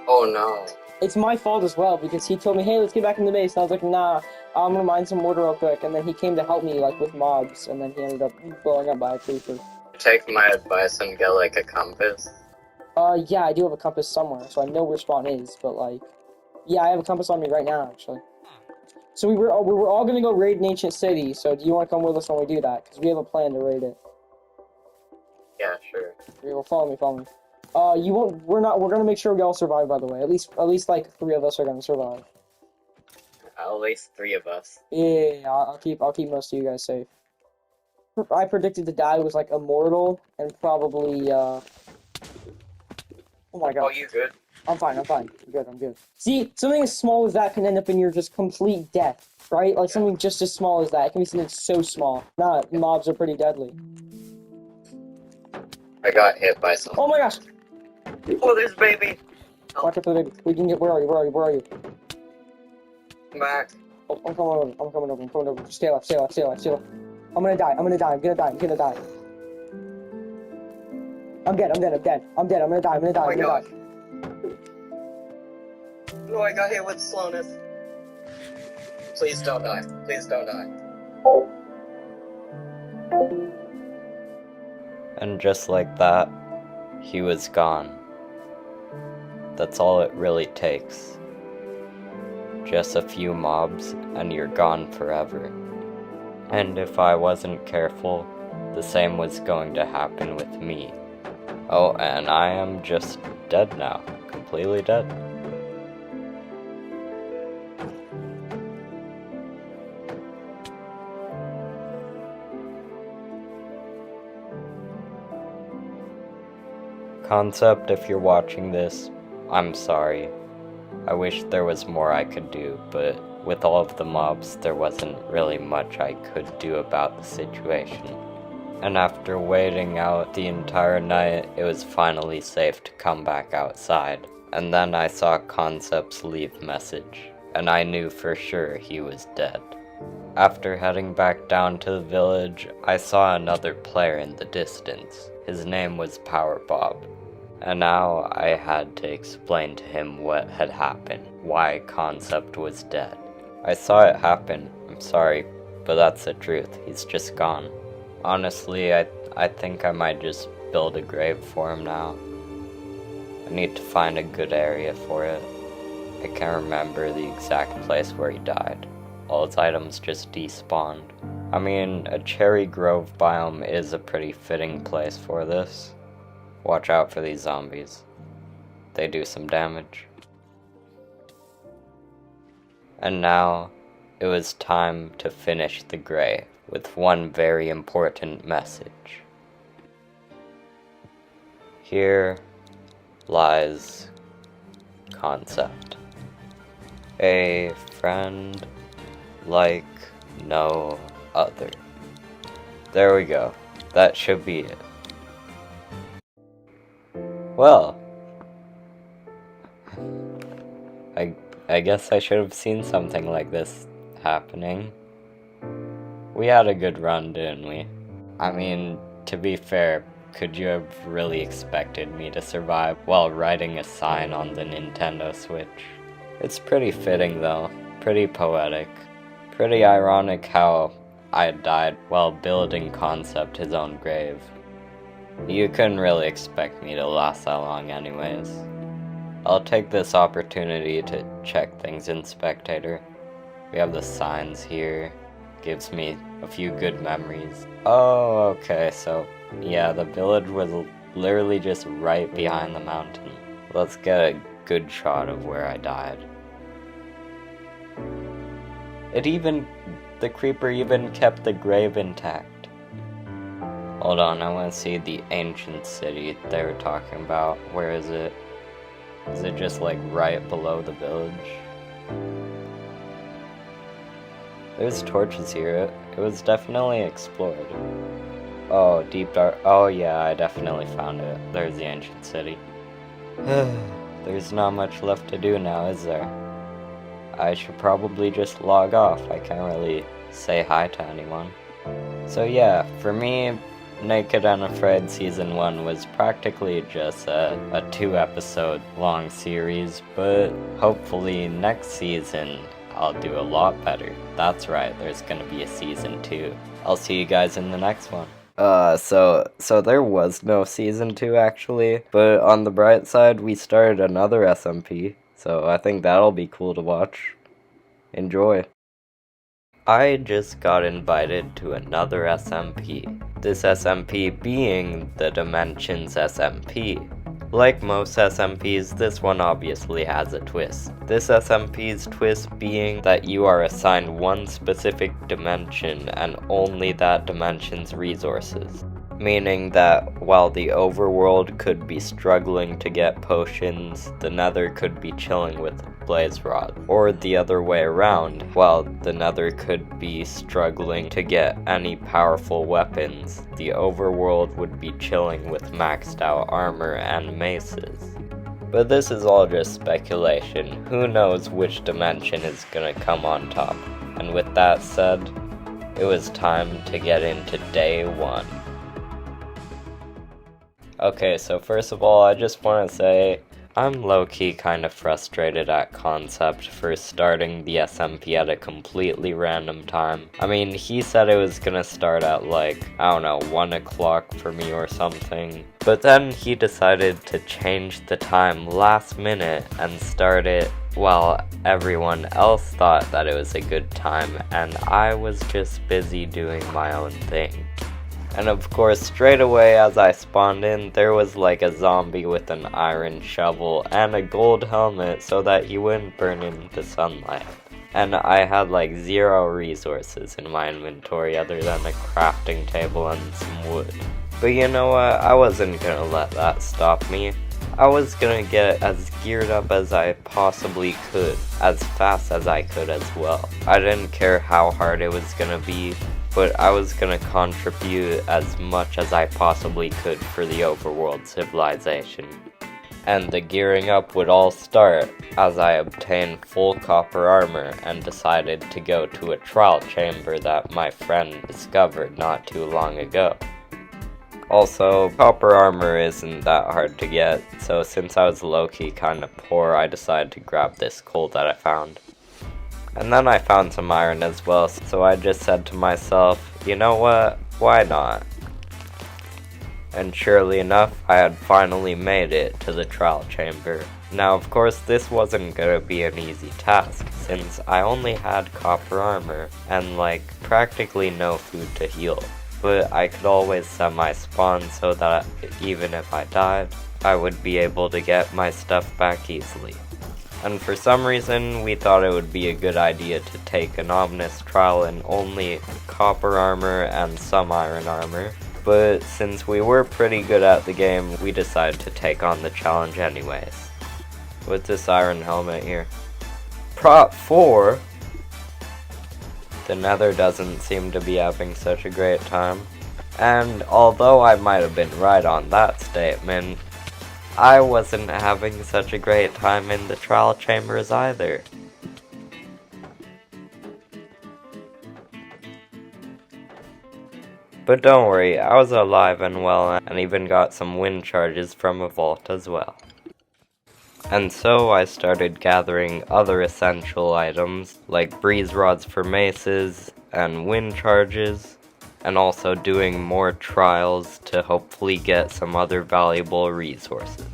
Oh no. It's my fault as well, because he told me, hey, let's get back in the base, and I was like, nah, I'm gonna mine some mortar real quick, and then he came to help me, like, with mobs, and then he ended up blowing up by a creeper. Take my advice and get, like, a compass. Yeah, I do have a compass somewhere, so I know where spawn is, but, like, yeah, I have a compass on me right now, actually. So we were all gonna go raid an ancient city, so do you want to come with us when we do that? Because we have a plan to raid it. Yeah, sure. Okay, well, follow me. We're gonna make sure we all survive, by the way. At least, like, 3 of us are gonna survive. At least 3 of us. Yeah, I'll keep most of you guys safe. I predicted to die was, like, Immortal, and probably, oh my god. Oh, you good? I'm fine. I'm good. See, something as small as that can end up in your just complete death, right? Like, something just as small as that. It can be something so small. Nah, mobs are pretty deadly. I got hit by something. Oh my gosh! Oh, there's a baby! Watch out for the baby. We can get, where are you? Come back. Oh, I'm coming over. Just stay alive. I'm gonna die. I'm gonna die. I'm dead. I'm gonna die. Oh, I got hit with slowness. Please don't die. And just like that, he was gone. That's all it really takes. Just a few mobs, and you're gone forever. And if I wasn't careful, the same was going to happen with me. Oh, and I am just dead now. Completely dead. Concept, if you're watching this, I'm sorry. I wish there was more I could do, but with all of the mobs, there wasn't really much I could do about the situation. And after waiting out the entire night, it was finally safe to come back outside. And then I saw Concept's leave message, and I knew for sure he was dead. After heading back down to the village, I saw another player in the distance. His name was Power Bob. And now I had to explain to him what had happened, why Concept was dead. I saw it happen, I'm sorry, but that's the truth, he's just gone. Honestly, I think I might just build a grave for him now. I need to find a good area for it. I can't remember the exact place where he died. All his items just despawned. I mean, a cherry grove biome is a pretty fitting place for this. Watch out for these zombies. They do some damage. And now, it was time to finish the grave with one very important message. Here lies Concept. A friend like no other. There we go. That should be it. Well, I guess I should have seen something like this happening. We had a good run, didn't we? I mean, to be fair, could you have really expected me to survive while writing a sign on the Nintendo Switch? It's pretty fitting though, pretty poetic. Pretty ironic how I died while building Concept his own grave. You couldn't really expect me to last that long anyways. I'll take this opportunity to check things in Spectator. We have the signs here. Gives me a few good memories. Oh, okay, so yeah, the village was literally just right behind the mountain. Let's get a good shot of where I died. The creeper even kept the grave intact. Hold on, I want to see the ancient city they were talking about. Where is it? Is it just like right below the village? There's torches here. It was definitely explored. Oh, deep dark. Oh yeah, I definitely found it. There's the ancient city. There's not much left to do now, is there? I should probably just log off. I can't really say hi to anyone. So yeah, for me, Naked and Afraid Season 1 was practically just a 2-episode long series, but hopefully next season I'll do a lot better. That's right, there's gonna be a Season 2. I'll see you guys in the next one. So there was no Season 2 actually, but on the bright side, we started another SMP, so I think that'll be cool to watch. Enjoy. I just got invited to another SMP. This SMP being the Dimensions SMP. Like most SMPs, this one obviously has a twist. This SMP's twist being that you are assigned one specific dimension and only that dimension's resources. Meaning that while the overworld could be struggling to get potions, the nether could be chilling with blaze rod. Or the other way around, while the nether could be struggling to get any powerful weapons, the overworld would be chilling with maxed out armor and maces. But this is all just speculation. Who knows which dimension is gonna come on top. And with that said, it was time to get into day 1. Okay, so first of all, I just want to say, I'm low-key kind of frustrated at Concept for starting the SMP at a completely random time. I mean, he said it was gonna start at like, I don't know, 1 o'clock for me or something. But then he decided to change the time last minute and start it while everyone else thought that it was a good time, and I was just busy doing my own thing. And of course, straight away as I spawned in, there was like a zombie with an iron shovel and a gold helmet so that he wouldn't burn in the sunlight. And I had like 0 resources in my inventory other than a crafting table and some wood. But you know what, I wasn't gonna let that stop me. I was gonna get as geared up as I possibly could, as fast as I could as well. I didn't care how hard it was gonna be. but I was gonna contribute as much as I possibly could for the overworld civilization. And the gearing up would all start as I obtained full copper armor and decided to go to a trial chamber that my friend discovered not too long ago. Also, copper armor isn't that hard to get, so since I was low-key kinda poor, I decided to grab this coal that I found. And then I found some iron as well, so I just said to myself, you know what, why not? And surely enough, I had finally made it to the trial chamber. Now of course this wasn't gonna be an easy task, since I only had copper armor, and like practically no food to heal. But I could always semi-spawn so that even if I died, I would be able to get my stuff back easily. And for some reason, we thought it would be a good idea to take an ominous trial in only copper armor and some iron armor. But since we were pretty good at the game, we decided to take on the challenge anyways. With this iron helmet here. Prop 4? The Nether doesn't seem to be having such a great time. And although I might have been right on that statement, I wasn't having such a great time in the trial chambers either. But don't worry, I was alive and well, and even got some wind charges from a vault as well. And so I started gathering other essential items, like breeze rods for maces, and wind charges, and also doing more trials to hopefully get some other valuable resources.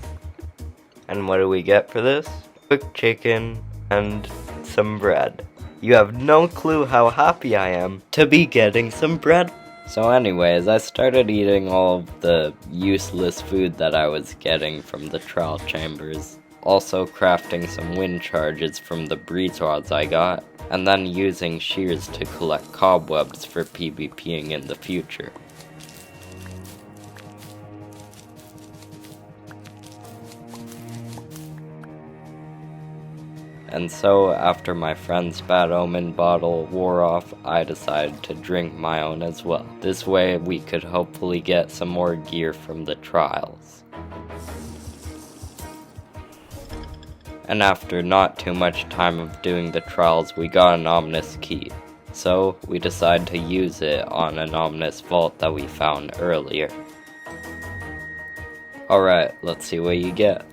And what do we get for this? Cooked chicken and some bread. You have no clue how happy I am to be getting some bread. So anyways, I started eating all of the useless food that I was getting from the trial chambers. Also crafting some wind charges from the breeze rods I got, and then using shears to collect cobwebs for PvPing in the future. And so, after my friend's bad omen bottle wore off, I decided to drink my own as well. This way we could hopefully get some more gear from the trials. And after not too much time of doing the trials, we got an ominous key. So, we decided to use it on an ominous vault that we found earlier. Alright, let's see what you get.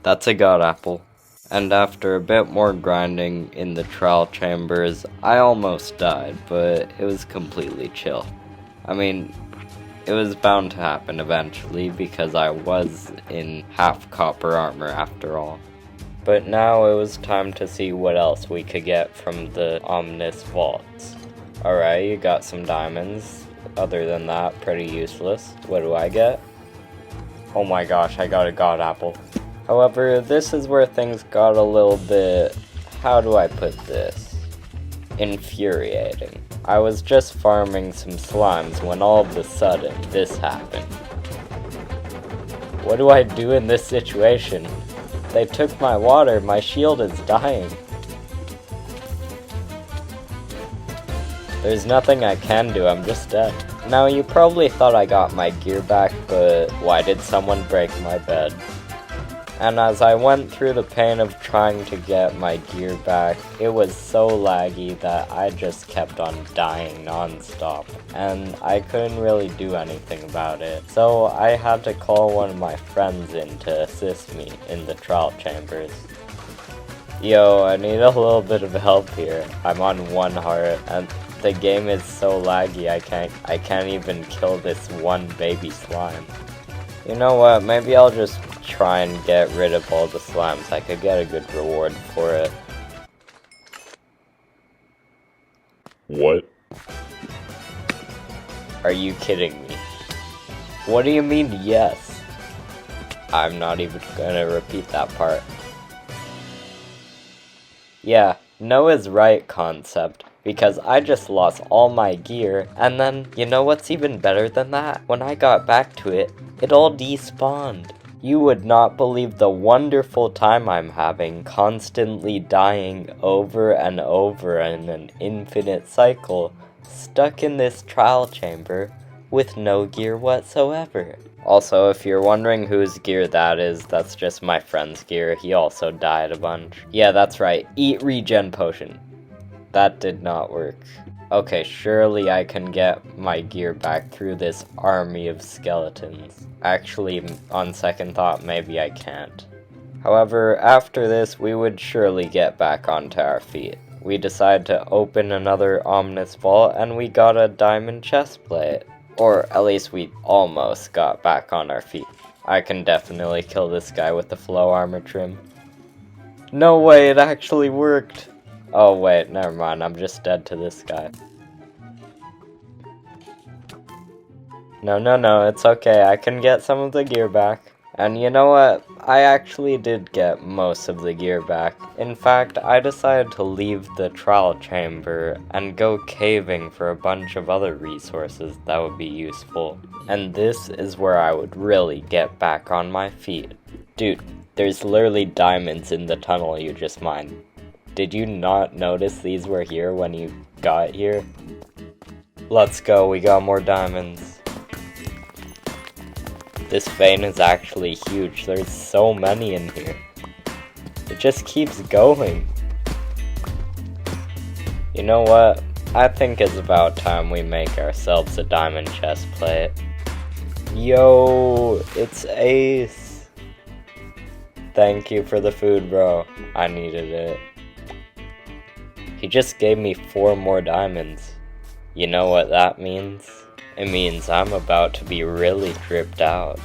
That's a god apple. And after a bit more grinding in the trial chambers, I almost died, but it was completely chill. I mean, it was bound to happen eventually because I was in half copper armor after all. But now it was time to see what else we could get from the ominous vaults. Alright, you got some diamonds. Other than that, pretty useless. What do I get? Oh my gosh, I got a god apple. However, this is where things got a little bit, how do I put this? Infuriating. I was just farming some slimes when all of a sudden this happened. What do I do in this situation? They took my water, my shield is dying. There's nothing I can do, I'm just dead. Now you probably thought I got my gear back, but why did someone break my bed? And as I went through the pain of trying to get my gear back, it was so laggy that I just kept on dying non-stop. And I couldn't really do anything about it. So I had to call one of my friends in to assist me in the trial chambers. Yo, I need a little bit of help here. I'm on 1 heart and the game is so laggy I can't even kill this one baby slime. You know what, maybe I'll just try and get rid of all the slimes. I could get a good reward for it. What? Are you kidding me? What do you mean, yes? I'm not even gonna repeat that part. Yeah, Noah's right concept. Because I just lost all my gear, and then, you know what's even better than that? When I got back to it, it all despawned. You would not believe the wonderful time I'm having, constantly dying over and over in an infinite cycle, stuck in this trial chamber with no gear whatsoever. Also, if you're wondering whose gear that is, that's just my friend's gear. He also died a bunch. Yeah, that's right. Eat regen potion. That did not work. Okay, surely I can get my gear back through this army of skeletons. Actually, on second thought, maybe I can't. However, after this, we would surely get back onto our feet. We decided to open another ominous vault, and we got a diamond chestplate. Or at least we almost got back on our feet. I can definitely kill this guy with the flow armor trim. No way, it actually worked! Oh wait, never mind, I'm just dead to this guy. No, it's okay, I can get some of the gear back. And you know what? I actually did get most of the gear back. In fact, I decided to leave the trial chamber and go caving for a bunch of other resources that would be useful. And this is where I would really get back on my feet. Dude, there's literally diamonds in the tunnel you just mined. Did you not notice these were here when you got here? Let's go, we got more diamonds. This vein is actually huge, there's so many in here. It just keeps going. You know what? I think it's about time we make ourselves a diamond chest plate. Yo, it's Ace. Thank you for the food, bro. I needed it. He just gave me 4 more diamonds. You know what that means? It means I'm about to be really dripped out.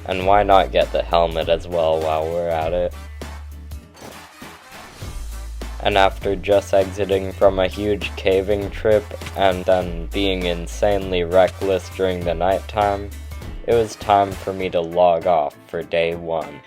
And why not get the helmet as well while we're at it? And after just exiting from a huge caving trip and then being insanely reckless during the nighttime, it was time for me to log off for day 1.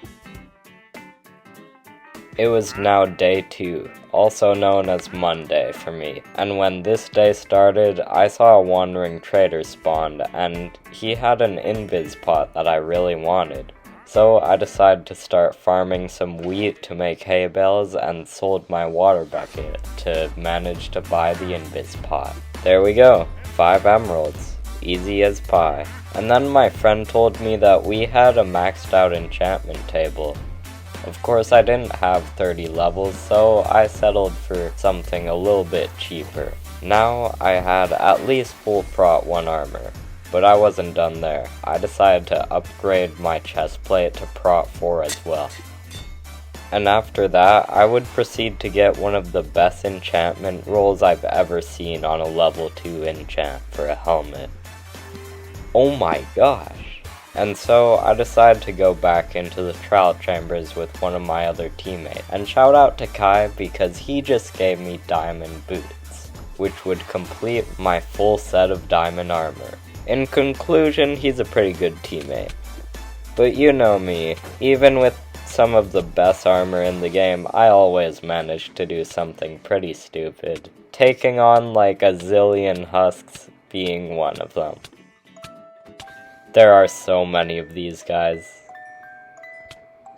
It was now day 2, also known as Monday for me, and when this day started, I saw a wandering trader spawn, and he had an invis pot that I really wanted. So I decided to start farming some wheat to make hay bales and sold my water bucket to manage to buy the invis pot. There we go, 5 emeralds, easy as pie. And then my friend told me that we had a maxed out enchantment table. Of course, I didn't have 30 levels, so I settled for something a little bit cheaper. Now, I had at least full prot 1 armor, but I wasn't done there. I decided to upgrade my chestplate to prot 4 as well. And after that, I would proceed to get one of the best enchantment rolls I've ever seen on a level 2 enchant for a helmet. Oh my gosh! And so I decided to go back into the trial chambers with one of my other teammates. And shout out to Kai because he just gave me diamond boots, which would complete my full set of diamond armor. In conclusion, he's a pretty good teammate. But you know me, even with some of the best armor in the game, I always manage to do something pretty stupid. Taking on like a zillion husks being one of them. There are so many of these guys.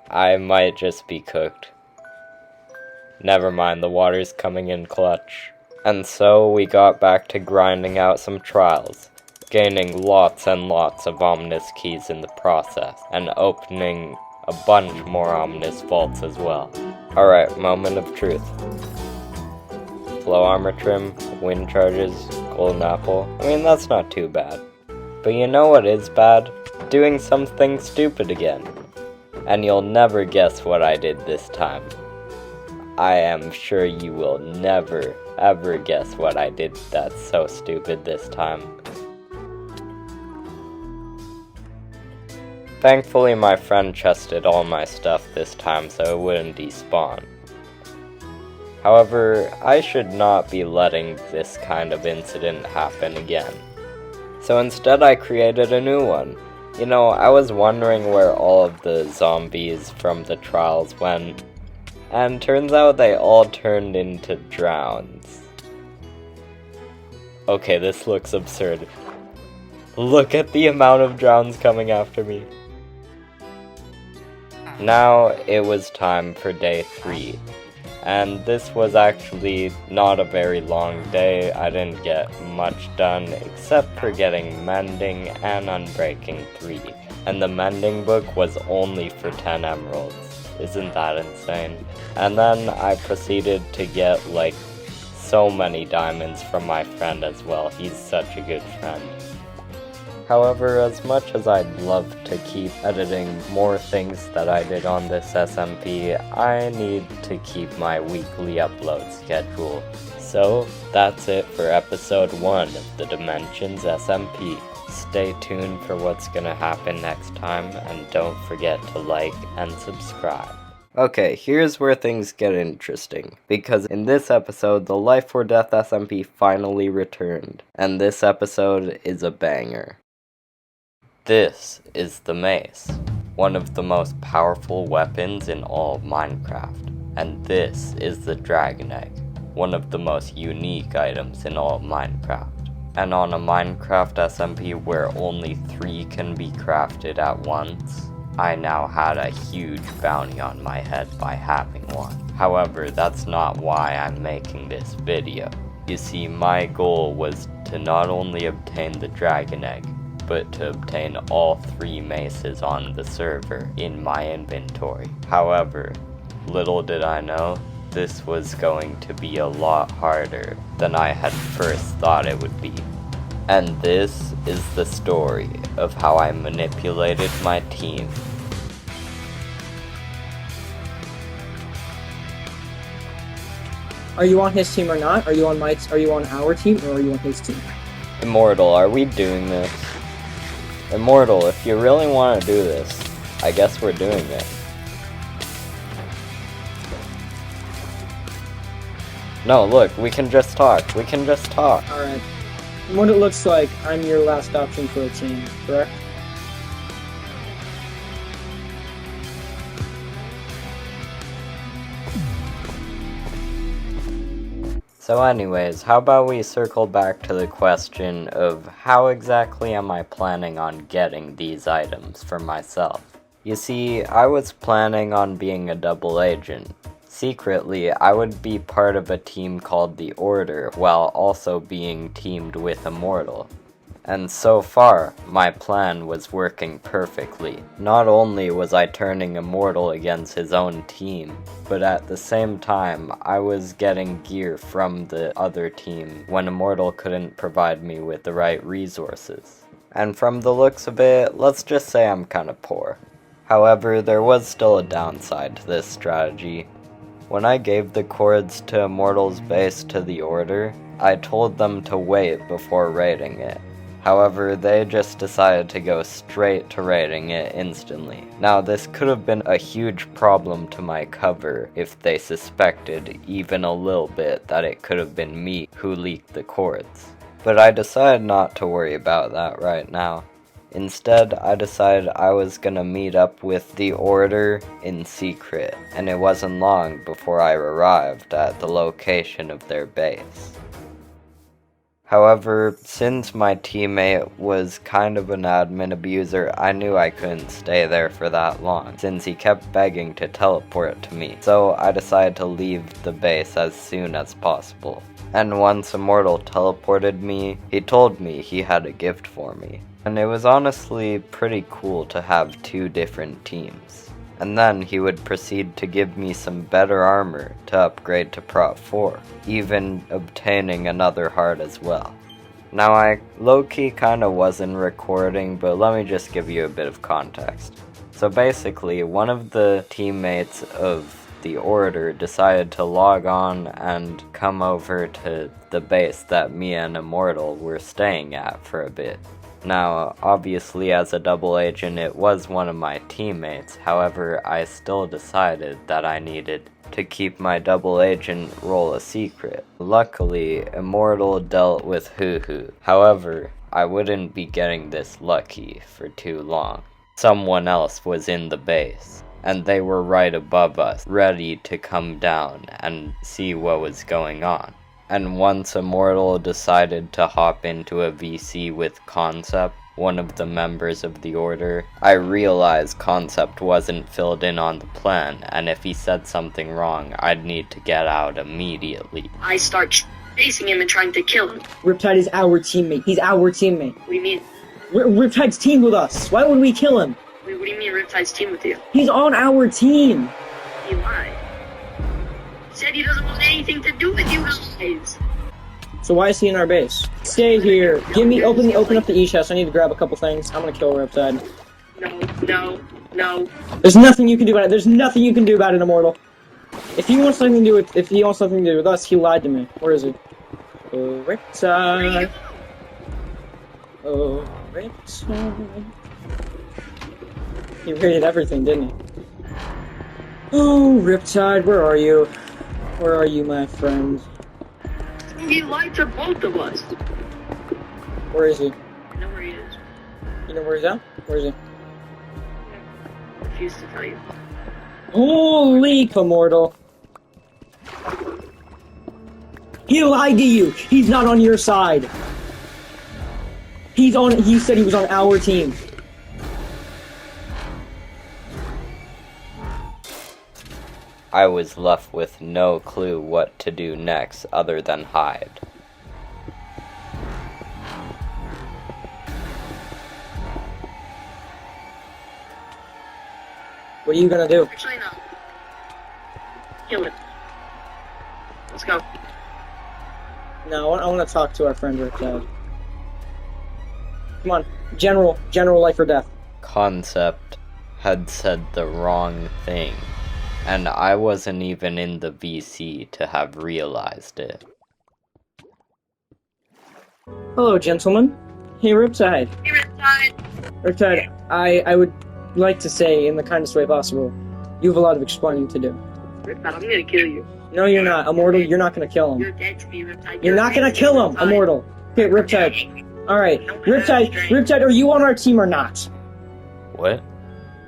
I might just be cooked. Never mind, the water's coming in clutch. And so we got back to grinding out some trials, gaining lots and lots of ominous keys in the process, and opening a bunch more ominous vaults as well. Alright, moment of truth. Flow armor trim, wind charges, golden apple. I mean, that's not too bad. But you know what is bad? Doing something stupid again. And you'll never guess what I did this time. I am sure you will never, ever guess what I did that's so stupid this time. Thankfully my friend chested all my stuff this time so it wouldn't despawn. However, I should not be letting this kind of incident happen again. So instead I created a new one. You know, I was wondering where all of the zombies from the trials went, and turns out they all turned into drowns. Okay, this looks absurd. Look at the amount of drowns coming after me. Now it was time for day 3. And this was actually not a very long day. I didn't get much done except for getting mending and unbreaking 3. And the mending book was only for 10 emeralds. Isn't that insane? And then I proceeded to get like so many diamonds from my friend as well. He's such a good friend. However, as much as I'd love to keep editing more things that I did on this SMP, I need to keep my weekly upload schedule. So, that's it for episode 1 of the Dimensions SMP. Stay tuned for what's gonna happen next time, and don't forget to like and subscribe. Okay, here's where things get interesting, because in this episode, the Life or Death SMP finally returned, and this episode is a banger. This is the mace, one of the most powerful weapons in all of Minecraft. And this is the dragon egg, one of the most unique items in all of Minecraft. And on a Minecraft SMP where only 3 can be crafted at once, I now had a huge bounty on my head by having one. However, that's not why I'm making this video. You see, my goal was to not only obtain the dragon egg, but to obtain all 3 maces on the server in my inventory. However, little did I know, this was going to be a lot harder than I had first thought it would be. And this is the story of how I manipulated my team. Are you on his team or not? Are you on our team, or are you on his team? Immortal, are we doing this? Immortal, if you really want to do this, I guess we're doing it. No, look, we can just talk. Alright. From what it looks like, I'm your last option for a team, correct? So anyways, how about we circle back to the question of how exactly am I planning on getting these items for myself? You see, I was planning on being a double agent. Secretly, I would be part of a team called the Order while also being teamed with Immortal. And so far, my plan was working perfectly. Not only was I turning Immortal against his own team, but at the same time, I was getting gear from the other team when Immortal couldn't provide me with the right resources. And from the looks of it, let's just say I'm kinda poor. However, there was still a downside to this strategy. When I gave the cords to Immortal's base to the Order, I told them to wait before raiding it. However, they just decided to go straight to raiding it instantly. Now, this could have been a huge problem to my cover if they suspected even a little bit that it could have been me who leaked the cords. But I decided not to worry about that right now. Instead, I decided I was gonna meet up with the Order in secret, and it wasn't long before I arrived at the location of their base. However, since my teammate was kind of an admin abuser, I knew I couldn't stay there for that long, since he kept begging to teleport to me, so I decided to leave the base as soon as possible. And once Immortal teleported me, he told me he had a gift for me. And it was honestly pretty cool to have 2 different teams. And then he would proceed to give me some better armor to upgrade to Prot 4, even obtaining another heart as well. Now I low-key kinda wasn't recording, but let me just give you a bit of context. So basically, one of the teammates of the Order decided to log on and come over to the base that me and Immortal were staying at for a bit. Now, obviously as a double agent it was one of my teammates, however I still decided that I needed to keep my double agent role a secret. Luckily, Immortal dealt with Hoo-Hoo. However, I wouldn't be getting this lucky for too long. Someone else was in the base, and they were right above us, ready to come down and see what was going on. And once Immortal decided to hop into a VC with Concept, one of the members of the Order. I realized Concept wasn't filled in on the plan, and if he said something wrong, I'd need to get out immediately. I start chasing him and trying to kill him. Riptide is our teammate. He's our teammate. What do you mean? Riptide's teamed with us. Why would we kill him? Wait, what do you mean Riptide's team with you? He's on our team. He lied. He said he doesn't want anything to do with you guys. So why is he in our base? Stay here. Open up the E chest. I need to grab a couple things. I'm gonna kill Riptide. No. There's nothing you can do about it. There's nothing you can do about it, Immortal. If he wants something to do with us, he lied to me. Where is he? Oh, Riptide. Oh, Riptide. He raided everything, didn't he? Oh, Riptide, where are you? Where are you, my friend? He lied to both of us. Where is he? I know where he is. You know where he's at? Where is he? I refuse to tell you. Holy Immortal. He lied to you. He's not on your side. He said he was on our team. I was left with no clue what to do next other than hide. What are you gonna do? Actually, no. Kill it. Let's go. No, I want to talk to our friend Riptide. Come on, General, life or death. Concept had said the wrong thing, and I wasn't even in the VC to have realized it. Hello, gentlemen. Hey, Riptide. Hey, Riptide. Riptide, I would like to say, in the kindest way possible, you have a lot of explaining to do. Riptide, I'm gonna kill you. No, you're not. Immortal, you're not gonna kill him. You're dead to me, Riptide. You're not gonna kill him, Immortal. Okay, Riptide. Alright, Riptide, are you on our team or not? What?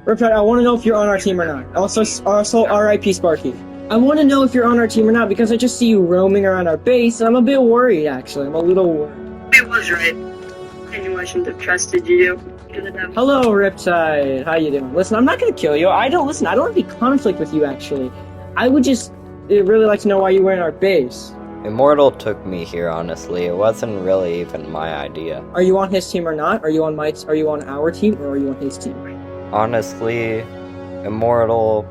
Riptide, I want to know if you're on our team or not. Also, R.I.P. Sparky. I want to know if you're on our team or not because I just see you roaming around our base, and I'm a bit worried, actually. I'm a little worried. It was right. I knew I shouldn't have trusted you. Hello, Riptide. How you doing? Listen, I'm not gonna kill you. I don't have any conflict with you, actually. I would just really like to know why you were in our base. Immortal took me here, honestly. It wasn't really even my idea. Are you on his team or not? Are you on our team, or are you on his team? Honestly, Immortal,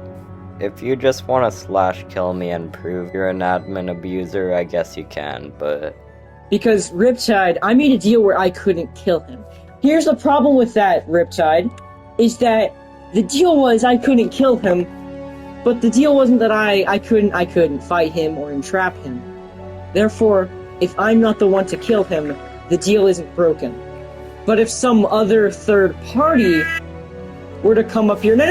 if you just want to /kill me and prove you're an admin abuser, I guess you can, but... Because, Riptide, I made a deal where I couldn't kill him. Here's the problem with that, Riptide, is that the deal was I couldn't kill him, but the deal wasn't that I couldn't fight him or entrap him. Therefore, if I'm not the one to kill him, the deal isn't broken. But if some other third party were to come up here, no,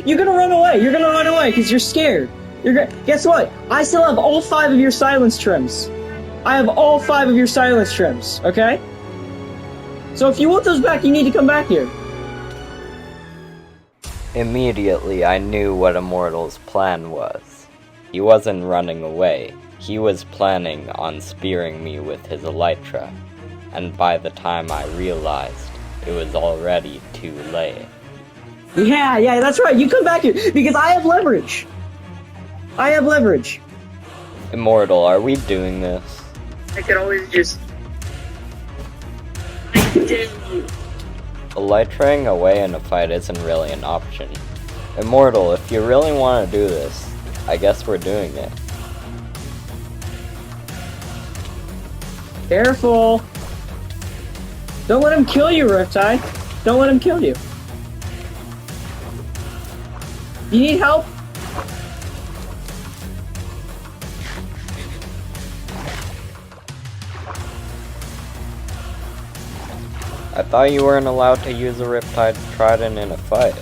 you're gonna run away, because you're scared. Guess what? I still have all 5 of your silence trims. I have all 5 of your silence trims, okay? So if you want those back, you need to come back here. Immediately, I knew what Immortal's plan was. He wasn't running away. He was planning on spearing me with his elytra. And by the time I realized, it was already too late. Yeah, that's right. You come back here, because I have leverage. Immortal, are we doing this? I could always just... I did. Elytraing away in a fight isn't really an option. Immortal, if you really want to do this, I guess we're doing it. Careful. Don't let him kill you, Riptide. Don't let him kill you. You need help? I thought you weren't allowed to use a Riptide Trident in a fight.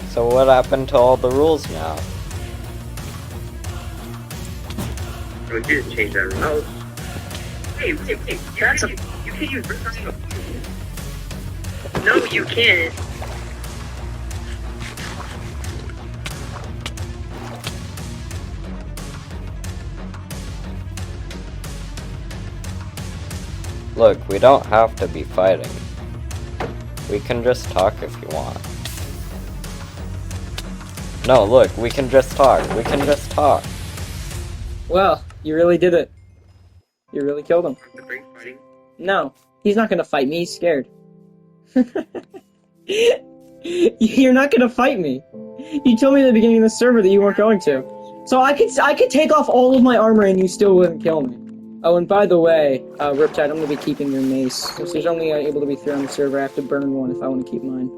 So what happened to all the rules now? We didn't change that rule. Hey, that's you can't use Riptide. No, you can't. Look, we don't have to be fighting. We can just talk if you want. No, look, we can just talk. We can just talk. Well, you really did it. You really killed him. The break fighting. No, he's not gonna fight me. He's scared. You're not gonna fight me. You told me at the beginning of the server that you weren't going to. So I could take off all of my armor and you still wouldn't kill me. Oh, and by the way, Riptide, I'm gonna be keeping your mace. Since there's only able to be 3 on the server, I have to burn one if I want to keep mine.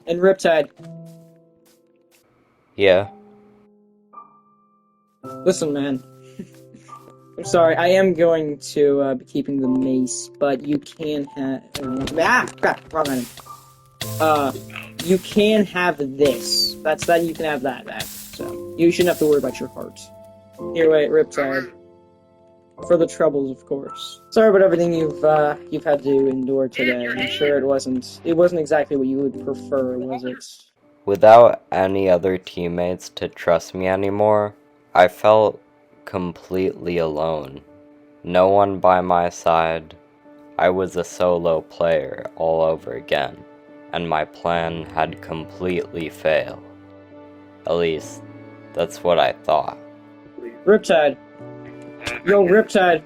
And Riptide, Yeah. listen, man. I'm sorry, I am going to be keeping the mace, but you can have... crap, wrong item. You can have this. You can have that back. So, you shouldn't have to worry about your heart. Here, wait, Riptide. For the troubles, of course. Sorry about everything you've had to endure today. I'm sure it wasn't exactly what you would prefer, was it? Without any other teammates to trust me anymore, I felt completely alone. No one by my side. I was a solo player all over again, and my plan had completely failed. At least, that's what I thought. Riptide. Yo, Riptide.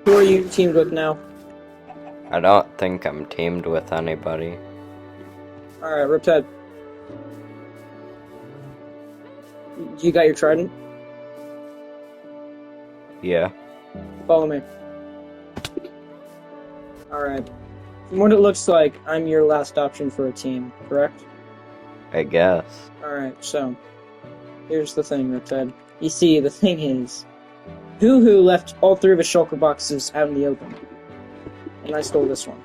Who are you teamed with now? I don't think I'm teamed with anybody. Alright, Riptide. You got your trident? Yeah. Follow me. Alright. From what it looks like, I'm your last option for a team, correct? I guess. Alright, so... here's the thing, Riptide. You see, the thing is... Hoo-Hoo left all 3 of his shulker boxes out in the open. And I stole this one.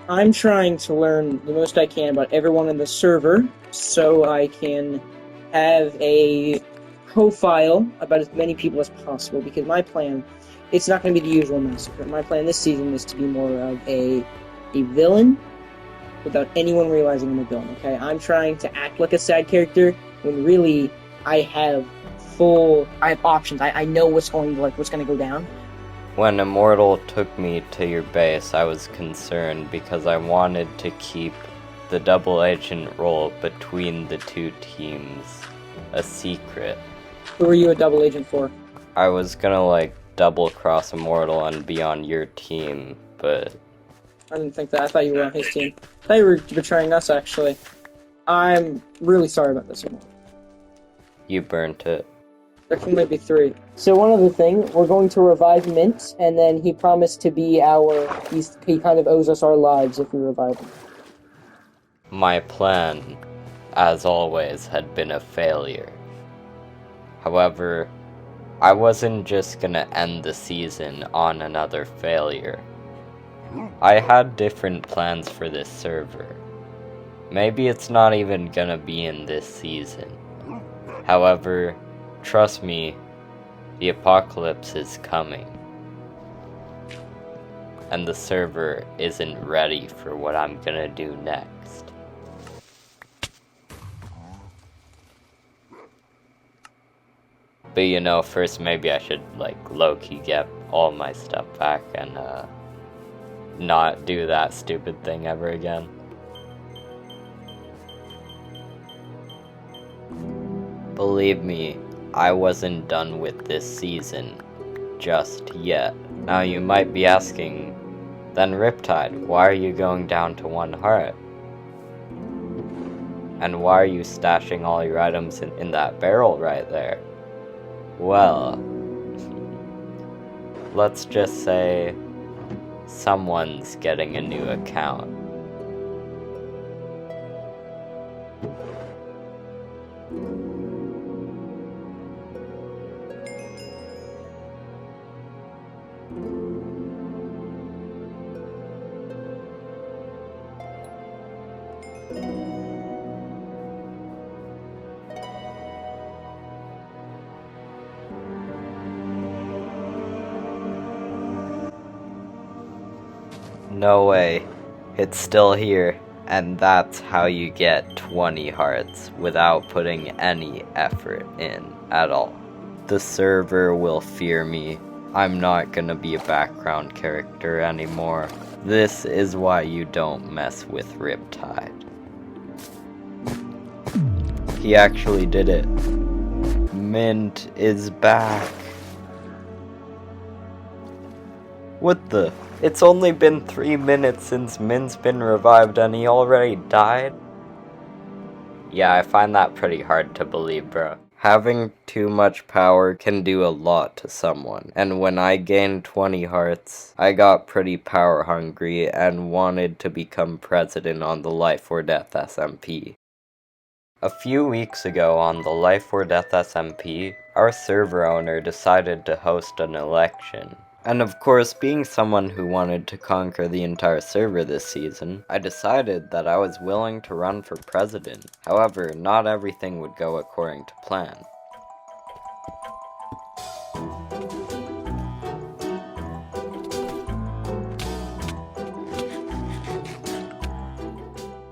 I'm trying to learn the most I can about everyone in the server, so I can have a profile about as many people as possible, because my plan, it's not going to be the usual massacre. My plan this season is to be more of a villain, without anyone realizing I'm a villain, okay? I'm trying to act like a sad character, when really, I have options. I know what's going to go down. When Immortal took me to your base, I was concerned because I wanted to keep the double agent role between the 2 teams a secret. Who are you a double agent for? I was gonna, double cross Immortal and be on your team, but... I didn't think that. I thought you were on his team. I thought you were betraying us, actually. I'm really sorry about this one. You burnt it. There can only be 3. So one other thing, we're going to revive Mint, and then he promised to be he kind of owes us our lives if we revive him. My plan, as always, had been a failure. However, I wasn't just gonna end the season on another failure. I had different plans for this server. Maybe it's not even gonna be in this season. However, trust me, the apocalypse is coming. And the server isn't ready for what I'm gonna do next. But first maybe I should, low-key get all my stuff back and, not do that stupid thing ever again. Believe me, I wasn't done with this season just yet. Now you might be asking, then Riptide, why are you going down to 1 heart? And why are you stashing all your items in that barrel right there? Well, let's just say someone's getting a new account. No way. It's still here, and that's how you get 20 hearts without putting any effort in at all. The server will fear me. I'm not gonna be a background character anymore. This is why you don't mess with Riptide. He actually did it. Mint is back. What the? It's only been 3 minutes since Mint's been revived and he already died? Yeah, I find that pretty hard to believe, bro. Having too much power can do a lot to someone, and when I gained 20 hearts, I got pretty power hungry and wanted to become president on the Life or Death SMP. A few weeks ago on the Life or Death SMP, our server owner decided to host an election. And of course, being someone who wanted to conquer the entire server this season, I decided that I was willing to run for president. However, not everything would go according to plan.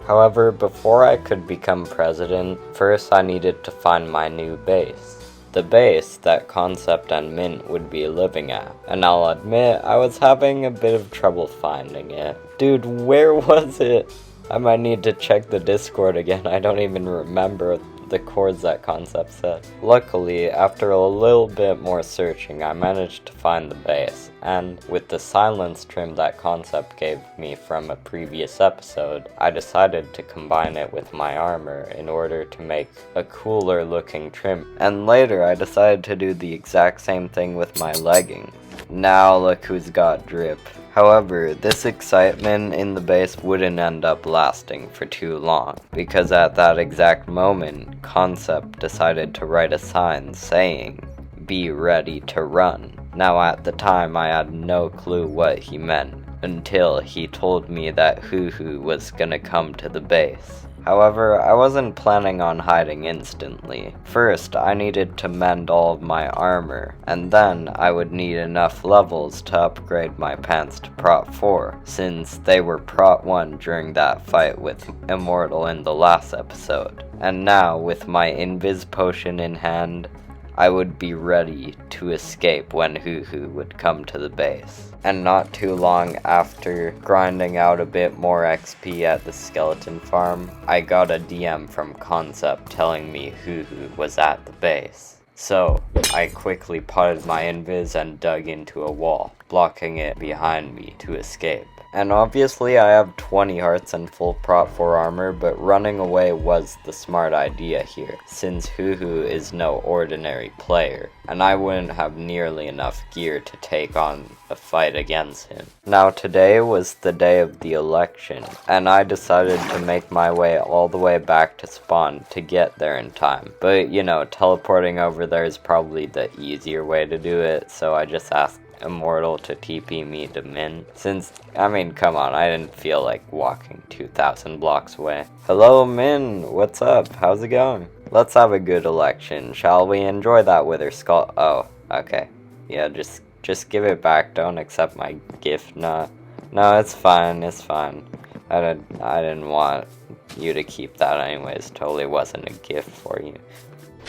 However, before I could become president, first I needed to find my new base. The base that Concept and Mint would be living at. And I'll admit, I was having a bit of trouble finding it. Dude, where was it? I might need to check the Discord again, I don't even remember the chords that Concept said. Luckily, after a little bit more searching, I managed to find the base, and with the silence trim that Concept gave me from a previous episode, I decided to combine it with my armor in order to make a cooler looking trim, and later I decided to do the exact same thing with my leggings. Now look who's got drip. However, this excitement in the base wouldn't end up lasting for too long, because at that exact moment, Concept decided to write a sign saying, "Be ready to run." Now at the time I had no clue what he meant, until he told me that Hoo-Hoo was gonna come to the base. However, I wasn't planning on hiding instantly. First, I needed to mend all of my armor, and then I would need enough levels to upgrade my pants to Prot 4, since they were Prot 1 during that fight with Immortal in the last episode. And now, with my Invis potion in hand, I would be ready to escape when Hoo-Hoo would come to the base. And not too long after grinding out a bit more XP at the skeleton farm, I got a DM from Concept telling me Hoo-Hoo was at the base. So, I quickly potted my invis and dug into a wall, blocking it behind me to escape. And obviously I have 20 hearts and full Prot 4 armor, but running away was the smart idea here, since Hoo-Hoo is no ordinary player, and I wouldn't have nearly enough gear to take on a fight against him. Now today was the day of the election, and I decided to make my way all the way back to spawn to get there in time. But you know, teleporting over there is probably the easier way to do it, so I just asked Immortal to TP me to Min, since, I mean, come on, I didn't feel like walking 2,000 blocks away. Hello Min, what's up? How's it going? Let's have a good election, shall we? Enjoy that wither skull. Oh, okay. Yeah, just give it back, don't accept my gift. No, it's fine, it's fine. I didn't want you to keep that anyways, totally wasn't a gift for you.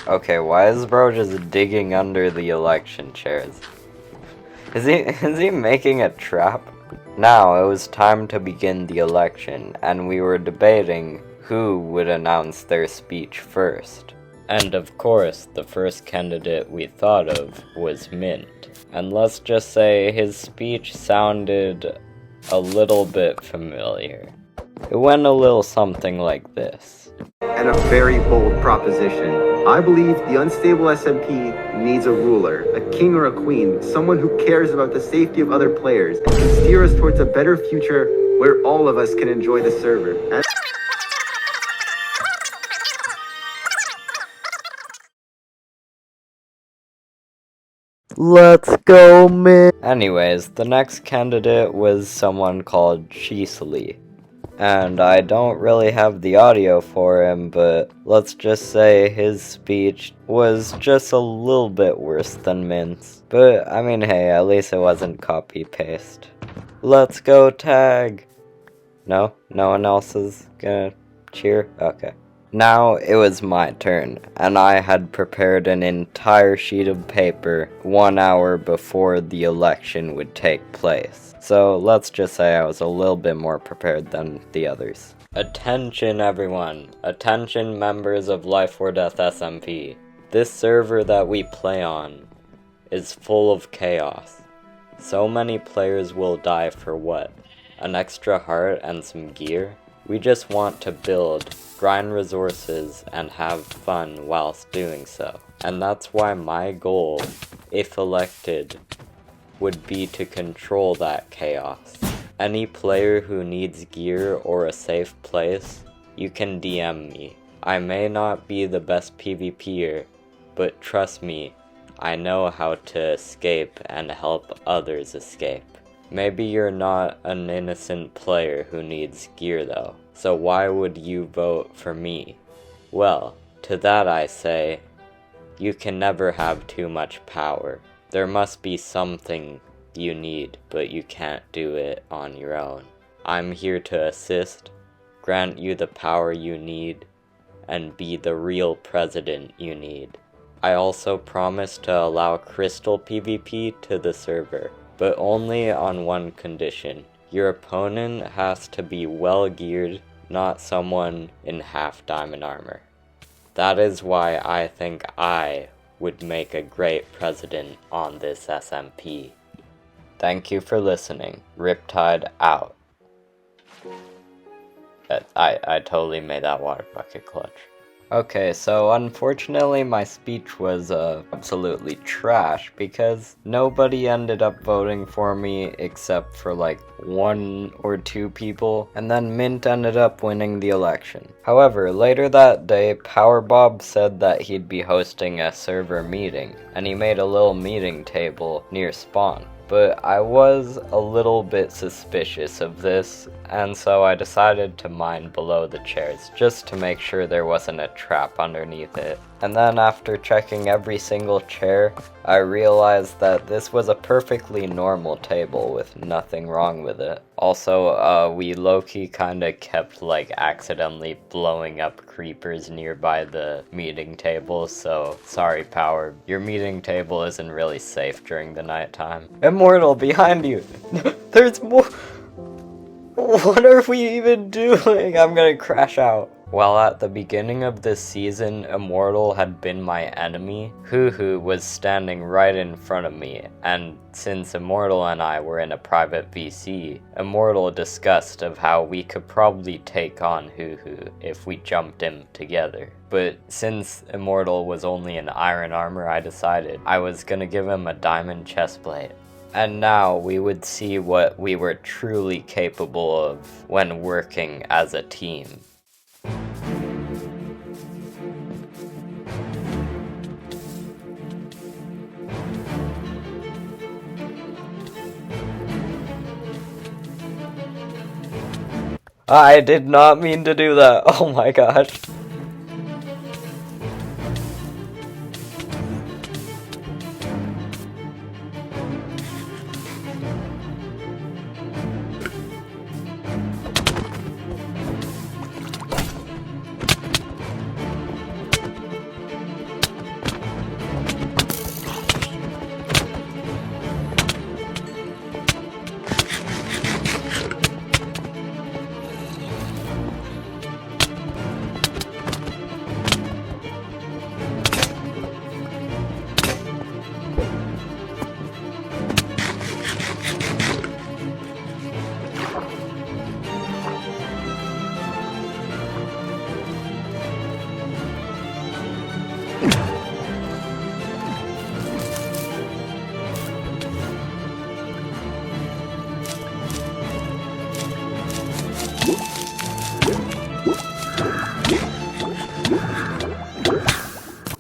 Okay, why is bro just digging under the election chairs? Is he making a trap? Now it was time to begin the election, and we were debating who would announce their speech first. And of course, the first candidate we thought of was Mint. And let's just say his speech sounded a little bit familiar. It went a little something like this. And a very bold proposition. I believe the unstable SMP needs a ruler, a king or a queen, someone who cares about the safety of other players and can steer us towards a better future where all of us can enjoy the server. Let's go, man! Anyways, the next candidate was someone called Cheesely. And I don't really have the audio for him, but let's just say his speech was just a little bit worse than Mint's. But, I mean, hey, at least it wasn't copy-paste. Let's go tag! No? No one else is gonna cheer? Okay. Now it was my turn, and I had prepared an entire sheet of paper 1 hour before the election would take place. So let's just say I was a little bit more prepared than the others. Attention everyone! Attention members of Life or Death SMP. This server that we play on is full of chaos. So many players will die for what? An extra heart and some gear? We just want to build, grind resources, and have fun whilst doing so. And that's why my goal, if elected, would be to control that chaos. Any player who needs gear or a safe place, you can DM me. I may not be the best PvPer, but trust me, I know how to escape and help others escape. Maybe you're not an innocent player who needs gear though, so why would you vote for me? Well, to that I say, you can never have too much power. There must be something you need, but you can't do it on your own. I'm here to assist, grant you the power you need, and be the real president you need. I also promise to allow crystal PvP to the server, but only on one condition. Your opponent has to be well geared, not someone in half diamond armor. That is why I think I would make a great president on this SMP. Thank you for listening. Riptide out. I totally made that water bucket clutch. Okay, so unfortunately my speech was absolutely trash because nobody ended up voting for me except for like 1 or 2 people, and then Mint ended up winning the election. However, later that day, Power Bob said that he'd be hosting a server meeting, and he made a little meeting table near spawn. But I was a little bit suspicious of this, and so I decided to mine below the chairs just to make sure there wasn't a trap underneath it. And then after checking every single chair, I realized that this was a perfectly normal table with nothing wrong with it. Also, we low-key kinda kept like accidentally blowing up creepers nearby the meeting table, so sorry Power, your meeting table isn't really safe during the nighttime. Immortal, behind you! There's more! What are we even doing? I'm gonna crash out. While at the beginning of this season, Immortal had been my enemy, Hoo was standing right in front of me, and since Immortal and I were in a private VC, Immortal discussed of how we could probably take on Hoo if we jumped him together. But since Immortal was only in iron armor, I decided I was gonna give him a diamond chestplate. And now we would see what we were truly capable of when working as a team. I did not mean to do that. Oh my gosh.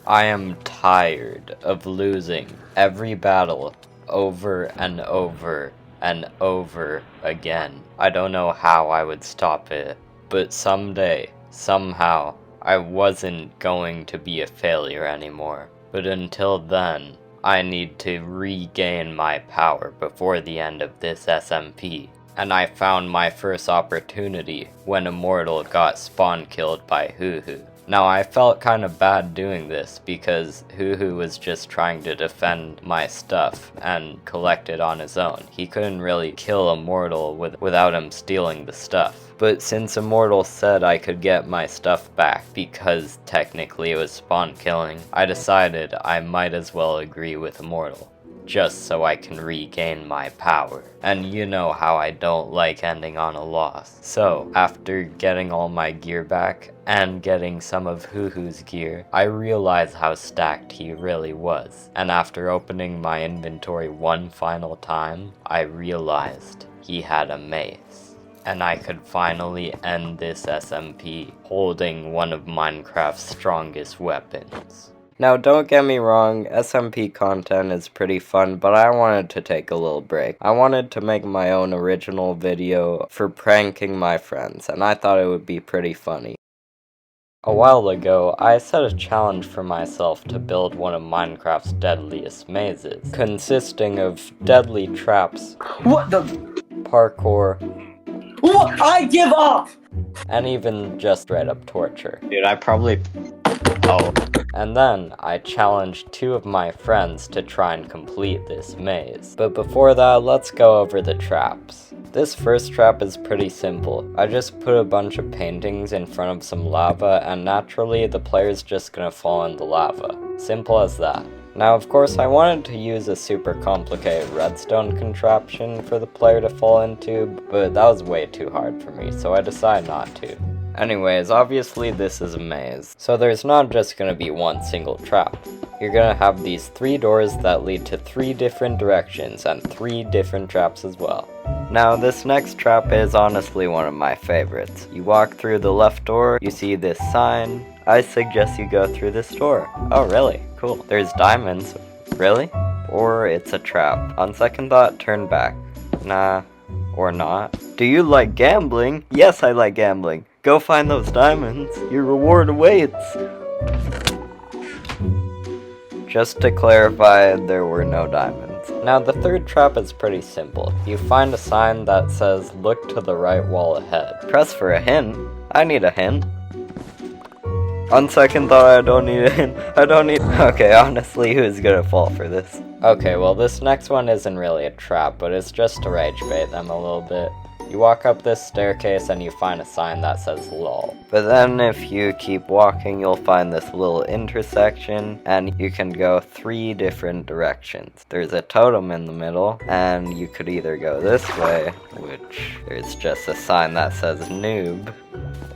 I am tired of losing every battle over and over and over again. I don't know how I would stop it, but someday, somehow, I wasn't going to be a failure anymore. But until then, I need to regain my power before the end of this SMP. And I found my first opportunity when Immortal got spawn killed by Hoo. Now, I felt kind of bad doing this because Hoo was just trying to defend my stuff and collect it on his own. He couldn't really kill Immortal without him stealing the stuff. But since Immortal said I could get my stuff back because technically it was spawn killing, I decided I might as well agree with Immortal, just so I can regain my power. And you know how I don't like ending on a loss. So, after getting all my gear back, and getting some of Hoo-Hoo's gear, I realized how stacked he really was. And after opening my inventory one final time, I realized he had a mace. And I could finally end this SMP holding one of Minecraft's strongest weapons. Now, don't get me wrong, SMP content is pretty fun, but I wanted to take a little break. I wanted to make my own original video for pranking my friends, and I thought it would be pretty funny. A while ago, I set a challenge for myself to build one of Minecraft's deadliest mazes, consisting of deadly traps, What the? parkour, What? I give up! and even just straight up torture. Dude, I probably... Oh. And then, I challenged 2 of my friends to try and complete this maze. But before that, let's go over the traps. This first trap is pretty simple. I just put a bunch of paintings in front of some lava, and naturally the player's just gonna fall in the lava. Simple as that. Now, of course, I wanted to use a super complicated redstone contraption for the player to fall into, but that was way too hard for me, so I decided not to. Anyways, obviously this is a maze, so there's not just gonna be one single trap. You're gonna have these 3 doors that lead to 3 different directions and 3 different traps as well. Now, this next trap is honestly one of my favorites. You walk through the left door, you see this sign. I suggest you go through this door. Oh, really? Cool. There's diamonds. Really? Or it's a trap. On second thought, turn back. Nah. Or not. Do you like gambling? Yes, I like gambling. Go find those diamonds. Your reward awaits. Just to clarify, there were no diamonds. Now, the third trap is pretty simple. You find a sign that says, look to the right wall ahead. Press for a hint. I need a hint. On second thought, I don't need a hint. Okay, honestly, who's gonna fall for this? Okay, well, this next one isn't really a trap, but it's just to rage bait them a little bit. You walk up this staircase and you find a sign that says LOL. But then if you keep walking, you'll find this little intersection and you can go 3 different directions. There's a totem in the middle and you could either go this way, which there's just a sign that says noob,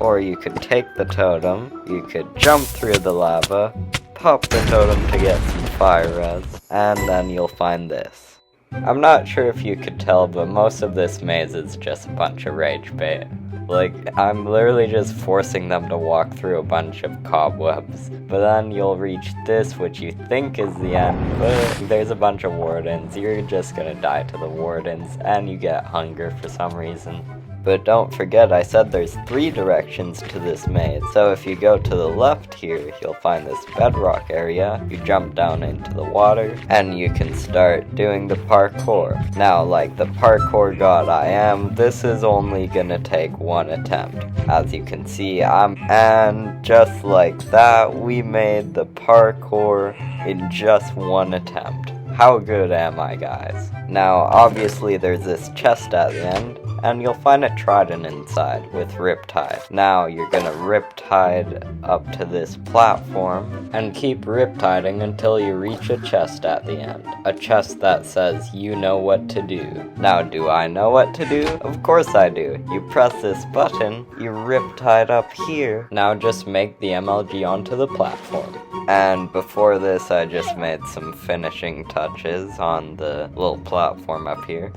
or you could take the totem, you could jump through the lava, pop the totem to get some fire res, and then you'll find this. I'm not sure if you could tell, but most of this maze is just a bunch of rage bait. Like, I'm literally just forcing them to walk through a bunch of cobwebs. But then you'll reach this, which you think is the end, but there's a bunch of wardens. You're just gonna die to the wardens, and you get hunger for some reason. But don't forget, I said there's 3 directions to this maze. So if you go to the left here, you'll find this bedrock area. You jump down into the water, and you can start doing the parkour. Now, like the parkour god I am, this is only gonna take 1 attempt. As you can see, and just like that, we made the parkour in just 1 attempt. How good am I, guys? Now, obviously there's this chest at the end, and you'll find a trident inside with Riptide. Now you're gonna Riptide up to this platform and keep Riptiding until you reach a chest at the end. A chest that says you know what to do. Now, do I know what to do? Of course I do. You press this button, you Riptide up here. Now just make the MLG onto the platform. And before this, I just made some finishing touches on the little platform up here.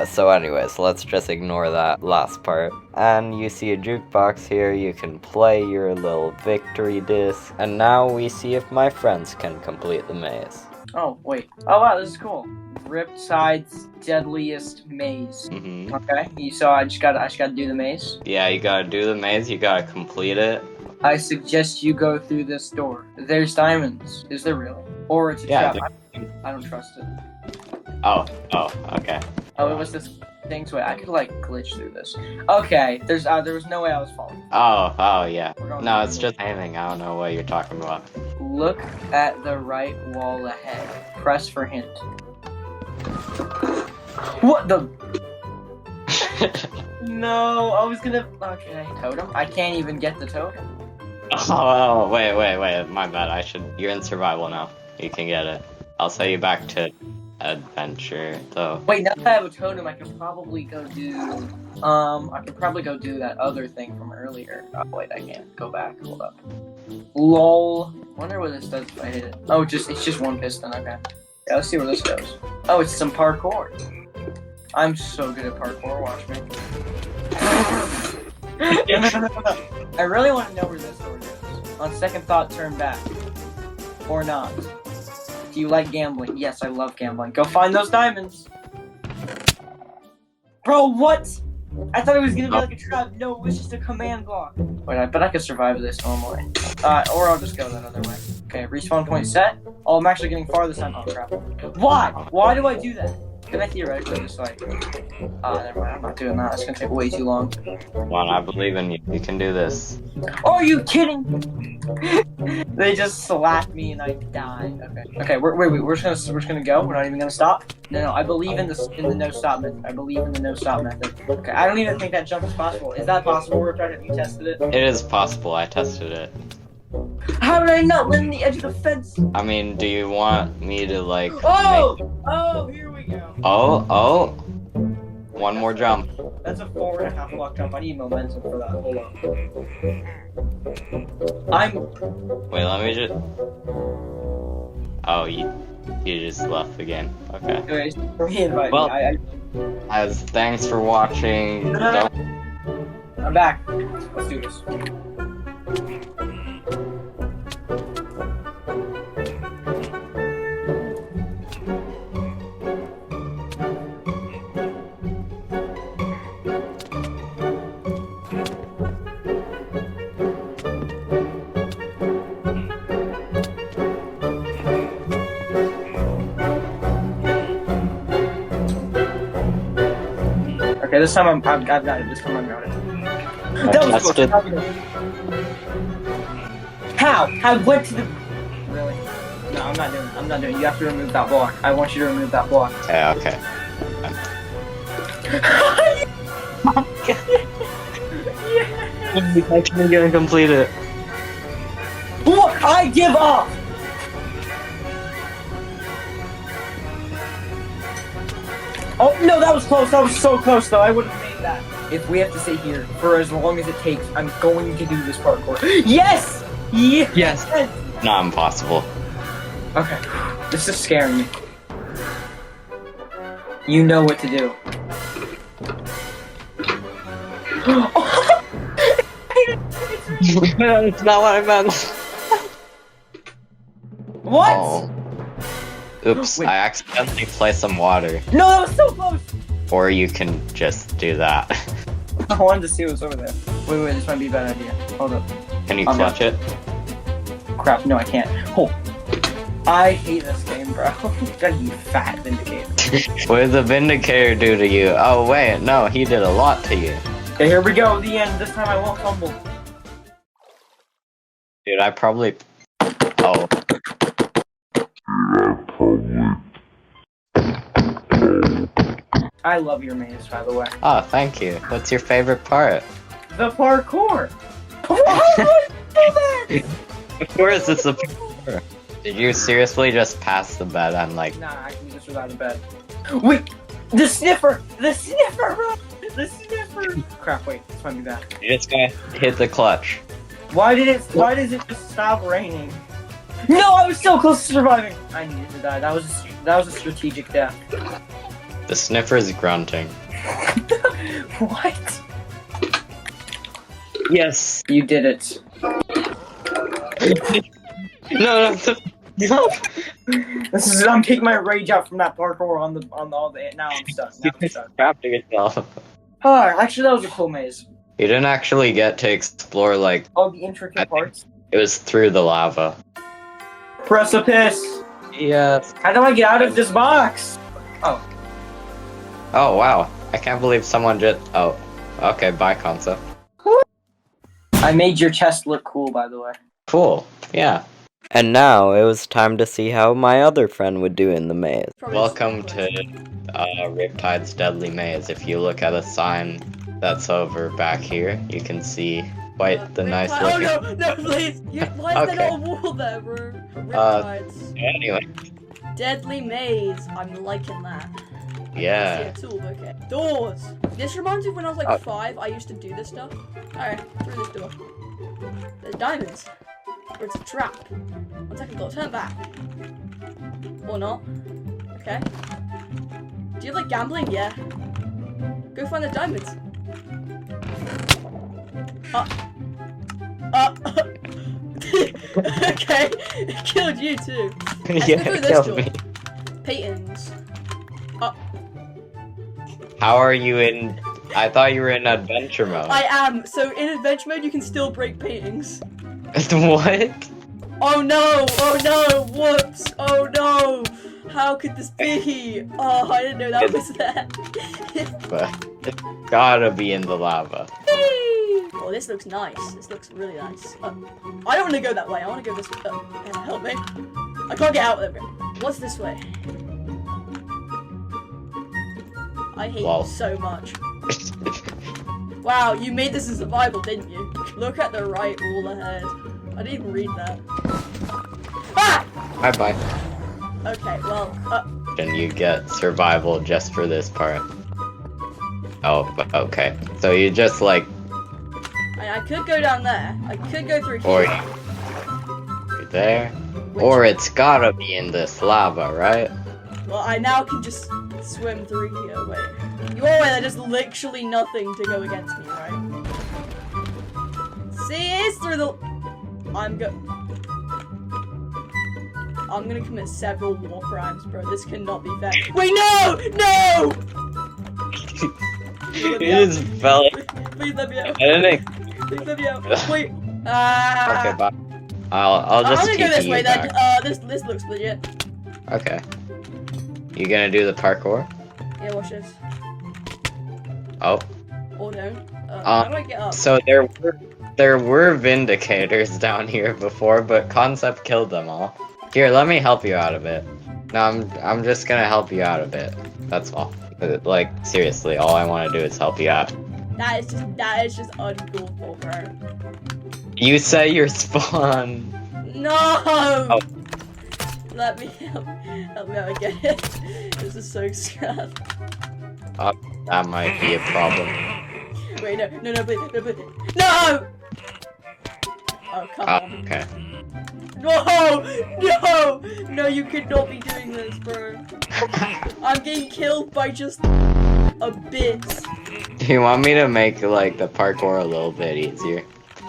So anyways, let's just ignore that last part. And you see a jukebox here, you can play your little victory disc. And now we see if my friends can complete the maze. Oh, wait. Oh, wow, this is cool. Riptide's deadliest maze. Okay, so I just gotta do the maze. Yeah, you gotta do the maze, you gotta complete it. I suggest you go through this door. There's diamonds. Is there really? Or it's a trap. I don't trust it. Oh, okay. Oh, what's this? things. Wait, I could like glitch through this. Okay, there was no way I was falling. Oh, yeah. We're going No, to it's just anything. I don't know what you're talking about. Look at the right wall ahead. Press for hint. What the? No, I was gonna. Okay, totem. I can't even get the totem. Oh, wait. My bad. You're in survival now. You can get it. I'll send you back to adventure, though. Wait, now that I have a totem, I can probably go do. I can probably go do that other thing from earlier. Oh wait, I can't go back. Hold up. Lol. Wonder what this does if I hit it. Oh, it's just one piston. Okay. Yeah, let's see where this goes. Oh, it's some parkour. I'm so good at parkour. Watch me. I really want to know where this door goes. On second thought, turn back. Or not. Do you like gambling? Yes, I love gambling. Go find those diamonds. Bro, what? I thought it was gonna be like a trap. No, it was just a command block. Wait, I bet I could survive this normally. Or I'll just go that other way. Okay, respawn point set. Oh, I'm actually getting far this time. Oh, crap. Why? Why do I do that? Can I theoretically just like... never mind, I'm not doing that. It's gonna take way too long. Come on, I believe in you. You can do this. Oh, are you kidding? They just slapped me and I died. Okay, we're just gonna go. We're not even gonna stop. No, I believe in the no stop method. I believe in the no stop method. Okay, I don't even think that jump is possible. Is that possible, Riptide? Have you tested it? It is possible. I tested it. How did I not land on the edge of the fence? I mean, do you want me to like? Oh, here we go. Oh. One more jump. That's a 4.5 block jump. I need momentum for that. Hold on. Wait, let me just. Oh, you just left the game. Okay. Anyways, invite Well, me. As thanks for watching. Don't... I'm back. Let's do this. Okay, this time I've got it. This time I've got it. That was close. How? I went to the... Really? No, I'm not doing it. You have to remove that block. I want you to remove that block. Okay. I'm actually gonna complete it. Look, I give up! Oh, no, that was close. That was so close, though. I would have made that. If we have to stay here for as long as it takes, I'm going to do this parkour. Yes! Yes! Not impossible. Okay. This is scaring me. You know what to do. It's not what I meant. What? Oh. Oops, Wait. I accidentally placed some water. No, that was so close! Or you can just do that. I wanted to see what's over there. Wait, this might be a bad idea. Hold up. Can you clutch it? Crap, no I can't. Oh. I hate this game, bro. God, you fat Vindicator. What did the Vindicator do to you? Oh wait, no, he did a lot to you. Okay, here we go, the end. This time I won't fumble. Dude, I probably... Oh. I love your maze, by the way. Oh, thank you. What's your favorite part? The parkour! Why would you do that? Of course it's the parkour. Did you seriously just pass the bed and like... Nah, I can just without a bed. Wait! The sniffer! The sniffer, bro! The sniffer! Crap, wait, this might be bad. You just gotta hit the clutch. Why does it just stop raining? No, I was so close to surviving! I needed to die. That was a strategic death. The sniffer's grunting. What? Yes! You did it. No. I'm taking my rage out from that parkour on all the now I'm stuck. Now I'm stuck. Trapped yourself. Oh, actually that was a cool maze. You didn't actually get to explore like... All the intricate parts. It was through the lava. Precipice! Yes. How do I get out of this box? Oh. Oh wow. I can't believe someone just. Oh, okay. Bye, concept. I made your chest look cool, by the way. Cool. Yeah. And now it was time to see how my other friend would do in the maze. Welcome to Riptide's Deadly Maze. If you look at a sign that's over back here, you can see quite the nice Oh looking. no, please! Why is there not a wall there, bro? Riptides. Anyway, Deadly Maze. I'm liking that. yeah. See a tool, okay. Doors! This reminds me of when I was like 5, I used to do this stuff. Alright, through this door. There's diamonds. Or it's a trap. 1 second, go turn back. Or not. Okay. Do you like gambling? Yeah. Go find the diamonds. Okay. It killed you too. Let's Yeah, go through it this killed door. me. Paintings. How are you in? I thought you were in adventure mode. I am. So in adventure mode, you can still break paintings. What? Oh no! Oh no! Whoops! Oh no! How could this be? Oh, I didn't know that was there. But it's gotta be in the lava. Oh, this looks nice. This looks really nice. I don't want to go that way. I want to go this way. Help me. I can't get out of there. What's this way? I hate you so much. Wow, you made this a survival, didn't you? Look at the right wall ahead. I didn't even read that. Ah! Bye. Okay, well, And you get survival just for this part. Oh, okay. So you just like, I could go down there. I could go through or here. you're there, or it's gotta be in this lava, right? Well, I now can just swim through here. Wait. You're aware there's literally nothing to go against me, right? See, it's through the... I'm gonna commit several war crimes, bro. This cannot be fair. Wait, no! No! You just fell. Please let me out. I didn't. Please let me out. Wait. Okay, bye. I'll just I'm gonna keep go this you way back. then. This looks legit. Okay. You gonna do the parkour? Yeah, watch this. Oh. Or don't. How do I get up? So there were vindicators down here before, but Concept killed them all. Here, let me help you out a bit. No, I'm just gonna help you out a bit. That's all. Like, seriously, all I want to do is help you out. That is just uncalled for, bro. You say you're spawn. No! Oh. Let me help me out again. This is so scrap. That might be a problem. Wait, no, please, no, please. No! Oh, come on. Okay. No, you could not be doing this, bro. I'm getting killed by just a bit. Do you want me to make, like, the parkour a little bit easier?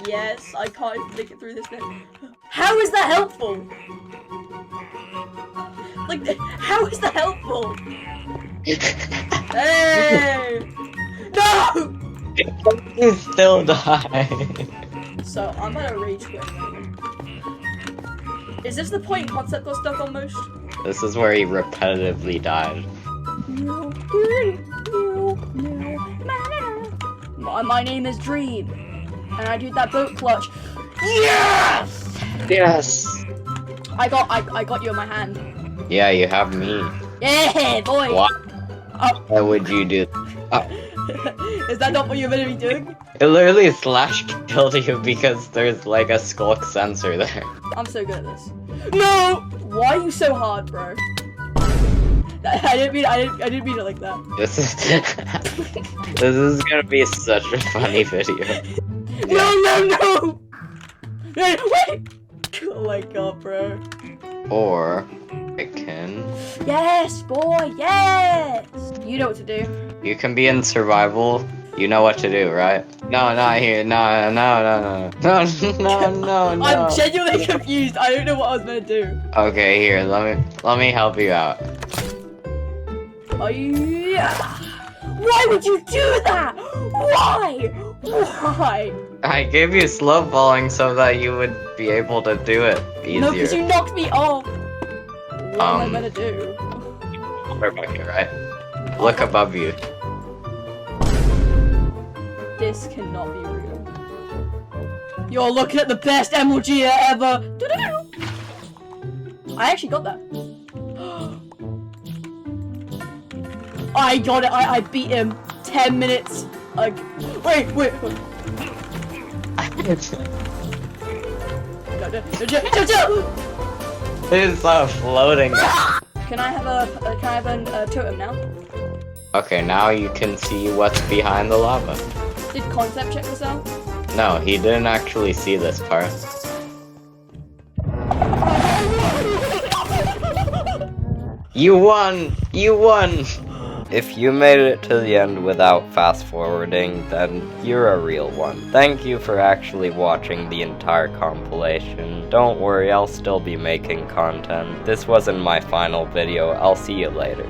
Yes, I can't even make it through this bit. How is that helpful? Like, how is that helpful? Hey! No! You still die. So, I'm gonna rage quit. Is this the point Concept got stuck on most? This is where he repetitively died. My name is Dream, and I do that boat clutch. Yes! Yes! I got you in my hand. Yeah, you have me. Yeah, boy! What? Why would you do Is that not what you're gonna be doing? It literally slash killed you because there's like a skulk sensor there. I'm so good at this. No! Why are you so hard, bro? I didn't mean it like that. This is gonna be such a funny video. No! Wait! Oh my god, bro. Or it can. Yes, boy, yes! You know what to do. You can be in survival. You know what to do, right? No, not here. No. I'm genuinely confused. I don't know what I was gonna do. Okay, here. Let me help you out. Oh yeah! Why would you do that? Why? I gave you slow falling so that you would be able to do it easier. No, because you knocked me off. What am I gonna do? We're back here, right? Look above you. This cannot be real. You're looking at the best MLG ever! I actually got that. I got it! I beat him 10 minutes. Like, wait. No. It's floating. Can I have a totem now? Okay, now you can see what's behind the lava. Did Concept check this out? No, he didn't actually see this part. You won! You won! If you made it to the end without fast forwarding, then you're a real one. Thank you for actually watching the entire compilation. Don't worry, I'll still be making content. This wasn't my final video. I'll see you later.